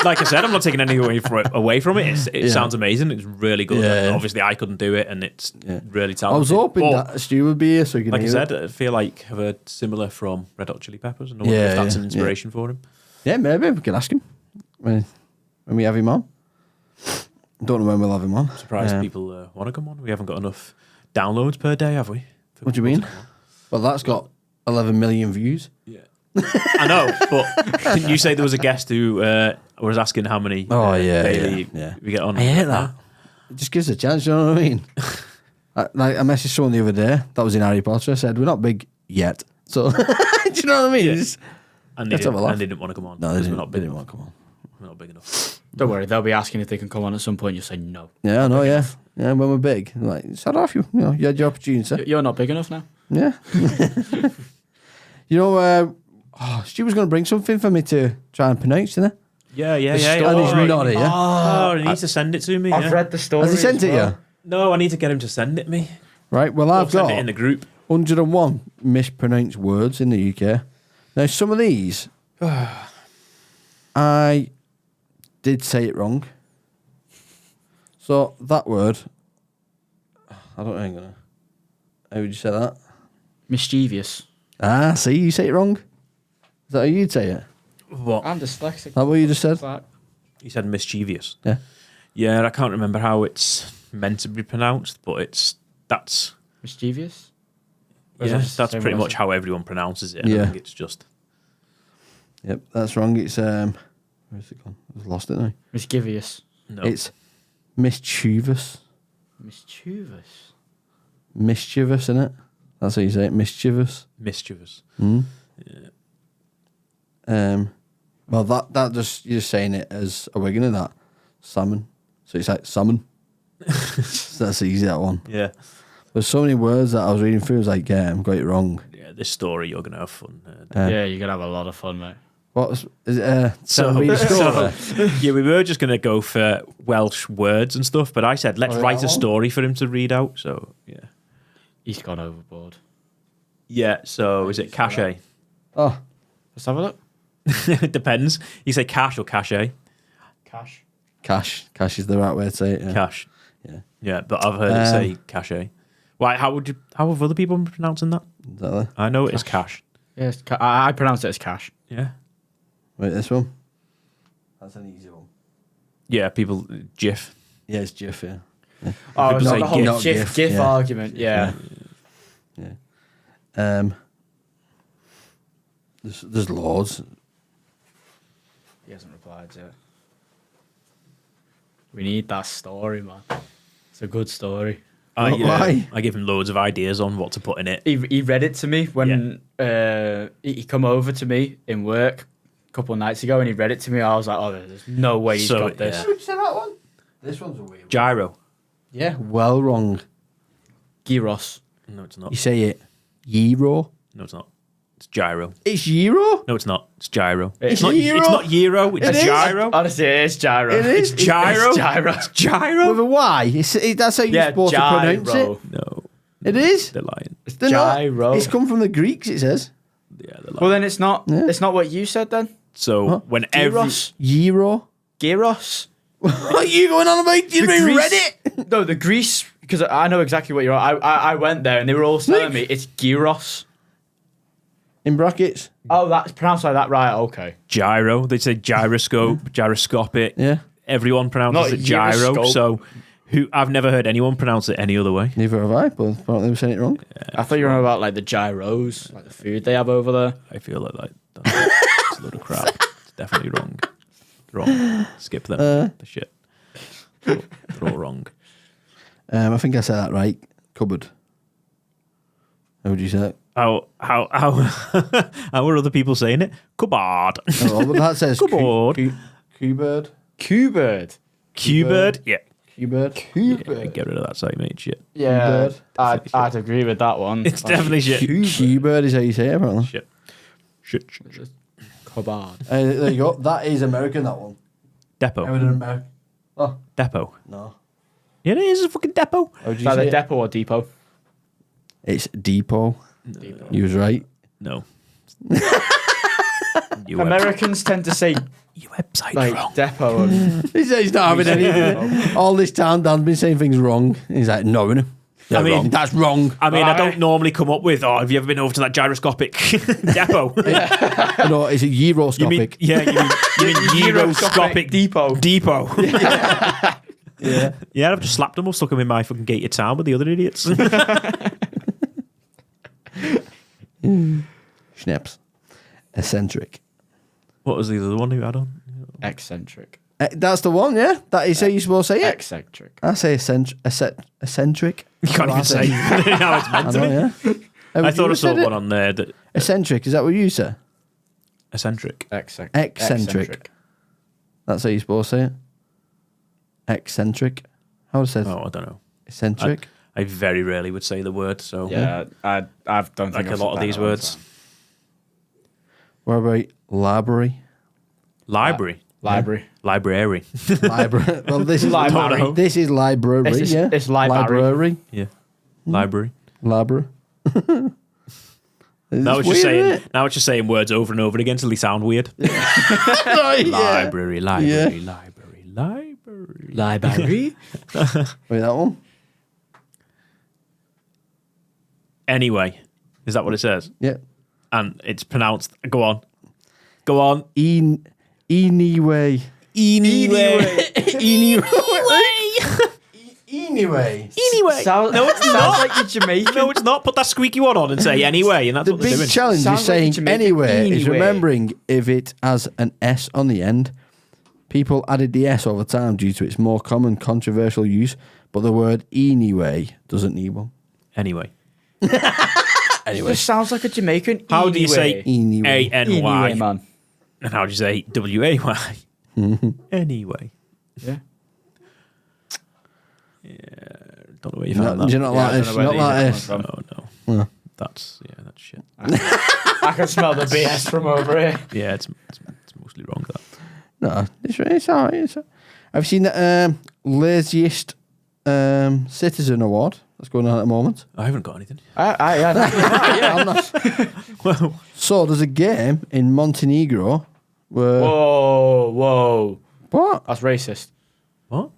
Like I said, I'm not taking anything away from it. It Yeah. sounds amazing. It's really good. Yeah. And obviously, I couldn't do it, and it's really talented. I was hoping But, that Stu would be here so he can like I hear said, it. I feel like I've heard similar from Red Hot Chili Peppers, and I wonder Yeah, if that's yeah, an inspiration for him. Yeah, maybe we can ask him when we have him on. Don't know when we'll have him on. Surprised people want to come on. We haven't got enough downloads per day, have we? What do you mean? Well, that's got 11 million views. Yeah. I know, but didn't you say there was a guest who was asking how many daily we get on? I hate that. It just gives a chance, you know what I mean? I messaged someone the other day that was in Harry Potter. I said, we're not big yet. So, do you know what I mean? Yeah. Just, And let's have a laugh. they didn't want to come on. No, they because didn't, we're not they big didn't enough. want to come on. We're not big enough. Don't worry, they'll be asking if they can come on at some point. You say no. Yeah, I know, yeah. Yeah, when we're big. Like, start off, you had your opportunity. You're not big enough now. Yeah. You know, Stu was going to bring something for me to try and pronounce, didn't he? Yeah. And he's not here. Oh, he needs to send it to me. I've read the story. Has he sent it you? No, I need to get him to send it me. Right, well, I've send got it in the group. 101 mispronounced words in the UK. Now, some of these, I did say it wrong. So, that word, I don't know, hang on. How would you say that? Mischievous. Ah, see, you say it wrong. Is that how you'd say it? What? I'm dyslexic. Is that what you just said? He said mischievous. Yeah. Yeah, I can't remember how it's meant to be pronounced, but that's mischievous. Yeah, that's pretty much how everyone pronounces it. And I think it's just. Yep, that's wrong. It's where's it gone? I've lost it now. Mischievous. No. It's mischievous. Mischievous. Mischievous, isn't it? That's how you say it. Mischievous. Mischievous. Mm. Yeah. Well, that just you're just saying it as a Wigan of that salmon. So it's like salmon. So that's easy, that one. Yeah. There's so many words that I was reading through. I was like, yeah, I've got it wrong. Yeah, this story you're gonna have fun. Yeah, you're gonna have a lot of fun, mate. Is it? Read a story? Yeah, we were just gonna go for Welsh words and stuff, but I said let's write a story for him to read out. So yeah, he's gone overboard. Yeah. So is it cachet? Oh, let's have a look. It depends. You say cash or cachet? Cash. Cash is the right way to say it. Yeah. Cash. Yeah. Yeah, but I've heard it say cachet. Why? How have other people been pronouncing that? Exactly. I know it is cash. Yes, I pronounce it as cash. Yeah. Wait, this one. That's an easy one. Yeah, people GIF. Yeah, it's GIF. Yeah. Oh, People it's say the whole GIF. GIF yeah. argument. Yeah. There's loads. He hasn't replied yet. We need that story, man. It's a good story. Why? I give him loads of ideas on what to put in it. He read it to me when he come over to me in work a couple of nights ago, and he read it to me. I was like, oh, there's no way he's got this. Would you say that one? This one's a weird one. Gyro. Yeah, well wrong. Gyros. No, it's not. You say it. Gyro. No, it's not. It's gyro. It's gyro? No, it's not. It's gyro. It's not. gyro? It's not gyro. It's It is? gyro. Honestly, it is gyro. It is? It's gyro. It's gyro. It's gyro. With a Y. That's how you're supposed to pronounce it. No, It is? they're lying. They're not. gyro. It's come from the Greeks, it says. Yeah, they're lying. Well, then it's not. Yeah. It's not what you said then. So when every Gyros. Gyro. Gyros. What are you going on about? You The even Greece- read it? No, the Greece. Because I know exactly what you're on. I went there and they were all telling me it's gyros. In brackets. Oh, that's pronounced like that, right? Okay. gyro, they say gyroscope, gyroscopic. Yeah. Everyone pronounces Not it gyro. gyroscope. So Who I've never heard anyone pronounce it any other way. Neither have I, but apparently we're saying it wrong. I thought you were on about like the gyros, like the food they have over there. I feel like that's a load of crap. It's definitely wrong. Wrong. Skip them. The shit. They're all wrong. I think I said that right. Cupboard. How would you say it? How are other people saying it? Cupboard. Oh, but that says cupboard. Q-bird. Q-bird. Q-bird. Yeah. Q-bird. Yeah, get rid of that site, mate. Shit. Yeah, I'd agree with that one. It's definitely shit. Q-bird is how you say it, apparently. Shit. Shit. Cupboard. There you go. That is American, that one. Depot. How would an American? Oh. Depot. No. Yeah, it is a fucking depot. How would Is you that say a it? depot or depot? It's depot. You was right. No. Americans tend to say your website's like wrong. depot. And He's not having anything. All this time, Dan's been saying things wrong. He's like, no, innit? I mean, wrong. That's wrong. I mean, I don't normally come up with, have you ever been over to that gyroscopic depot? No, it's a Euroscopic. You mean Euroscopic depot. Depot. Yeah. Yeah, I've just slapped them or stuck them in my fucking gated town with the other idiots. Schnaps. Eccentric. What was the other one who had on? Eccentric. That's the one, yeah? That is how you're supposed to say it? Eccentric. I say eccentric. You can't even say how it's meant to be. Yeah. I thought I saw one on there that... Eccentric, is that what you say? Eccentric. Eccentric. That's how you're supposed to say it? Eccentric. How would I say it? Oh, I don't know. Eccentric. I very rarely would say the word, so... Yeah, I don't think like I've a lot said of these that in a long words. time. What about library? Library. Library. Library. Library. Well, this is Library. This is library, It's yeah? library. Yeah. Library. Library. Now it's just saying words over and over again until they sound weird. Library, library, library, library. Library. Wait, that one? Anyway, is that what it says? Yeah. And it's pronounced. Go on. Go on. Anyway. Anyway. Anyway. Anyway. Sounds like you're Jamaican. No, it's not. Put that squeaky one on and say anyway, and that's The what they're big doing. challenge Sounds is like saying Jamaican anyway is anyway. remembering if it has an S on the end. People added the S over time due to its more common controversial use, but the word anyway doesn't need one. Anyway. It sounds like a Jamaican. How do you say Anyway. A-N-Y? Anyway, man. And how do you say W-A-Y? Anyway. Yeah. Don't know where you found that. You're not like I don't this. know Not where like these this. are No. Yeah. That's shit. I can smell the BS from over here. Yeah, it's mostly wrong, that. No, it's all right. I've seen the laziest citizen award that's going on at the moment. I haven't got anything. I'm not. Well, So there's a game in Montenegro where Whoa. what? That's racist. what?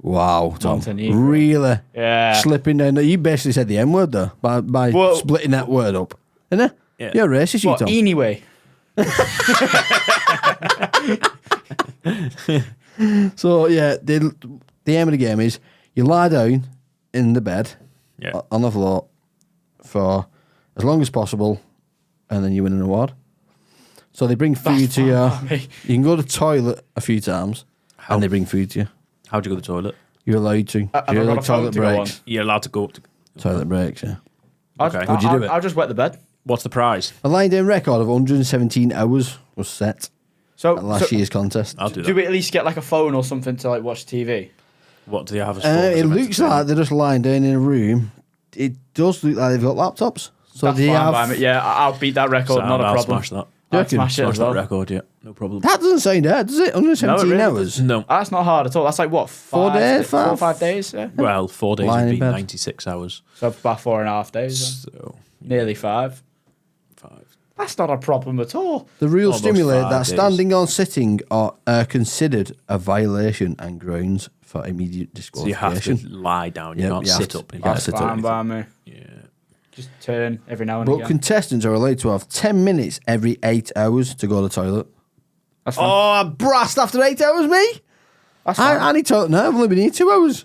Wow, Tom. Montenegro. Really Yeah. slipping down. You basically said the M word though by Well- splitting that word up, isn't it? Yeah. You're racist, you What? Tom. Anyway. So yeah, the aim of the game is you lie down in the bed Yeah. on the floor for as long as possible, and then you win an award. So they bring food to you. You can go to the toilet a few times, and they bring food to you. How'd you go to the toilet? You're allowed to. Have I You're got like a phone toilet to go on? breaks. You're allowed to go up to... Toilet breaks, yeah. Okay. Would you do it? I'll just wet the bed. What's the prize? A lying down record of 117 hours was set So, at last year's contest. I'll do that. do we at least get like a phone or something to like watch TV? What do they have as It looks like they're just lying down in a room. It does look like they've got laptops. So That's they fine have. by me. Yeah, I'll beat that record. Not a I'll problem. smash that. I'll reckon? smash it Smash as that well. record, yeah. No problem. That doesn't sound hard, does it? 117 really hours. No. That's not hard at all. That's like what? 4 days? 4 or 5 days? Yeah. Well, 4 days Lying would in be bed. 96 hours. So about 4.5 days. Then. So, Nearly 5. 5. That's not a problem at all. The rules Almost stimulate 5 that days. standing or sitting are considered a violation and grounds for immediate So you have to disqualification. lie down. You Yep, can't you have sit to- up. in you have bed. to sit Fine up. by me. Yeah. Just turn every now and But again. contestants are allowed to have 10 minutes every 8 hours to go to the toilet. That's fine. Oh, I brast after 8 hours, me? That's fine. I need toilet now. I've only been here 2 hours.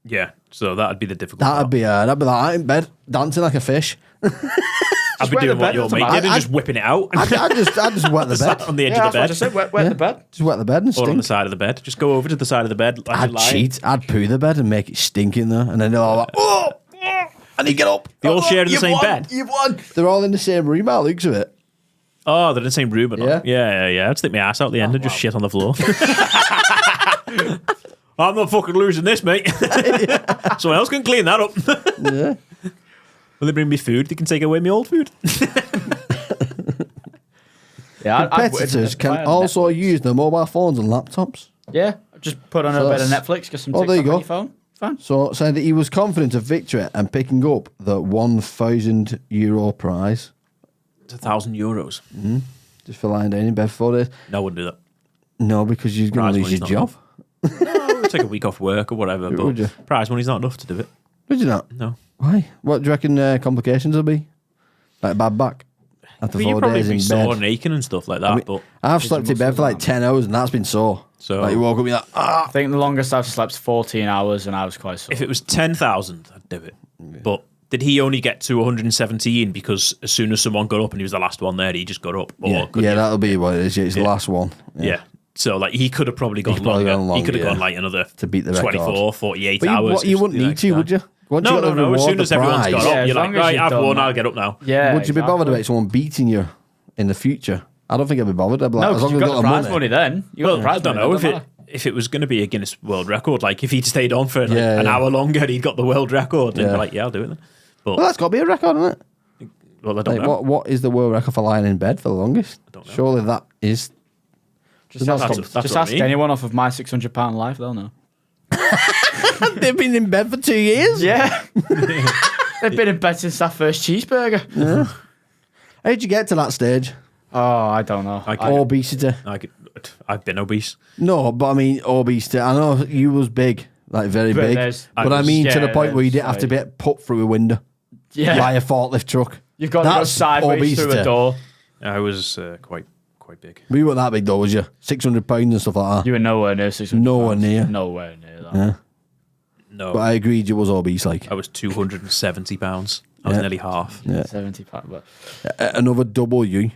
Yeah, so that'd be the difficult That'd be like that in bed, dancing like a fish. I'd be doing what your mate did and just whipping it out. I'd just wet the bed. On the edge of the bed. I said, wet the bed. Just wet the bed and Or on stink. the side of the bed. Just go over to the side of the bed. Like I'd cheat. I'd poo the bed and make it stink in there, and then they're all like, "Oh, I need to get up." They all sharing the You've same won, bed? You've won. They're all in the same room. By the looks of it. Oh, they're in the same room and all. Yeah. Yeah. I'd stick my ass out the end and just shit on the floor. I'm not fucking losing this, mate. Someone else can clean that up. Yeah. Will they bring me food? They can take away my old food. Yeah, Competitors can also use their mobile phones and laptops. Yeah, just put on a bit of Netflix, get some TikTok there you on go. your phone. Fine. So saying that he was confident of victory and picking up the €1,000 prize. It's €1,000. Just for lying down in bed for 4 days. No, I wouldn't do that. No, because you're going Prize to lose money's your not job. No, take a week off work or whatever. But Would you? prize money's not enough to do it. Would you not? No. Why? What do you reckon complications will be? Like a bad back? After But you'd 4 probably days be in sore bed. and aching and stuff like that. I mean, but I've slept in bed for like 10 hours and that's been sore. So like you woke up and you're like, I think the longest I've slept 14 hours and I was quite sore. if it was 10,000, I'd do it. But did he only get to 117 because as soon as someone got up and he was the last one there, he just got up? Or yeah, could you- that'll be what it is. Yeah, it's the last one. Yeah. So like he could have probably gone probably longer. gone longer, He could have yeah. gone like another To beat the record. 24, 48 But hours. you wouldn't need to, would you? Once you got the No. As reward, soon the as everyone's prize, got Yeah, up, as you're like, long as right, you've I've done won, that. I'll get up now. Yeah. would you be bothered about someone beating you in the future? I don't think I'd be bothered. I'd be like, No, as because long you've as got the prize money then. You got Well, the prize I don't money, know doesn't matter. if it was going to be a Guinness World Record. Like if he'd stayed on for like Yeah, an yeah. hour longer and he'd got the world record, then Yeah. be like, yeah, I'll do it then. But Well, that's got to be a record, isn't it? well, I don't Like, know. what is the world record for lying in bed for the longest? don't know. Surely that is. Just That's ask, what- that's just what I ask mean. anyone off of my £600 life, they'll know. They've been in bed for 2 years. Yeah. They've been in bed since that first cheeseburger. How'd you get to that stage? Oh, I don't know. Obesity. I've been obese. No, but I mean obesity. I know you was big, like very But big. there's- But I was- mean to the yeah, point where you there's didn't have to like- get put through a window Yeah. by a forklift truck. You've got to go sideways through a door. I was quite big. We weren't that big though, was you? 600 pounds and stuff like that. You were nowhere near 600 Nowhere pounds. near. Nowhere near that. Yeah. No, But I agreed you was obese. Like I was 270 pounds. I was Yeah. nearly half. Yeah. 70 pounds. But Another double you.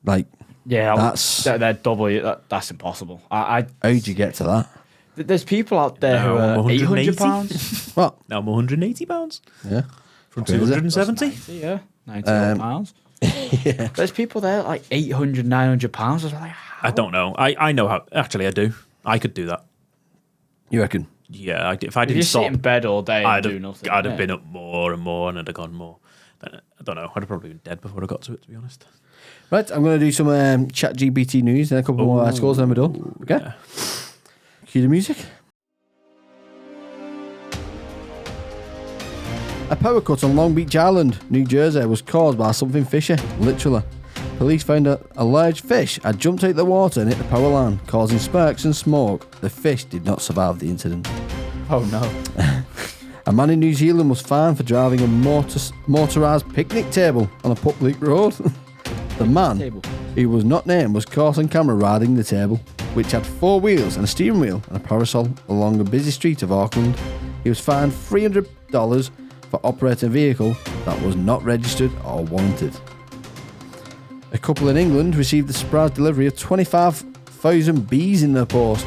Like yeah, That's- they're double. That's impossible. how'd you get to that? There's people out there who No, I'm are 180. 800 pounds. What? Now I'm 180 pounds Yeah. from Crazy. 270. Yeah, 90 pounds. Yeah. There's people there like 800, 900 pounds. I was like, I don't know. I know how. Actually, I do. I could do that. You reckon? Yeah, if I if you didn't sit stop, in bed all day and I'd do have, nothing. I'd have yeah. been up more and more, and I'd have gone more. But I don't know. I'd have probably been dead before I got to it, to be honest. Right, I'm going to do some chat GPT news and a couple more articles and then we're done. Okay. Yeah. Cue the music. A power cut on Long Beach Island, New Jersey, was caused by something fishy, literally. Police found a large fish had jumped out the water and hit the power line, causing sparks and smoke. The fish did not survive the incident. Oh no. A man in New Zealand was fined for driving a motorised picnic table on a public road. The man, Table. who was not named, was caught on camera riding the table, which had 4 wheels and a steering wheel and a parasol along a busy street of Auckland. He was fined $300 for operating a vehicle that was not registered or warranted. A couple in England received the surprise delivery of 25,000 bees in their post.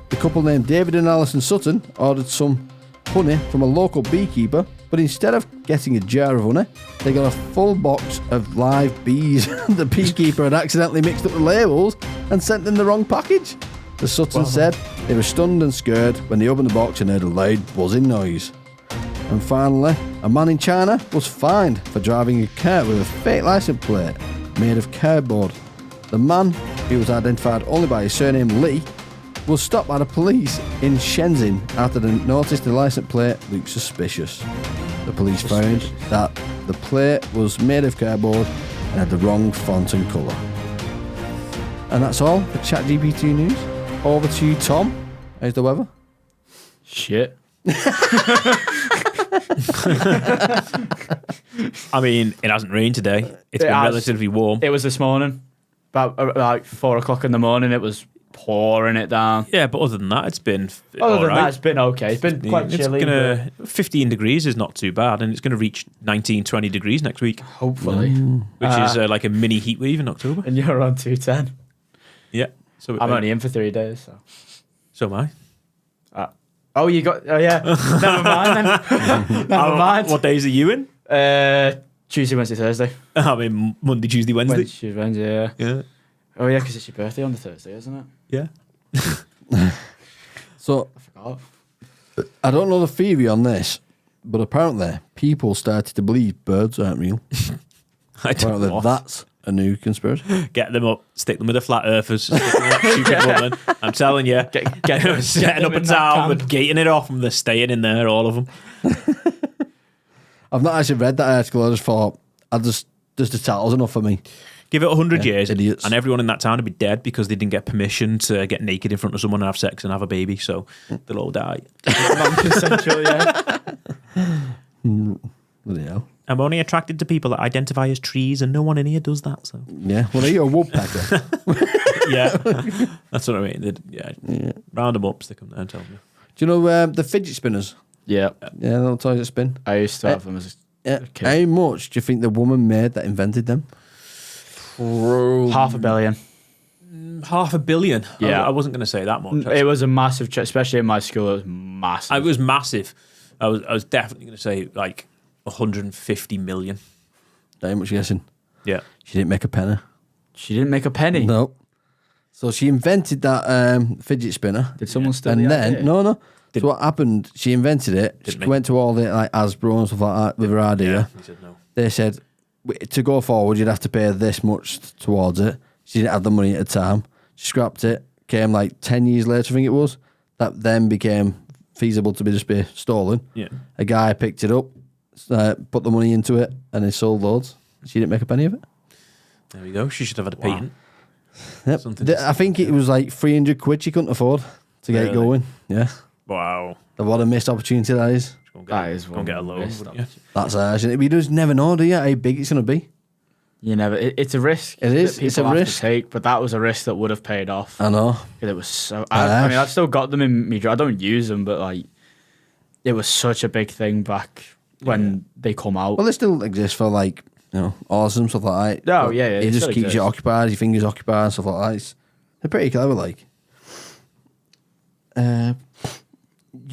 The couple named David and Alison Sutton ordered some honey from a local beekeeper, but instead of getting a jar of honey, they got a full box of live bees. The beekeeper had accidentally mixed up the labels and sent them the wrong package. The Suttons said they were stunned and scared when they opened the box and heard a loud buzzing noise. And finally, a man in China was fined for driving a car with a fake license plate made of cardboard. The man, who was identified only by his surname Lee, was stopped by the police in Shenzhen after they noticed the license plate looked suspicious. The police found that the plate was made of cardboard and had the wrong font and colour. And that's all for ChatGPT news. Over to you, Tom. How's the weather? Shit. I mean, it hasn't rained today. It's It been has. relatively warm. It was this morning. About like 4 o'clock in the morning. It was pouring it down. Yeah, but other than that, it's been Other all than right. that, it's been okay. It's been quite It's chilly. gonna 15 degrees is not too bad, and it's going to reach 19, 20 degrees next week, hopefully. which is like a mini heat wave in October. And you're on 210. Yeah, so I'm only in for 3 days. So am I. Oh, you got. Oh, yeah. Never mind then. Never mind. What days are you in? Tuesday, Wednesday, Thursday. I mean Monday, Tuesday, Wednesday. Tuesday, Wednesday, Yeah. Oh, yeah, because it's your birthday on the Thursday, isn't it? Yeah. So I forgot. I don't know the theory on this, but apparently people started to believe birds aren't real. I don't Apparently know. that's a new conspiracy. Get them up, stick them with the flat earthers, stick them with that stupid woman. I'm telling you, Get setting them up a in that town, camp. but gating it off, and they're staying in there, all of them. I've not actually read that article. I just thought just the title's enough for me. Give it 100 years, idiots. and everyone in that town would be dead because they didn't get permission to get naked in front of someone and have sex and have a baby, so they'll all die. Non-consensual, yeah. Bloody hell. I'm only attracted to people that identify as trees, and no one in here does that. So Yeah, well, you're a woodpecker. yeah, that's what I mean. Yeah. Round them up, stick them there, and tell them. Do you know the fidget spinners? Yeah. Yeah, little toys that spin. I used to have them as Yeah. a kid. How much do you think the woman made that invented them? $500 million. $500 million. Yeah. I wasn't going to say that much. It was a massive, especially in my school, it was massive. It was massive. I was definitely going to say like 150 million. How much you guessing? Yeah. She didn't make a penny. She didn't make a penny. No. So she invented that fidget spinner. Did someone steal And the then, idea? no. So what happened, she invented it. She Didn't make went to all the like Hasbro and stuff like that with her idea. He said no. They said, to go forward, you'd have to pay this much towards it. She didn't have the money at the time. She scrapped it. Came like 10 years later, I think it was. That then became feasible to be stolen. Yeah. A guy picked it up, put the money into it, and he sold loads. She didn't make a penny of it. There we go. She should have had a patent. Yep. Something I think it was like 300 quid she couldn't afford to get it Really? going. Yeah. Wow. What a missed opportunity that is. That is Go and get a loan, missed wouldn't you? That's harsh. We just never know, do you, how big it's going to be? You never. It's a risk. It is, that it's a people have risk. to take, but that was a risk that would have paid off. I know. It was so. I mean, I've still got them in me. I don't use them, but like, it was such a big thing back when they come out. Well, they still exist for like, awesome stuff like that. Oh, But yeah, it it just still keeps you exists. occupied, your fingers occupied and stuff like that. They're pretty clever, like.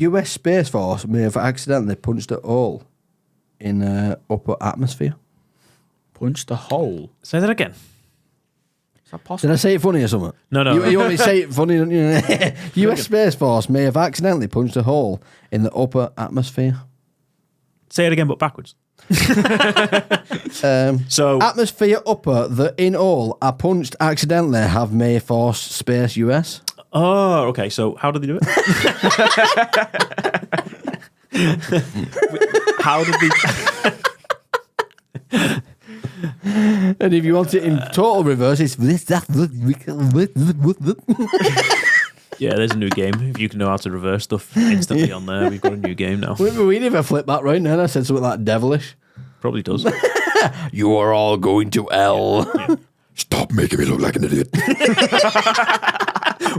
US Space Force may have accidentally punched a hole in upper atmosphere. Punched a hole. Say that again. Is that possible? Did I say it funny or something? No. You want me to say it funny, don't you? US Space Force may have accidentally punched a hole in the upper atmosphere. Say it again, but backwards. So Atmosphere upper, the in all are punched accidentally have May Force Space US. Oh, okay. So how did they do it? How did they? And if you want it in total reverse, it's this, that. Yeah, there's a new game. If you can know how to reverse stuff instantly on there, we've got a new game now. We never flip that right now. I said something like devilish. Probably does. You are all going to hell. Yeah. Stop making me look like an idiot.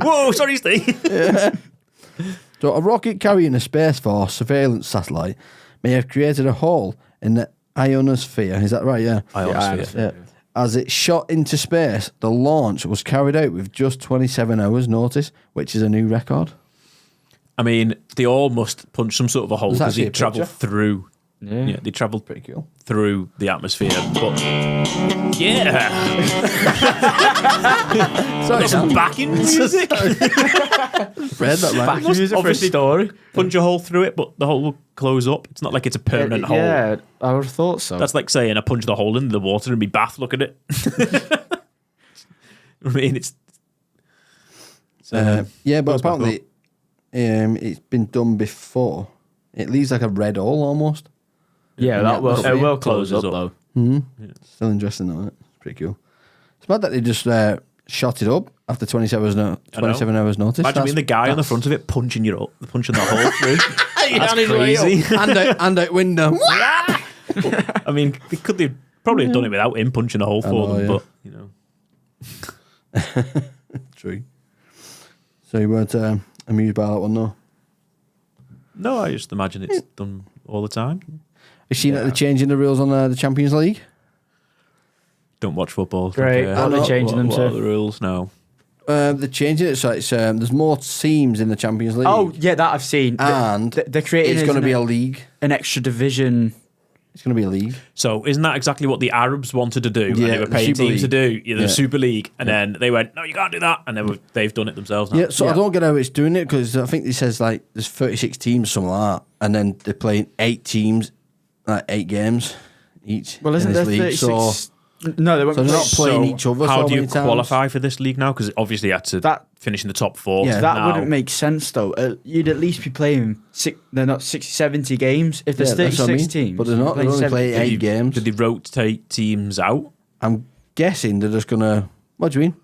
Whoa, sorry, Steve. So a rocket carrying a Space Force surveillance satellite may have created a hole in the ionosphere. Is that right? Yeah. Ionosphere. Yeah. As it shot into space, the launch was carried out with just 27 hours notice, which is a new record. I mean, they all must punch some sort of a hole There's because actually they a travelled picture. through. Yeah. They travelled Pretty cool. through the atmosphere. But yeah, Sorry, some backing music. Read that right. Back music for a obviously story. Punch a hole through it, but the hole will close up. It's not like it's a permanent hole. Yeah, I would have thought so. That's like saying I punch the hole in the water in my bath. Look at it. I mean, it's yeah, but goes back apparently it's been done before. It leaves like a red hole almost. yeah, that will, atmosphere. it will close Closes up up. though. Still interesting though, isn't it? It's pretty cool. It's mad that they just shot it up after 27 hours, 27 hours notice. Imagine being the guy on the front of it punching the hole through. That's crazy. and out window. I mean, they could probably have done it without him punching a hole for know, them, yeah. but you know. True. So you weren't amused by that one, no? No, I just imagine it's done all the time. Have you seen that they're changing the rules on the Champions League? Don't watch football. Great. Don't What are care. they changing them What to? are the rules now? They're changing it so it's there's more teams in the Champions League. Oh, yeah, that I've seen. And they're creating it's going to be a league. An extra division. It's going to be a league. So isn't that exactly what the Arabs wanted to do? And Yeah, they were the paying Super teams to League. do the Yeah. Super League, and then they went, "No, you can't do that," and they've done it themselves now. Yeah, so I don't get how it's doing it because I think it says like there's 36 teams, something like that, and then they're playing 8 teams, like 8 games each. Well, isn't in there this league, 36? No, they won't. So they're not playing So each other. How so do you many times. qualify for this league now? Because obviously you had to finish in the top 4. Yeah. That now. wouldn't make sense though. You'd at least be playing they're not 60, 70 games. If there's Yeah, that's what I 36 mean. teams, But they're not. They you're only playing play 8 Did games. Did they rotate teams out? I'm guessing they're just gonna. What do you mean?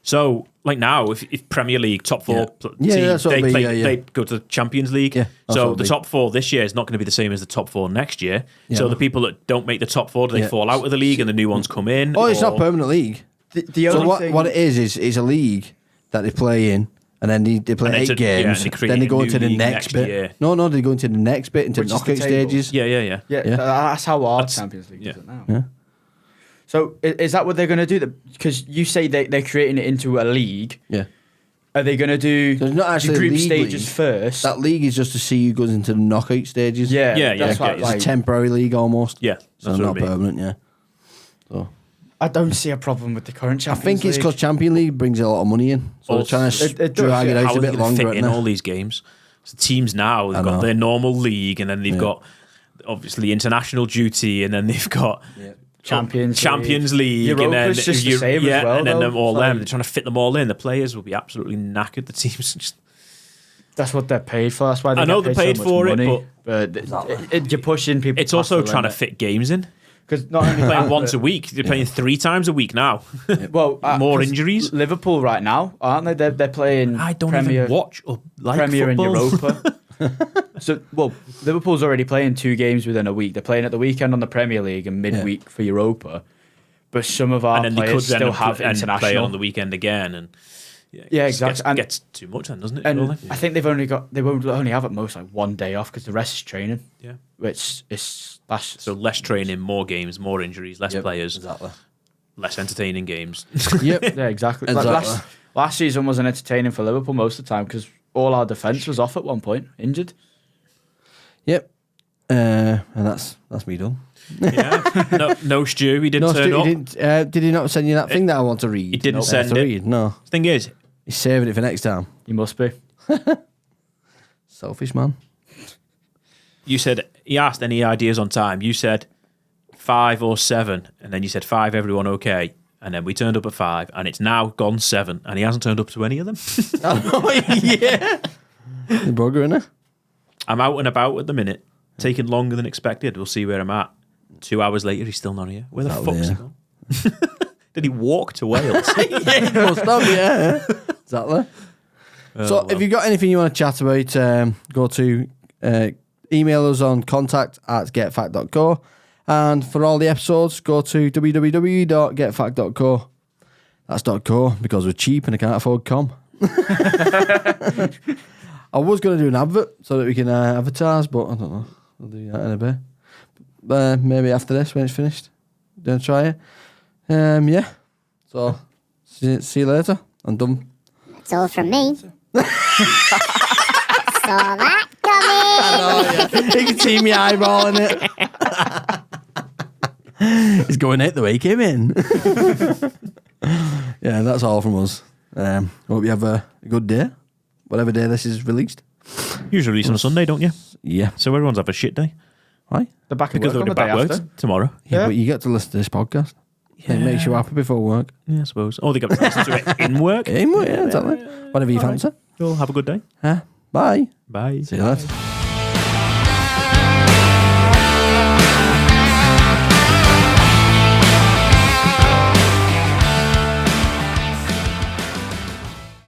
So, like now, if Premier League top 4 Yeah, teams, that's what they it'll be, play, yeah, yeah. they go to the Champions League. Yeah, that's what so it'll the be. top 4 this year is not going to be the same as the top 4 next year. Yeah. So the people that don't make the top 4, do they Yeah. fall out of the league and the new ones come in? Oh, it's or- not permanent league. The So only what thing, what it is a league that they play in, and then they play And 8 it's games. and they create then they a go new into the league next bit. year. No, they go into the next bit, into Which is the knockout table. stages. Yeah. yeah, Yeah. that's how our That's- Champions League does it now. Yeah. So is that what they're going to do? Because you say they're creating it into a league. Yeah. Are they going to do So it's not the actually a group league stages league. first? That league is just to see who goes into the knockout stages. yeah, Yeah, that's yeah, what, okay. It's like, a temporary league almost. Yeah, So that's what I not mean. permanent, yeah. So I don't see a problem with the current I Champions think it's League. because Champions League brings a lot of money in. So they're Also- trying to It does, drag it yeah. out How a are they bit going to longer. fit in aren't all they? these games? So teams now, I they've got know. their normal league, and then they've Yeah. got obviously international duty, and then they've got Champions League, and then Europa's just the same as well, and then though. them all It's them. like- They're trying to fit them all in. The players will be absolutely knackered. The teams just That's what they're paid for. That's why they I know get they're paid paid so for much it, money. but you're pushing people. it's also trying to fit games in. because not only Playing that, once but- a week, they're playing 3 times a week now. Well, More 'cause injuries. Liverpool right now, aren't they? They're playing. I don't Premier, even watch or like Premier football. and Europa. Liverpool's already playing 2 games within a week. They're playing at the weekend on the Premier League and midweek for Europa. But some of our and then they could players then still have and play international. on the weekend again, and Yeah, exactly. And- Gets too much then, doesn't it? And really? I think they won't only have at most like 1 day off because the rest is training. Yeah. Which is that's So less training, more games, more injuries, less Yep, players, Exactly. less entertaining games. Yep. yeah, exactly. Like, Exactly. last season wasn't entertaining for Liverpool most of the time because all our defence was off at one point, injured. Yep. And that's me done. yeah. No, Stu, he didn't No, turn Stu, up. he didn't, did he not send you that thing that I want to read? He didn't Nope. send I have to it. read. No. Thing is, He's saving it for next time. You must be. Selfish man. you said he asked any ideas on time. You said 5 or 7, and then you said 5. Everyone okay? And then we turned up at 5, and it's now gone 7, and he hasn't turned up to any of them. Yeah. The bugger, innit? I'm out and about at the minute, taking longer than expected. We'll see where I'm at. 2 hours later, he's still not here. Where the Oh, fuck's he yeah. gone? Did he walk to Wales? Must have, yeah. Exactly. So if you've got anything you want to chat about, go to email us on contact@getfact.co. And for all the episodes, go to www.getfact.co. That's .co because we're cheap and I can't afford com. I was going to do an advert so that we can advertise, but I don't know. I'll do that in a bit. Maybe after this when it's finished. Don't try it. Yeah. So, see you later. I'm done. That's all from me. Saw that coming. You can see me eyeballing it. He's going out the way he came in. Yeah, that's all from us. Hope you have a good day, whatever day this is released. Usually release on a Sunday, don't you? Yeah. So everyone's have a shit day. Why? They're back at Because work they're on the day back work after. tomorrow. Yeah, but you get to listen to this podcast. It makes you happy before work. Yeah, I suppose. Oh, they got to listen to it in work. Yeah, exactly. Whatever you fancy. Cool. Have a good day. Bye. Bye. See you later.